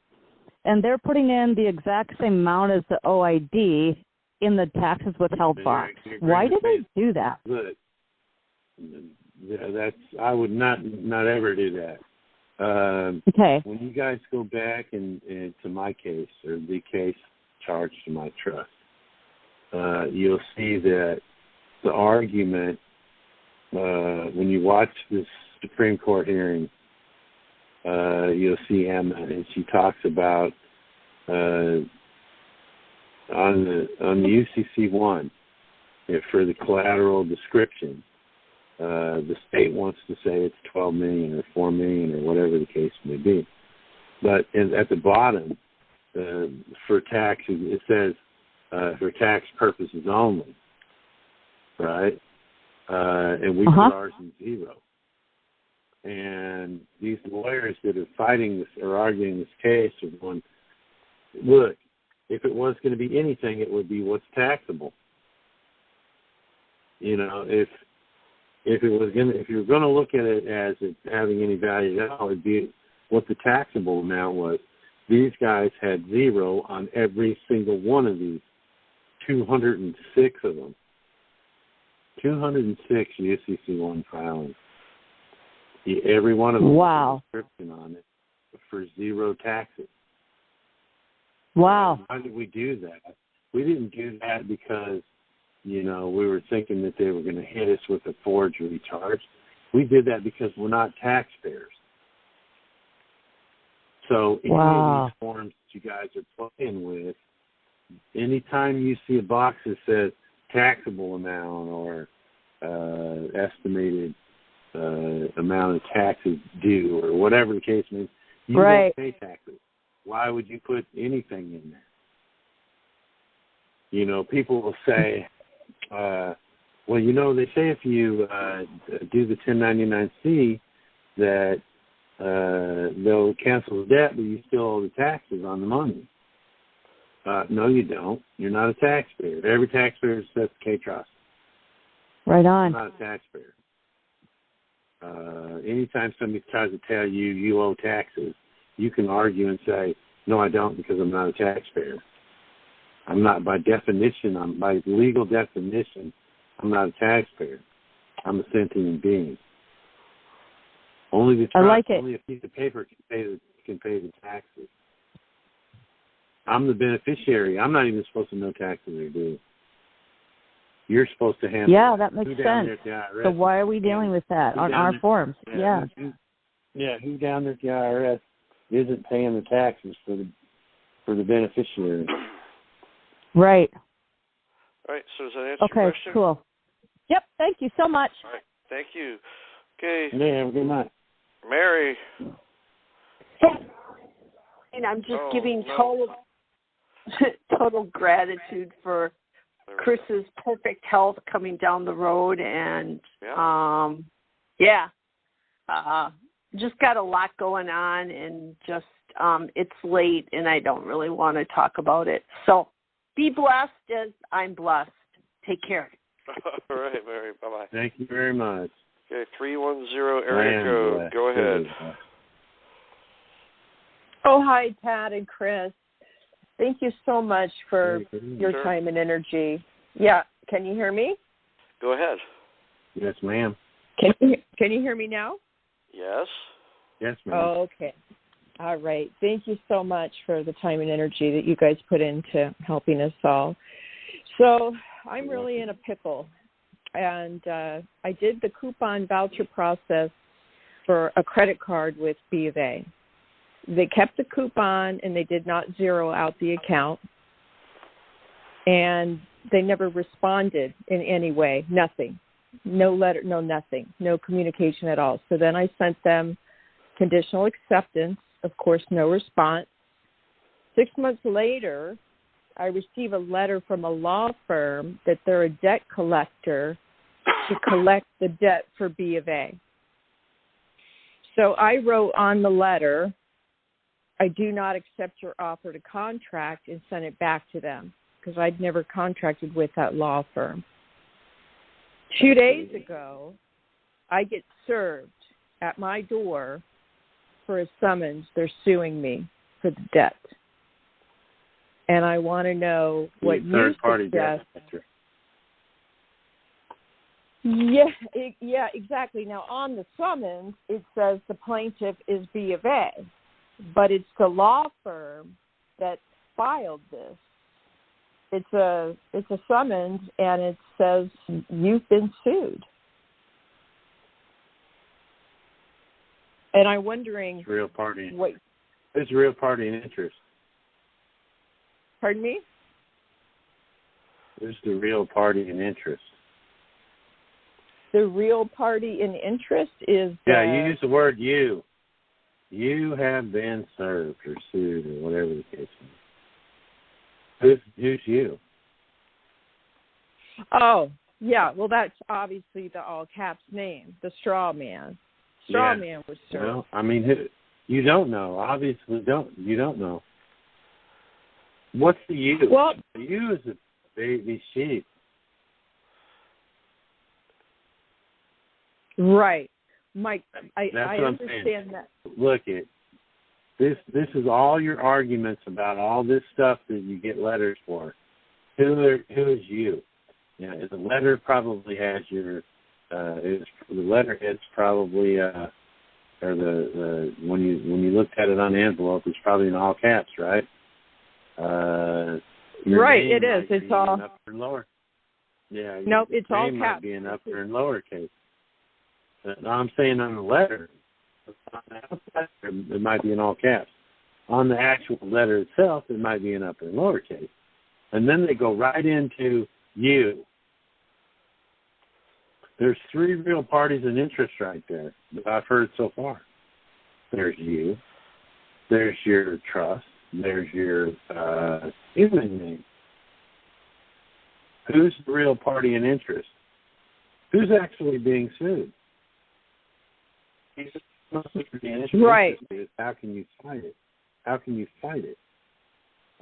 and they're putting in the exact same amount as the OID in the taxes withheld box. Why did they do that? Good. I would not ever do that. Okay. When you guys go back and to my case or the case charged to my trust, you'll see that the argument when you watch this Supreme Court hearing, you'll see Emma, and she talks about on the UCC1 for the collateral description. The state wants to say it's $12 million or $4 million or whatever the case may be, but at the bottom for tax it says for tax purposes only, right? And we put ours in 0. And these lawyers that are fighting this or arguing this case are going, look, if it was going to be anything, it would be what's taxable. If you're going to look at it as it having any value at all, it'd be what the taxable amount was. These guys had 0 on every single one of these, 206 of them. 206 UCC1 filings. Every one of them has a description on it for 0 taxes. Wow. Why did we do that? We didn't do that because, we were thinking that they were going to hit us with a forgery charge. We did that because we're not taxpayers. So any of these forms that you guys are playing with, anytime you see a box that says taxable amount or estimated amount of taxes due or whatever the case means, you don't pay taxes. Why would you put anything in there? People will say, they say if you do the 1099-C that they'll cancel the debt, but you still owe the taxes on the money. No, you don't. You're not a taxpayer. Every taxpayer is Cestui Que Trust. Right on. You're not a taxpayer. Anytime somebody tries to tell you owe taxes, you can argue and say, no, I don't, because I'm not a taxpayer. I'm not, by definition, by legal definition, I'm not a taxpayer. I'm a sentient being. Only the trust, I like it. only a piece of paper can pay the taxes. I'm the beneficiary. I'm not even supposed to know taxes are due. You're supposed to handle Yeah, that makes Who down there sense. at the IRS So why are we dealing with that on our forms? Yeah. Who down there at the IRS isn't paying the taxes for the beneficiary? Right. All right, so does that answer your Okay, question? cool. Yep, thank you so much. All right, thank you. Okay. Yeah, have a good night. Mary. And I'm just giving total gratitude for Chris's perfect health coming down the road, and just got a lot going on, and just it's late and I don't really want to talk about it. So be blessed as I'm blessed. Take care. All right, Mary. Bye-bye. Thank you very much. Okay, 310 area code. Go ahead. Oh, hi, Pat and Chris. Thank you so much for your time and energy. Yeah, can you hear me? Go ahead. Yes, ma'am. Can you hear me now? Yes. Yes, ma'am. Oh, okay. All right. Thank you so much for the time and energy that you guys put into helping us all. So I'm really in a pickle, and I did the coupon voucher process for a credit card with B of A. They kept the coupon, and they did not zero out the account, and they never responded in any way, nothing. No letter, no nothing, no communication at all. So then I sent them conditional acceptance, of course, no response. 6 months later, I receive a letter from a law firm that they're a debt collector to collect the debt for B of A. So I wrote on the letter, I do not accept your offer to contract, and sent it back to them because I'd never contracted with that law firm. 2 days ago, I get served at my door for a summons. They're suing me for the debt. And I want to know what you suggest. Yeah, exactly. Now, on the summons, it says the plaintiff is B of A, but it's the law firm that filed this. It's a summons, and it says you've been sued. And I'm wondering, It's real party. What? It's real party in interest. Pardon me? It's the real party in interest. The real party in interest is. Yeah, you use the word you. You have been served or sued or whatever the case is. Who's you? Oh, yeah. Well, that's obviously the all caps name, the straw man. Straw man was served. Well, I mean, you don't know. Obviously, you don't know. What's the you? Well, the you is a baby sheep. Right, Mike. I understand that. Look, this is all your arguments about all this stuff that you get letters for. Who is you? Yeah, the letter probably has your. The letterhead's probably or the when you looked at it on the envelope, it's probably in all caps, right? Right, it is. It's all upper and lower. Yeah. Nope, it's all caps. Might be in upper and lower case. I'm saying on the letter, on the outside, it might be in all caps. On the actual letter itself, it might be in upper and lower case. And then they go right into you. There's three real parties in interest right there that I've heard so far. There's you. There's your trust. There's your human name. Who's the real party in interest? Who's actually being sued? Right. How can you fight it? How can you fight it?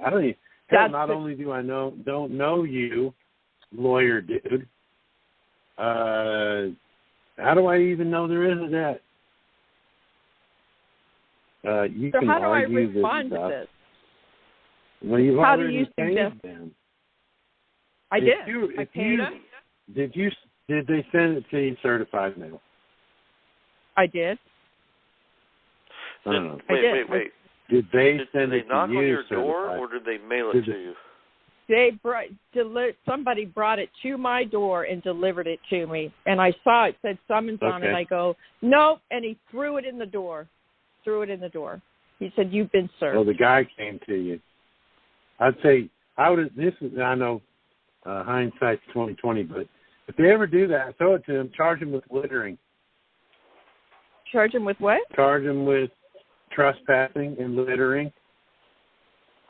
I don't even. Not only do I don't know you, lawyer dude. How do I even know there is a debt? You so can how do I argue respond to this? Well, you've how already do you paid suggest? them. I did. I paid them. Did you Did they send it to you certified mail? I did. Wait. Did they send did it they knock to you on your certified? door, or did they mail it to you? Somebody brought it to my door and delivered it to me, and I saw it said summons on it. I go, nope, and he threw it in the door. He said, "You've been served." Well, the guy came to you. I'd say I would. I know hindsight's 20/20, but if they ever do that, throw it to them. Charge them with littering. Charge him with what? Charge them with trespassing and littering.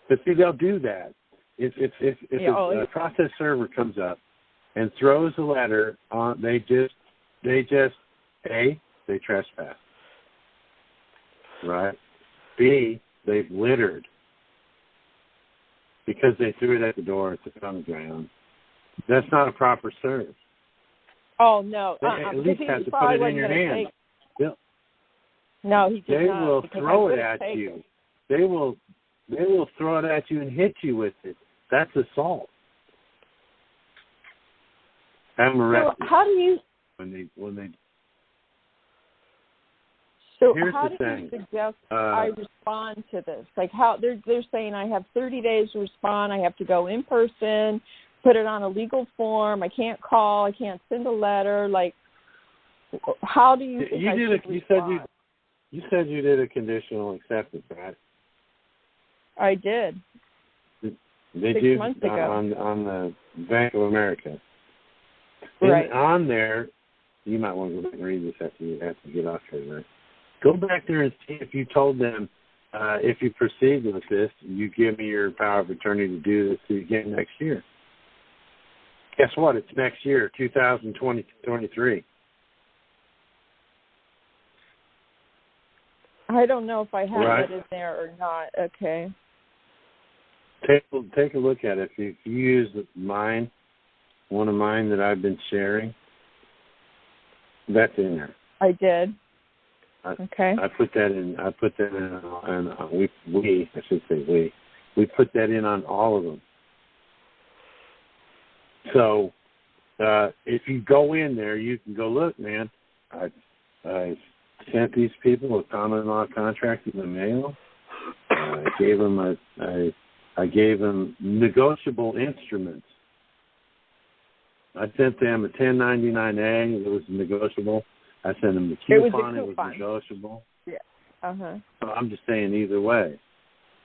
But see, they'll do that. If a process server comes up and throws a letter on, they trespass. Right? B, they've littered because they threw it at the door. It's on the ground. That's not a proper serve. Oh no! They at least have to put it in your hand. No, he did they not. They will throw it at you. They will throw it at you and hit you with it. That's assault. Have them arrested. So how do you? When they. So here's how the do thing. you suggest I respond to this? Like how they're saying I have 30 days to respond. I have to go in person, put it on a legal form. I can't call. I can't send a letter. Like, how do you? Think You said you did a conditional acceptance, right? I did. Did 6 you months ago. on the Bank of America? Right. And on there, you might want to go back and read this after you get off here. Right? Go back there and see if you told them if you proceed with this, you give me your power of attorney to do this again next year. Guess what? It's next year, 2023. I don't know if I have right. that in there or not. Okay. Take a look at it. If you use one of mine that I've been sharing, that's in there. I did. Okay. I put that in, and we put that in on all of them. So if you go in there, you can go, look, man, I sent these people a common law contract in the mail. I gave them negotiable instruments. I sent them a 1099-A. It was negotiable. I sent them the coupon. It was negotiable. Yeah. So I'm just saying either way.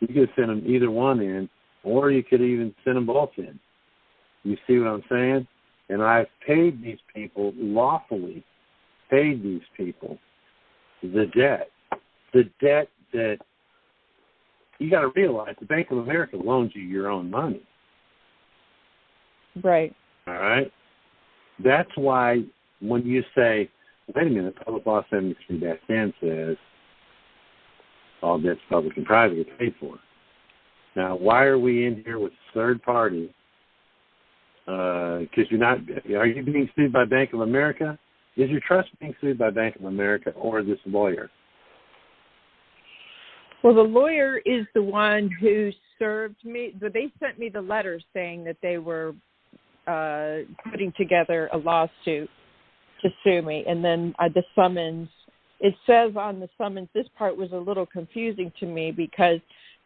You could send them either one in, or you could even send them both in. You see what I'm saying? And I've paid these people lawfully, the debt that you got to realize the Bank of America loans you your own money. Right. All right? That's why when you say, wait a minute, Public Law 73-10 says all debts public and private are paid for. Now, why are we in here with third party? Because are you being sued by Bank of America? Is your trust being sued by Bank of America or this lawyer? Well, the lawyer is the one who served me. They sent me the letter saying that they were putting together a lawsuit to sue me. And then the summons, it says on the summons, this part was a little confusing to me because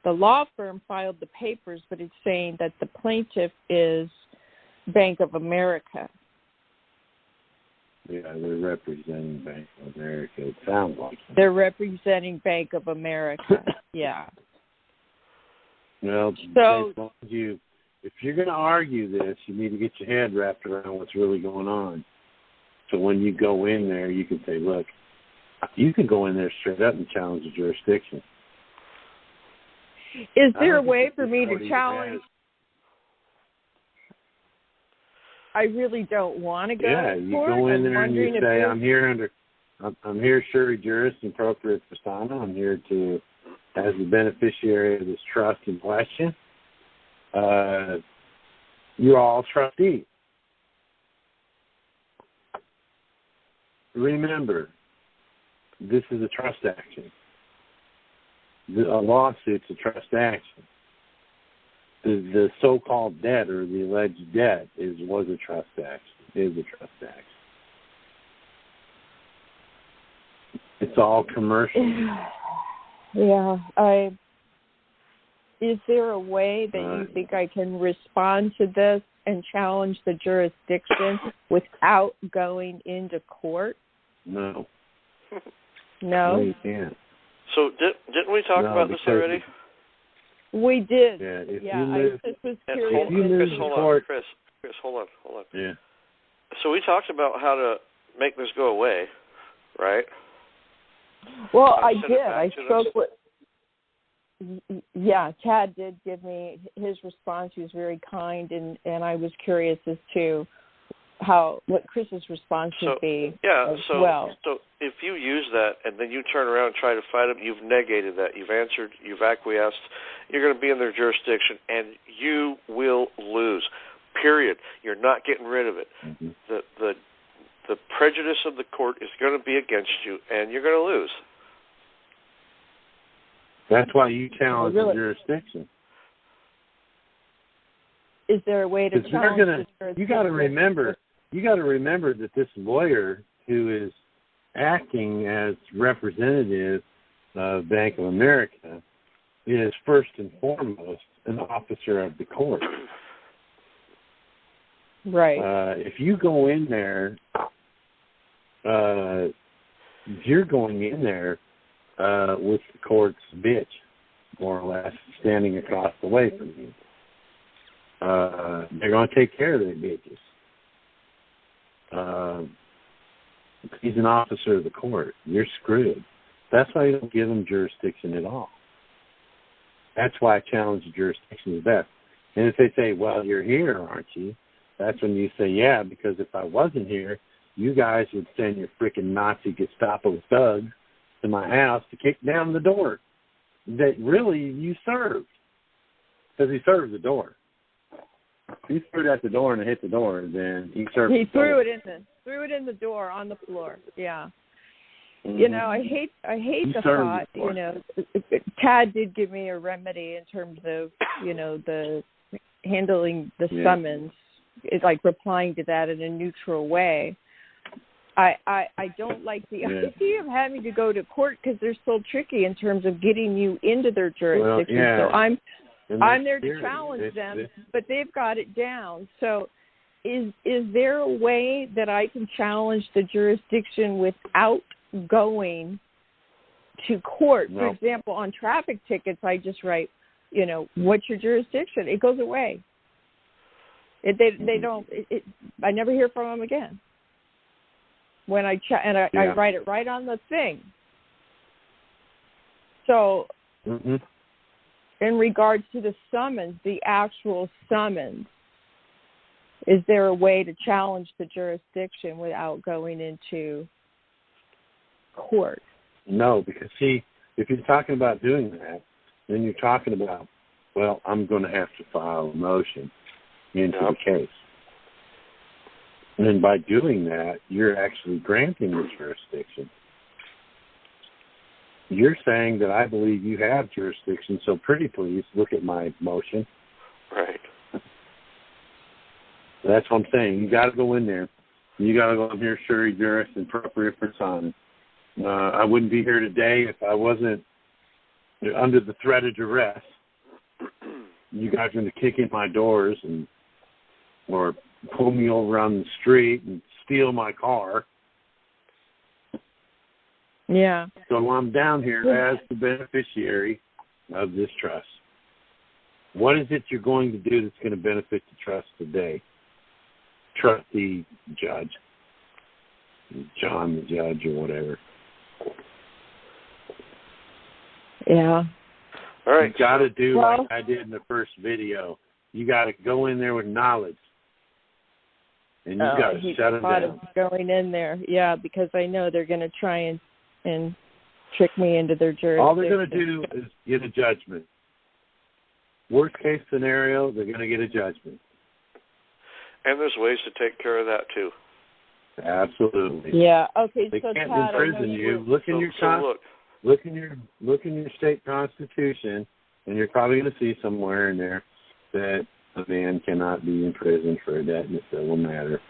the law firm filed the papers, but it's saying that the plaintiff is Bank of America. Yeah, they're representing Bank of America. It sounds like they're representing Bank of America. Yeah. Well, so if you're going to argue this, you need to get your head wrapped around what's really going on. So when you go in there, you can say, look, you can go in there straight up and challenge the jurisdiction. Is there a way for me to challenge? I really don't want to go to court. You go in there and you say, I'm here Shuri Juris and Proprius Persona. I'm here to, as the beneficiary of this trust in question. You're all trustees. Remember, this is a trust action. A lawsuit's a trust action. The so-called debt or the alleged debt was a trust action. Is a trust action. It's all commercial. Yeah. Is there a way that you think I can respond to this and challenge the jurisdiction without going into court? No. No? You can't. So didn't we talk about this already? We did. Yeah. I just was curious. Chris, hold on. Yeah. So we talked about how to make this go away, right? Well, I did. I spoke with. Yeah, Tad did give me his response. He was very kind, and I was curious as to what Chris's response would be. Yeah, as well. So if you use that and then you turn around and try to fight them, you've negated that. You've answered. You've acquiesced. You're going to be in their jurisdiction, and you will lose. Period. You're not getting rid of it. Mm-hmm. The prejudice of the court is going to be against you, and you're going to lose. That's why you challenge the jurisdiction. Is there a way to challenge the jurisdiction? You got to remember that this lawyer who is acting as representative of Bank of America is first and foremost an officer of the court. Right. If you go in there, you're going in there with the court's bitch, more or less, standing across the way from you. They're going to take care of their bitches. He's an officer of the court. You're screwed. That's why you don't give him jurisdiction at all. That's why I challenge the jurisdiction is best. And if they say, well, you're here, aren't you? That's when you say, yeah, because if I wasn't here, you guys would send your freaking Nazi Gestapo thugs to my house to kick down the door that really you served. Because he served the door. If he threw it at the door and it hit the door, then he served the door. He threw it in the door on the floor. Yeah. Mm-hmm. You know, I hate the thought, you know, Tad did give me a remedy in terms of, you know, the handling the summons. It's like replying to that in a neutral way. I don't like the idea of having to go to court because they're so tricky in terms of getting you into their jurisdiction. So I'm there to challenge them, but they've got it down. So is there a way that I can challenge the jurisdiction without going to court? No. For example, on traffic tickets, I just write, you know, what's your jurisdiction? It goes away. They don't. I never hear from them again. When I I write it right on the thing. So, in regards to the summons, the actual summons, is there a way to challenge the jurisdiction without going into court? No, because see, if you're talking about doing that, then you're talking about, well, I'm going to have to file a motion into the case. And by doing that, you're actually granting the jurisdiction. You're saying that I believe you have jurisdiction, so pretty please look at my motion. Right. That's what I'm saying. You got to go in there. You got to go in here, sure, juris and propria persona. I wouldn't be here today if I wasn't under the threat of duress. You guys are going to kick in my doors or pull me over on the street and steal my car. Yeah. So I'm down here as the beneficiary of this trust. What is it you're going to do that's going to benefit the trust today? Trustee, judge, John the judge or whatever. Yeah. All right. You got to do like I did in the first video. You got to go in there with knowledge. And you got to shut them down. Going in there, yeah, because I know they're going to try and trick me into their jurisdiction. All they're going to do is get a judgment. Worst case scenario, they're going to get a judgment. And there's ways to take care of that too. Absolutely. Yeah. Okay. They so can't Tad, imprison you. Look in your state constitution, and you're probably going to see somewhere in there that a man cannot be imprisoned for a debt in a civil matter.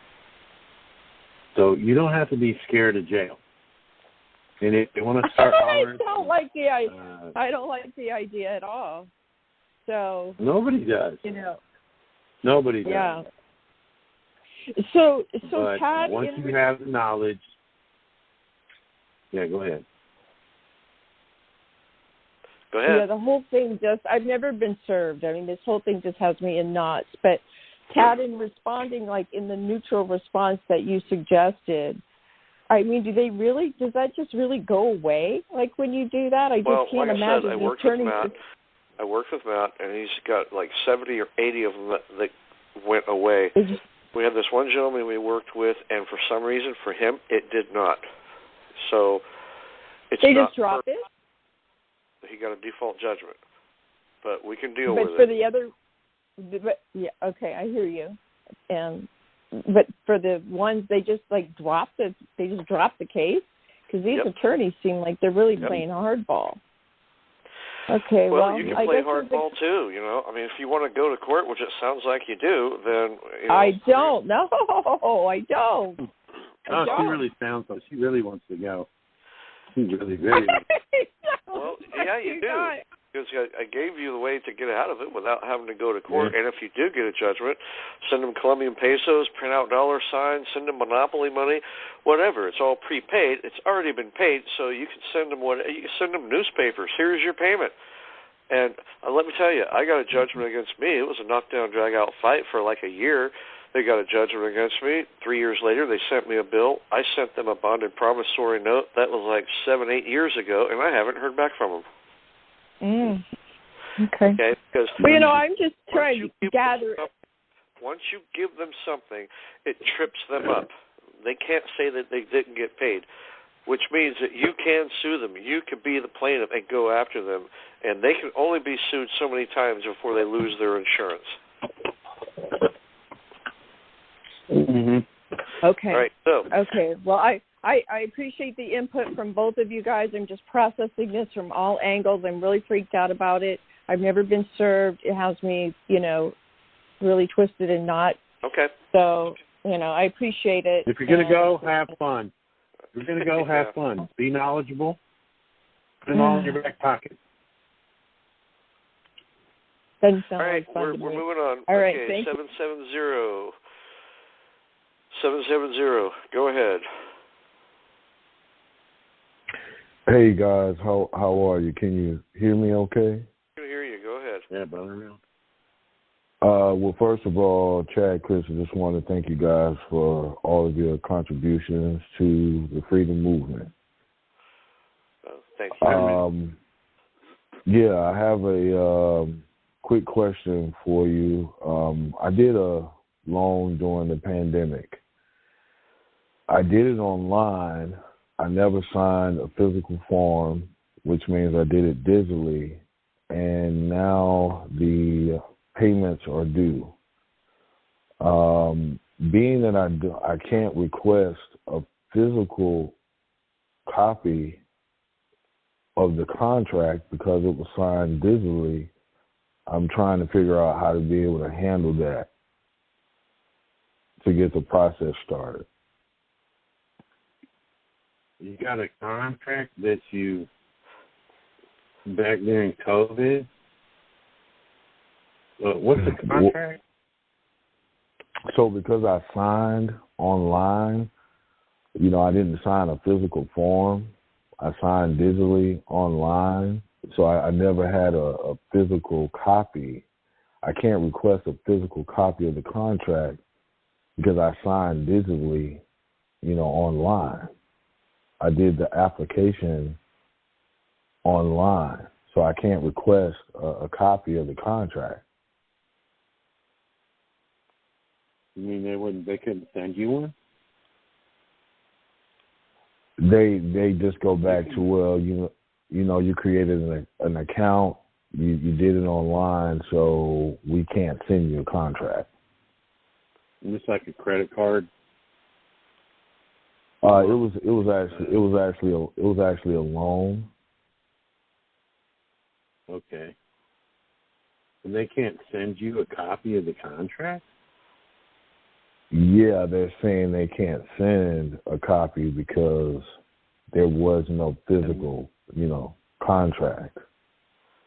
So you don't have to be scared of jail. And if they want to start hollering, I don't like the idea at all. So nobody does. You know, nobody does. Yeah. So but Todd, once you have the knowledge, yeah, go ahead. Go ahead. Yeah, the whole thing I've never been served. I mean, this whole thing just has me in knots. But Tad, in responding, like in the neutral response that you suggested, I mean, does that just really go away? Like when you do that? I just can't like imagine. I worked with Matt. I worked with Matt, and he's got like 70 or 80 of them that went away. We had this one gentleman we worked with, and for some reason, for him, it did not. So it's they not just drop it? He got a default judgment, but we can deal with it. But for the other, yeah, okay, I hear you. But for the ones they just drop the case, because these attorneys seem like they're really playing hardball. Okay, well, you can play hardball too. You know, I mean, if you want to go to court, which it sounds like you do, then I don't. No, I don't. Oh, she really sounds like she really wants to go. She really, very. Well, yeah, you do. Because I gave you the way to get out of it without having to go to court. Yeah. And if you do get a judgment, send them Colombian pesos, print out dollar signs, send them Monopoly money, whatever. It's all prepaid. It's already been paid, so you can send them you can send them newspapers. Here's your payment. And let me tell you, I got a judgment against me. It was a knockdown, drag-out fight for like a year. They got a judgment against me. 3 years later, they sent me a bill. I sent them a bonded promissory note. That was like 7-8 years ago, and I haven't heard back from them. Okay. Because I'm just trying to gather. Once you give them something, it trips them up. They can't say that they didn't get paid, which means that you can sue them. You can be the plaintiff and go after them, and they can only be sued so many times before they lose their insurance. Okay. All right. So. Okay. Well, I appreciate the input from both of you guys. I'm just processing this from all angles. I'm really freaked out about it. I've never been served. It has me, really twisted in knots. Okay. So, I appreciate it. If you're going to go, have fun. If you're going to go, have fun. Be knowledgeable. Put it all in your back pocket. Doesn't sound all right. like fun We're to me. moving on. All right. Okay. Thank you. 770. Go ahead. Hey guys, how are you? Can you hear me okay? I can hear you. Go ahead. Yeah, brother. Well, first of all, Chad, Chris, I just want to thank you guys for all of your contributions to the freedom movement. Thank you. Yeah, I have a quick question for you. I did a loan during the pandemic. I did it online. I never signed a physical form, which means I did it digitally, and now the payments are due. Being that I can't request a physical copy of the contract because it was signed digitally, I'm trying to figure out how to be able to handle that to get the process started. You got a contract that you, back during COVID? What's the contract? So because I signed online, I didn't sign a physical form. I signed digitally online. So I never had a physical copy. I can't request a physical copy of the contract because I signed digitally, online. I did the application online, so I can't request a copy of the contract. You mean they couldn't send you one? They just go back to, well, you created an account, you did it online, so we can't send you a contract. And it's like a credit card. It was actually a loan. Okay. And they can't send you a copy of the contract? Yeah, they're saying they can't send a copy because there was no physical, contract.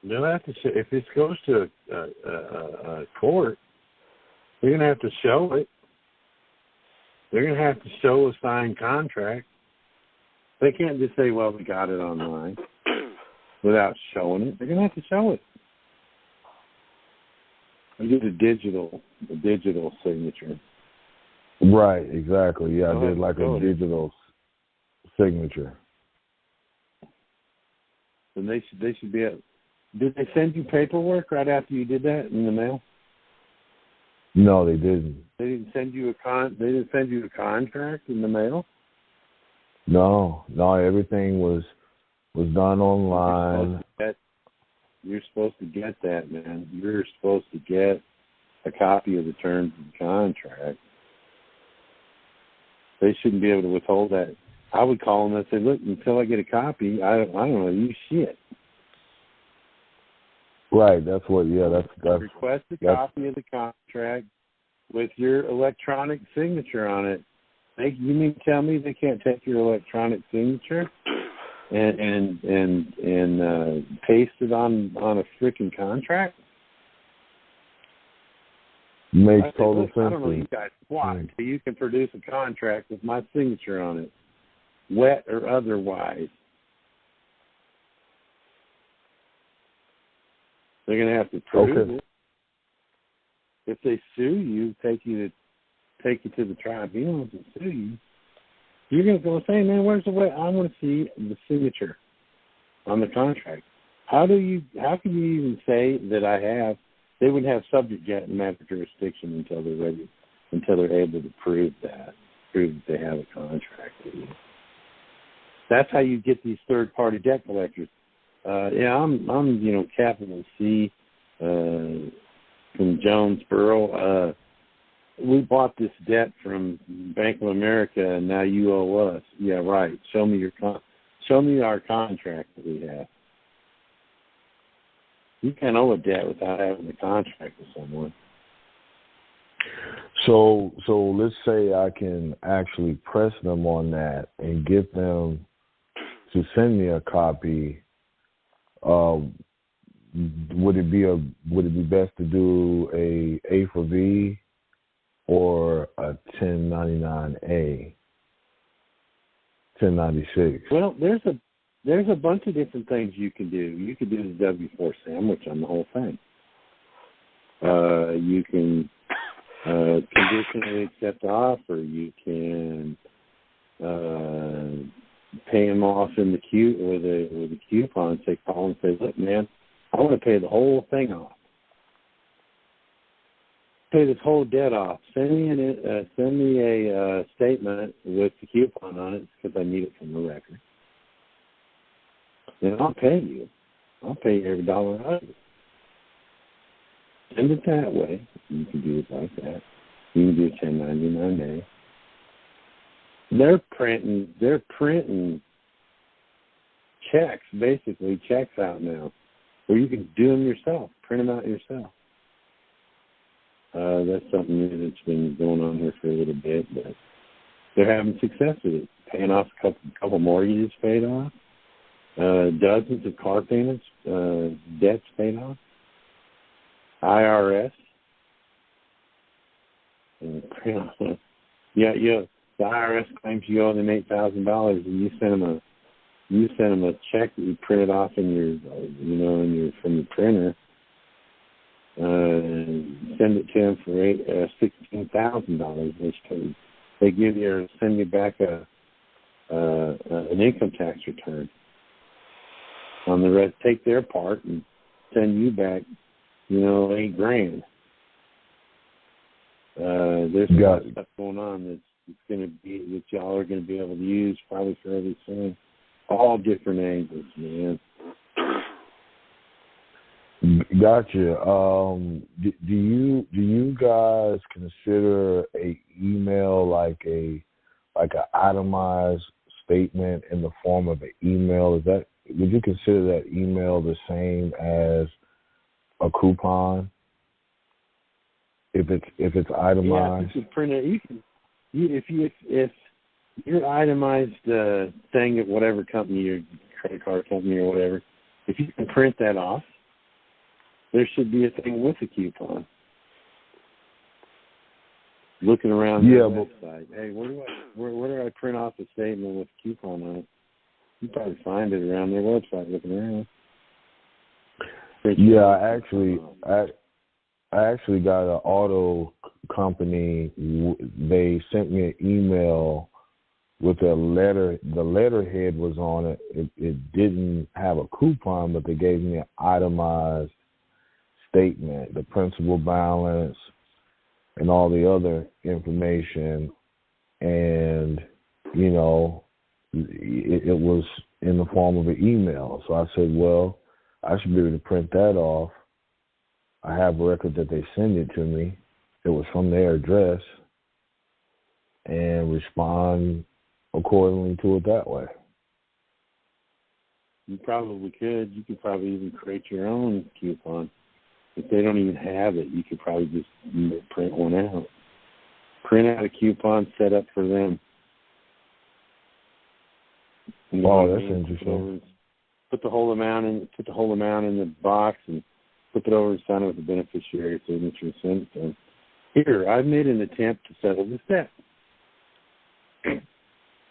They'll have to if this goes to a court, they're going to have to show it. They're going to have to show a signed contract. They can't just say, well, we got it online without showing it. They're going to have to show it. I did a digital signature. Right, exactly. Yeah, I did like a digital signature. And they should be able. Did they send you paperwork right after you did that in the mail? No, they didn't. They didn't send you a contract in the mail? No, everything was done online. You're supposed to get that, man. You're supposed to get a copy of the terms of the contract. They shouldn't be able to withhold that. I would call them and say, look, until I get a copy, I don't know you shit. Right, that's request a copy of the contract with your electronic signature on it. You mean tell me they can't take your electronic signature and paste it on a freaking contract? Makes total sense. I don't know you guys why. You can produce a contract with my signature on it, wet or otherwise. They're going to have to prove it. If they sue you, take you to the tribunals and sue you, you're going to go say, man, where's the way? I want to see the signature on the contract. How can you even say that I have? They wouldn't have subject matter jurisdiction until they're ready, until they're able to prove that they have a contract with you. That's how you get these third-party debt collectors. I'm capital C from Jonesboro. We bought this debt from Bank of America, and now you owe us. Yeah, right. Show me our contract that we have. You can't owe a debt without having a contract with someone. So let's say I can actually press them on that and get them to send me a copy. Would it be best to do a for V or a 1099A, 1096? Well, there's a bunch of different things you can do. You can do the W-4 sandwich on the whole thing. You can conditionally accept the offer. You can pay them off in with a coupon. Say, call and say, look, man, I want to pay the whole thing off. Pay this whole debt off. Send me a statement with the coupon on it because I need it from the record. And I'll pay you. I'll pay you every dollar out of it. Send it that way. You can do it like that. You can do 1099A. They're printing checks, basically checks out now, where you can do them yourself, print them out yourself. That's something that's been going on here for a little bit, but they're having success with it. Paying off a couple mortgages paid off, dozens of car payments, debts paid off, IRS. And, the IRS claims you owe them $8,000, and you send them a check that you printed off from the printer. Send it to them for $16,000. They send you back an income tax return on the rest. Take their part and send you back, $8,000. There's a lot of stuff going on that y'all are going to be able to use probably fairly soon. All different angles, man. Gotcha. Do you guys consider a email like an itemized statement in the form of an email? Would you consider that email the same as a coupon? If it's itemized, yeah, if you print it, if your itemized thing at whatever company, your credit card company or whatever, if you can print that off, there should be a thing with a coupon. Looking around the website, hey, where do I print off a statement with a coupon on it? You probably find it around their website looking around. Yeah, I actually got an auto company. They sent me an email with a letter. The letterhead was on it. It didn't have a coupon, but they gave me an itemized statement, the principal balance, and all the other information. And, you know, it was in the form of an email. So I said, well, I should be able to print that off. I have a record that they send it to me. It was from their address, and respond accordingly to it that way. You probably could. You could probably even create your own coupon. If they don't even have it, you could probably just print one out. Print out a coupon set up for them. Oh, that's interesting. Put the whole amount in the box and flip it over and sign it with the beneficiary signature and send it to them. Here, I've made an attempt to settle this debt.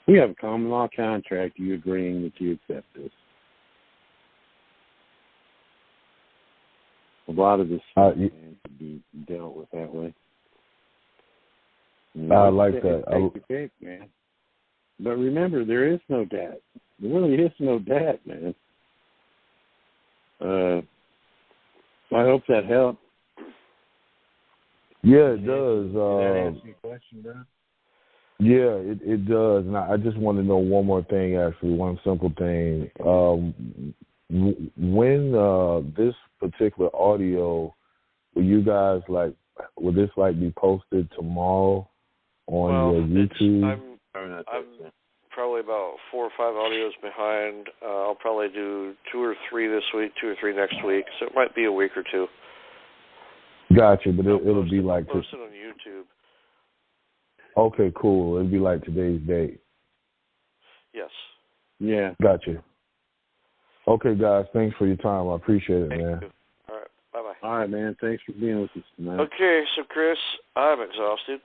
We have a common law contract. You agreeing that you accept this? A lot of this could be dealt with that way. I like that. Take your pick, man. But remember, there is no debt. There really is no debt, man. I hope that helped. Yeah, it does. Did that answer your question, bro? Yeah, it does. And I just want to know one more thing, actually, one simple thing. When this particular audio, will this be posted tomorrow on your YouTube? I'm probably about 4 or 5 audios behind. I'll probably do 2 or 3 this week, 2 or 3 next week. So it might be a week or 2. Gotcha, but it'll be like posted on YouTube. Okay, cool. It'll be like today's date. Yes. Yeah. Gotcha. Okay, guys. Thanks for your time. I appreciate it, man. You. All right. Bye-bye. All right, man. Thanks for being with us tonight. Okay, so Chris, I'm exhausted.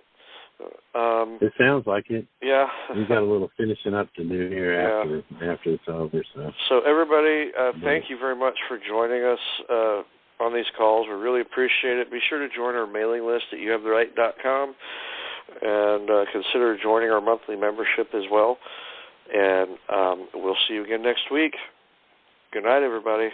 It sounds like it. Yeah. We've got a little finishing up to do here after it's over. So everybody, thank you very much for joining us on these calls. We really appreciate it. Be sure to join our mailing list at youhavetheright.com and consider joining our monthly membership as well. And we'll see you again next week. Good night, everybody.